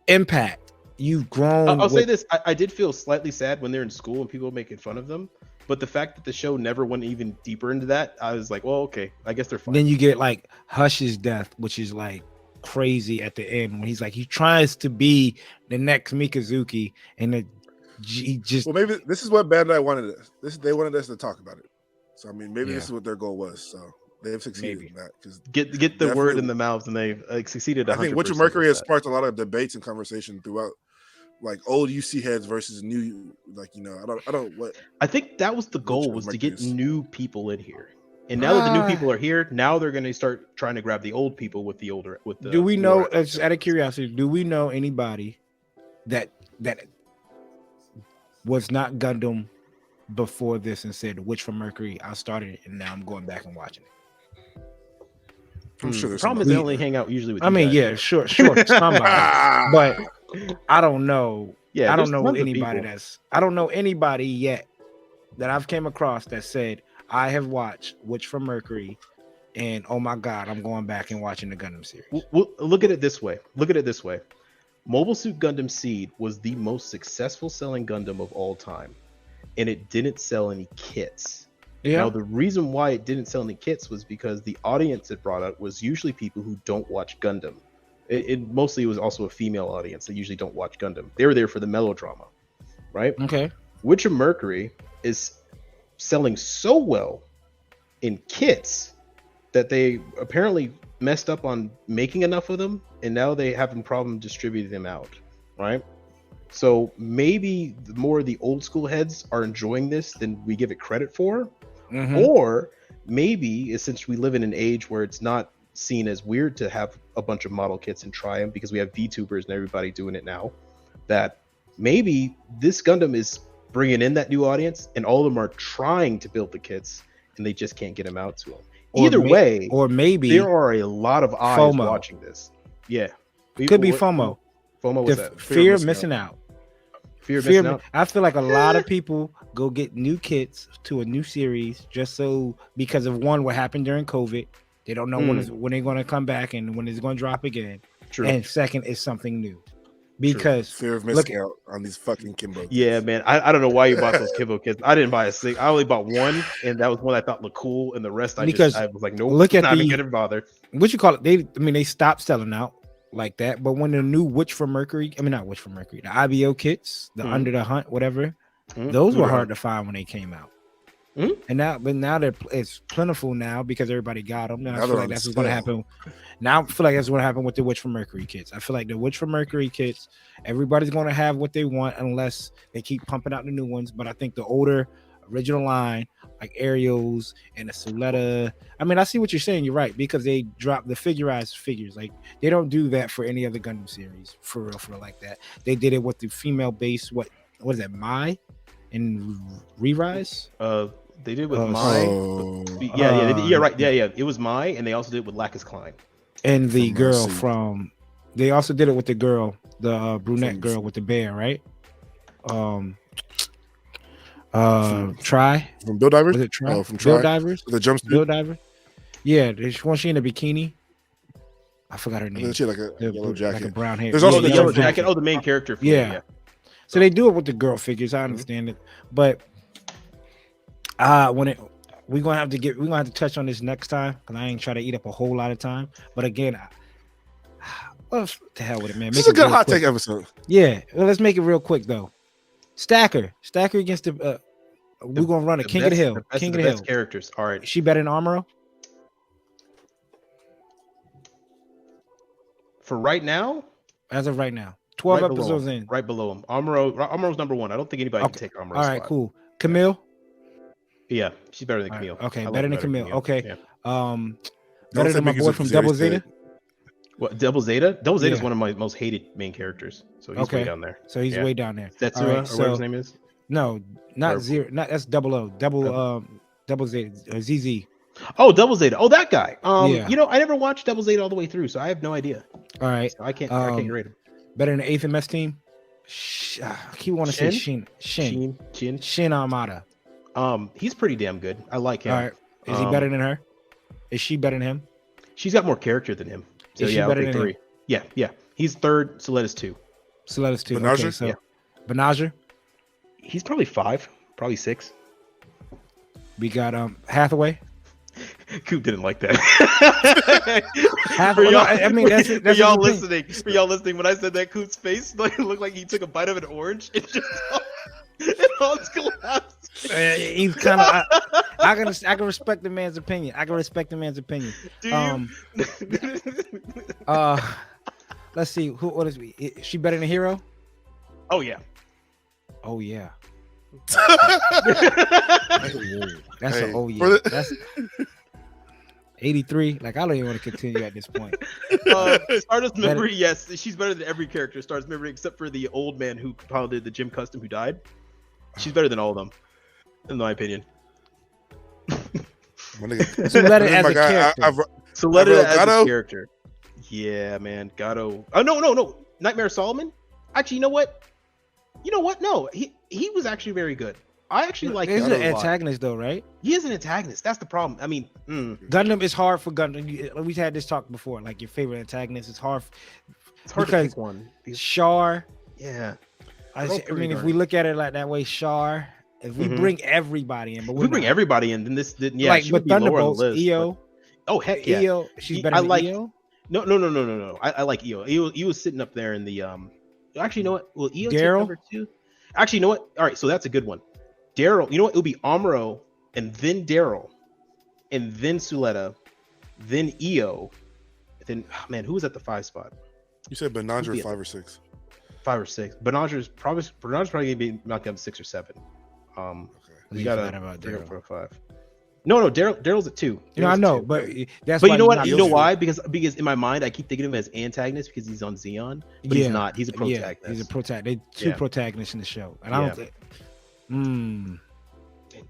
impact. You've grown. I'll say this: I did feel slightly sad when they're in school and people were making fun of them. But the fact that the show never went even deeper into that, I was like, well, okay, I guess they're fine. Then you get like Hush's death, which is like crazy at the end when he's like he tries to be the next Mikazuki, and he just. Well, maybe this is what Bandai wanted us. They wanted us to talk about it. So I mean, maybe this is what their goal was. So they've succeeded in that. Get the word in the mouths, and they've succeeded. 100% I think Witch of Mercury has sparked a lot of debates and conversation throughout. Like old UC heads versus new, like I don't. What I think that was the goal, was to get new people in here, and now that the new people are here, now they're going to start trying to grab the old people with the older. With the. Do we know? Out of curiosity, do we know anybody that was not Gundam before this and said Witch from Mercury? I started it and now I'm going back and watching it. I'm sure there's. The problem is they only hang out usually with. I mean, yeah, sure, somebody, but. I don't know. Yeah, I don't know anybody I don't know anybody yet that I've came across that said I have watched Witch from Mercury, and oh my god, I'm going back and watching the Gundam series. Well, look at it this way. Mobile Suit Gundam Seed was the most successful selling Gundam of all time, and it didn't sell any kits. Yeah. Now the reason why it didn't sell any kits was because the audience it brought out was usually people who don't watch Gundam. It mostly was also a female audience that usually don't watch Gundam. They were there for the melodrama, right? Okay. Witch of Mercury is selling so well in kits that they apparently messed up on making enough of them, and now they have a problem distributing them out, right? So maybe more of the old school heads are enjoying this than we give it credit for, or maybe since we live in an age where it's not seen as weird to have a bunch of model kits and try them because we have VTubers and everybody doing it now, that maybe this Gundam is bringing in that new audience and all of them are trying to build the kits and they just can't get them out to them. Either way, or maybe there are a lot of eyes FOMO. Watching this. Yeah, could be FOMO. FOMO was that fear of missing out. Fear of missing out. I feel like a lot of people go get new kits to a new series just so because of what happened during COVID. They don't know when they're going to come back and when it's going to drop again. True. And second is something new. Because fear of missing out on these fucking Kimbo kits. Yeah, man. I don't know why you bought those Kimbo kits. I didn't buy a single. I only bought one, and that was one I thought looked cool, and the rest I was like, nope. Look at not even gonna bother. What you call it? They stopped selling out like that. But when the new Witch from Mercury, not Witch from Mercury, the IBO kits, the Under the Hunt, whatever, those were hard to find when they came out. And now it's plentiful now because everybody got them. And I feel like that's what's going to happen. Now I feel like that's going to happen with the Witch from Mercury kits. I feel like the Witch from Mercury kits, everybody's going to have what they want unless they keep pumping out the new ones. But I think the older original line, like Ariel's and the Suletta. I mean, I see what you're saying. You're right, because they drop the figurized figures. Like they don't do that for any other Gundam series for real like that. They did it with the female base. What is that? Mai and Re-Rise. They did with Mai. Yeah, right. Yeah. It was Mai, and they also did it with Lacus Klein. And the girl from. They also did it with the girl, the brunette girl with the bear, right? Try from Bill Divers. Was it Try? From Try. Bill Divers. The jumpsuit. Bill Diver. Yeah, when she in a bikini. I forgot her name. She had like a yellow jacket, like a brown hair. There's also the yellow jacket. Oh, the main character. Yeah. So they do it with the girl figures. I understand it, but we're gonna have to touch on this next time because I ain't trying to eat up a whole lot of time. But again, what the hell with it, man? This is a good hot take episode. Yeah, well, let's make it real quick though. Stacker against the. We're gonna run a King of the Hill. King of the Hill characters. All right. Is she better than Amuro? For right now, as of right now, 12 right episodes in, right below him. Amuro's number one. I don't think anybody can take Amuro. All right, cool. Camille. Yeah, she's better than Camille. Right, okay, better than Camille. Okay, yeah. Better than my boy from Double Zeta. What, Double Zeta? Double Zeta is one of my most hated main characters. So he's way down there. So he's way down there. Setsua, or whatever his name is. No, not Zero. Not that's Double O. Double Zeta. ZZ. Oh, Double Zeta. Oh, that guy. You know, I never watched Double Zeta all the way through, so I have no idea. All right, so I can't rate him. Better than the 8th MS team. I keep want to say Shin Armada. He's pretty damn good. I like him. All right, is he better than her? Is she better than him? She's got more character than him. So is she better than 3? Him? Yeah. He's 3rd. Soletta's 2. Soletta's 2. Benager? Okay, so Benager. He's probably 5, probably 6. We got Hathaway. Coop didn't like that. For y'all, I mean, that's for y'all listening. For y'all listening, when I said that, Coop's face looked like he took a bite of an orange. It just all collapsed. He's kind of. I can respect the man's opinion. Do you? Let's see. What is she better than Hero? Oh yeah. That's an oh yeah. That's 83. Like, I don't even want to continue at this point. Stardust Memory, yes, she's better than every character. Stardust Memory, except for the old man who piloted the Gym Custom who died. She's better than all of them, in my opinion. Suletta as a character. Suletta as a character. Yeah, man. Gato. Oh no. Nightmare Solomon. Actually, you know what? No, he was actually very good. I actually like him. He's an antagonist, though, right? He is an antagonist. That's the problem. I mean, Gundam is hard for Gundam. We've had this talk before. Like, your favorite antagonist is hard. It's hard to pick one. Char. Yeah. I mean, if we look at it like that way, Char. If we bring everybody in, but we bring everybody in, then yeah, like with Thunderbolts, EO. Oh heck yeah, EO. She's better than EO. No. I like EO. EO was sitting up there in the Actually, you know what? Will EO take number 2? Actually, you know what? All right, so that's a good one. Daryl, you know what? It'll be Amuro, and then Daryl, and then Suletta, then EO, then man, who was at the 5 spot? You said Benager 5 or 6. 5 or 6. Benager's probably gonna be knocked down 6 or 7. We got a 3 or 4 or 5. No, Daryl's at 2. You know, I know, but that's. But you know what? You know why? Because in my mind, I keep thinking of him as antagonist because he's on Xeon, but he's not. He's a protagonist. Yeah, he's a protagonist. They 2 protagonists in the show, and I don't think.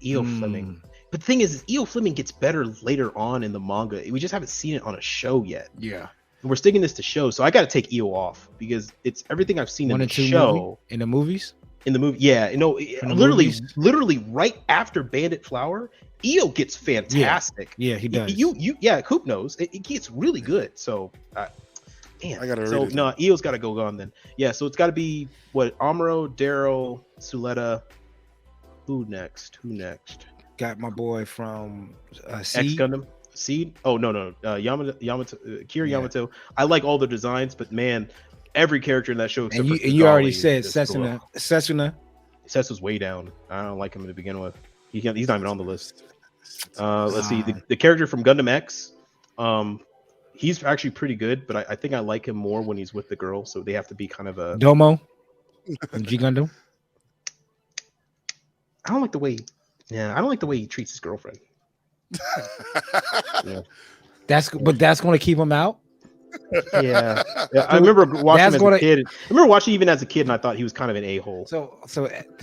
EO Fleming. But the thing is EO Fleming gets better later on in the manga. We just haven't seen it on a show yet. Yeah. And we're sticking this to show, so I got to take EO off because it's everything I've seen in the show. In the movies? In the movie, yeah. You know, literally right after Bandit Flower, EO gets fantastic. Yeah, he does. Yeah, Coop knows. It gets really good. So, man. I gotta read it. No, EO's got to go on then. Yeah, so it's got to be Amuro, Daryl, Suletta. Who next? Got my boy from X Gundam. Seed? Oh no. Yamato, Kira Yamato. I like all the designs, but man, every character in that show except for you already said Setsuna. Setsuna's way down. I don't like him to begin with. He's not even on the list. Let's see. The character from Gundam X. He's actually pretty good, but I think I like him more when he's with the girl. So they have to be kind of a Domo from G Gundam. I don't like the way Yeah, I don't like the way he treats his girlfriend. Yeah. That's going to keep him out. Yeah. I remember watching him as a kid. I remember watching even as a kid, and I thought he was kind of an a-hole. So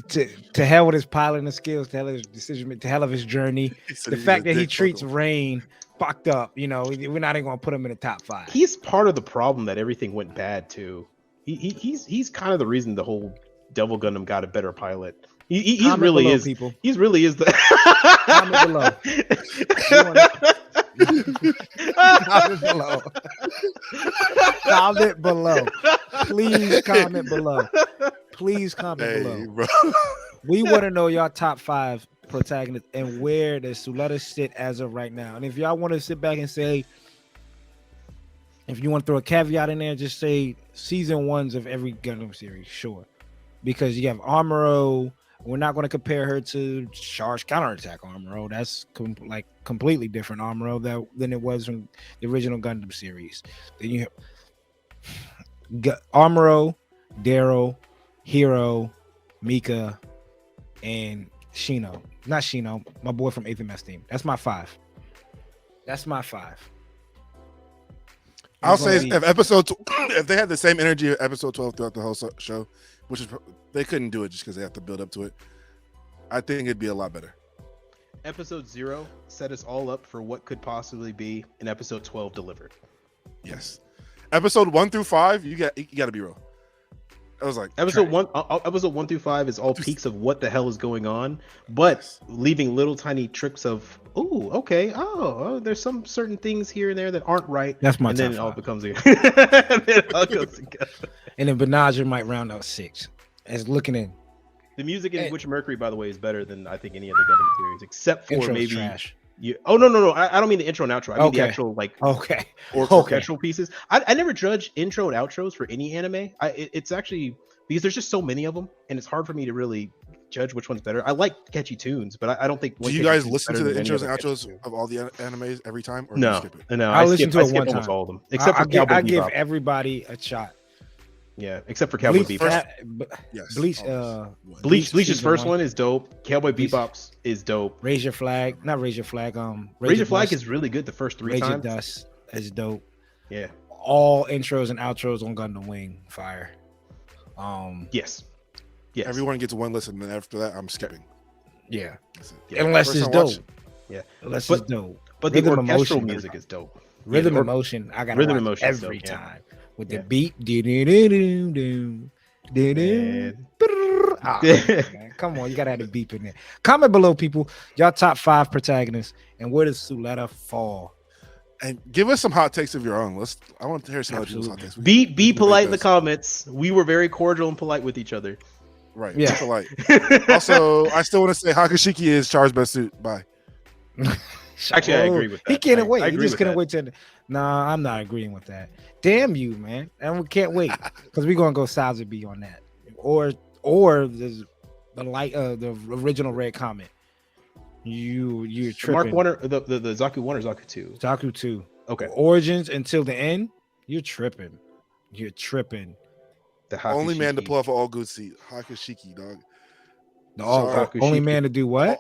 to hell with his piloting skills, to hell with his decision, to hell of his journey. The fact that he treats Rain fucked up, we're not even going to put him in the top 5. He's part of the problem that everything went bad too. He's kind of the reason the whole Devil Gundam got a better pilot. He really is. People. He really is the. Comment below. Comment below. Please comment below. Please comment below. Bro. We want to know your top 5 protagonists and where does Suletta sit as of right now. And if y'all want to sit back and say, if you want to throw a caveat in there, just say season 1s of every Gundam series, sure. Because you have Amuro. We're not going to compare her to Charge Counterattack Amuro. That's completely different Amuro than it was from the original Gundam series. Then you have Amuro, Darrow, Hero, Mika, and Shino. Not Shino, my boy from 8th MS team. That's my 5. I'll say if they had the same energy of episode 12 throughout the whole show, which is they couldn't do it just because they have to build up to it, I think it'd be a lot better. Episode 0 set us all up for what could possibly be an episode 12 delivered. Yes, episode 1 through 5, you got to be real. I was like episode 1 through 5 is all peaks of what the hell is going on, but leaving little tiny tricks of there's some certain things here and there that aren't right. That's my and top then it all 5. Becomes and then it all goes together. And then Benaja might round out 6 as looking in. The music in Witch Mercury, by the way, is better than I think any other Gundam series, except for Intro's maybe trash. Oh no! I don't mean the intro and outro. I mean the actual orchestral pieces. I never judge intro and outros for any anime. It's actually because there's just so many of them, and it's hard for me to really judge which one's better. I like catchy tunes, but I don't think. Do you guys listen to the intros and outros of all the animes every time, or no? Do you skip it? No, I listen to it one almost time. all of them, except for Cowboy Bebop. I give everybody a shot. Yeah, except for Cowboy Bebop. Bleach's first one is dope. Cowboy Bebop's is dope. Raise Your Flag. Raise Your Flag is really good the first 3 times. Dust is dope. Yeah. All intros and outros on Gundam Wing fire. Yes. Everyone gets one listen, and then after that, I'm skipping. Yeah. Unless it's dope. Yeah. Unless it's dope. But the orchestral music is dope. Rhythm and Motion. I got Rhythm and watch Motion every time. With the beat, come on, you gotta have the beep in there. Comment below, people, y'all top 5 protagonists, and where does Suletta fall? And give us some hot takes of your own. I want to hear some other hot takes. Be polite in the comments. We were very cordial and polite with each other. Right, yeah, polite. Also, I still want to say Hakushiki is Char's best suit. Bye. Actually, I agree with that. He can't wait. He just couldn't wait to. Nah, I'm not agreeing with that. Damn you, man! And we can't wait because we're gonna go sides B on that, or the original red comment. You're tripping. Mark 1 or the Zaku 1 or Zaku 2? Zaku 2. Okay. Origins until the end. You're tripping. The only man to pull off an all good seat, Hakushiki, dog. The only man to do what?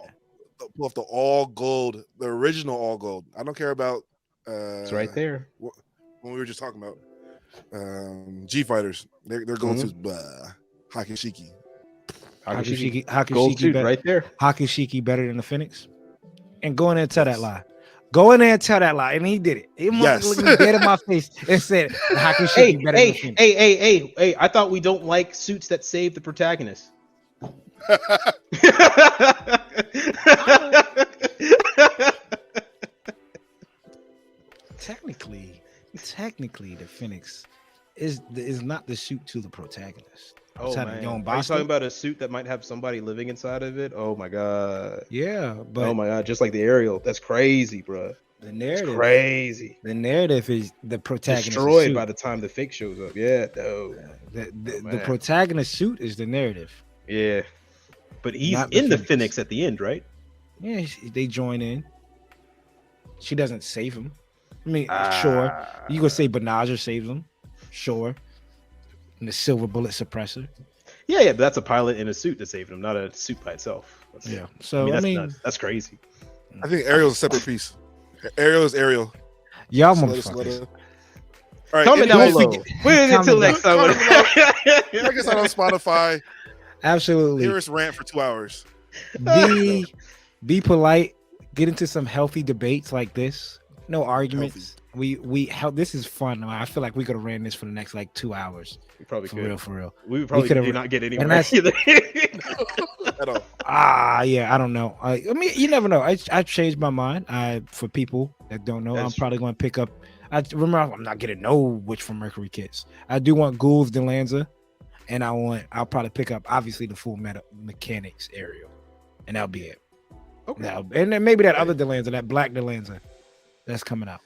Pull off the all gold, the original all gold. I don't care about. It's right there. When we were just talking about G fighters, their gold suits. Hakushiki gold suit right there. Hakushiki better than the Phoenix. And go in there and tell that lie. Go in there and tell that lie. And he did it. He looked me dead in my face and said Hakushiki better than the Phoenix. Hey, I thought we don't like suits that save the protagonist. Technically, the Phoenix is not the suit to the protagonist. Oh man, are you talking about a suit that might have somebody living inside of it? Oh my god. Yeah, but oh my god, just like the Ariel. That's crazy, bro. The narrative, it's crazy. The narrative is the protagonist destroyed suit. By the time the fake shows up. Yeah, no. The protagonist suit is the narrative. Yeah, but he's in the Phoenix at the end, right? Yeah, they join in. She doesn't save him. I mean, sure. You could say Benaja saves him. Sure. And the silver bullet suppressor. Yeah, but that's a pilot in a suit that's saving him, not a suit by itself. Yeah. So that's nuts. That's crazy. I think Ariel's a separate piece. Ariel is Ariel. Y'all Just let motherfuckers. All right, Comment down anyways, below. Wait until next time. check us out on Spotify. Absolutely. Hear us rant for 2 hours. Be polite. Get into some healthy debates like this. No arguments. This is fun. I feel like we could have ran this for the next like 2 hours. We probably could. For real. We would probably do not get anywhere either. At all. Yeah, I don't know. I mean, you never know. I changed my mind. For people that don't know, I'm probably going to pick up. I'm not getting no Witch from Mercury kits. I do want Ghouls Delanza, and I'll probably pick up obviously the Full Metal Mechanics Ariel, and that'll be it. Okay. And then maybe that other Delanza, that black Delanza, that's coming out.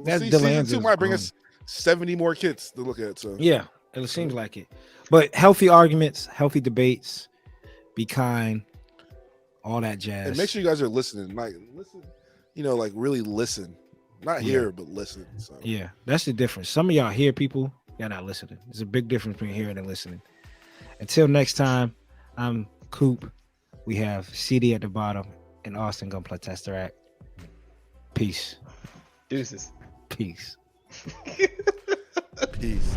Season 2 might bring us 70 more kits to look at. So yeah, it seems like it. But healthy arguments, healthy debates, be kind, all that jazz. And make sure you guys are listening. Like listen, like really listen. Not hear, but listen. So. Yeah, that's the difference. Some of y'all hear people, y'all not listening. There's a big difference between hearing and listening. Until next time, I'm Coop. We have CD at the bottom and Austen Gunpla Tesseract. Peace. Deuces. Peace. Peace.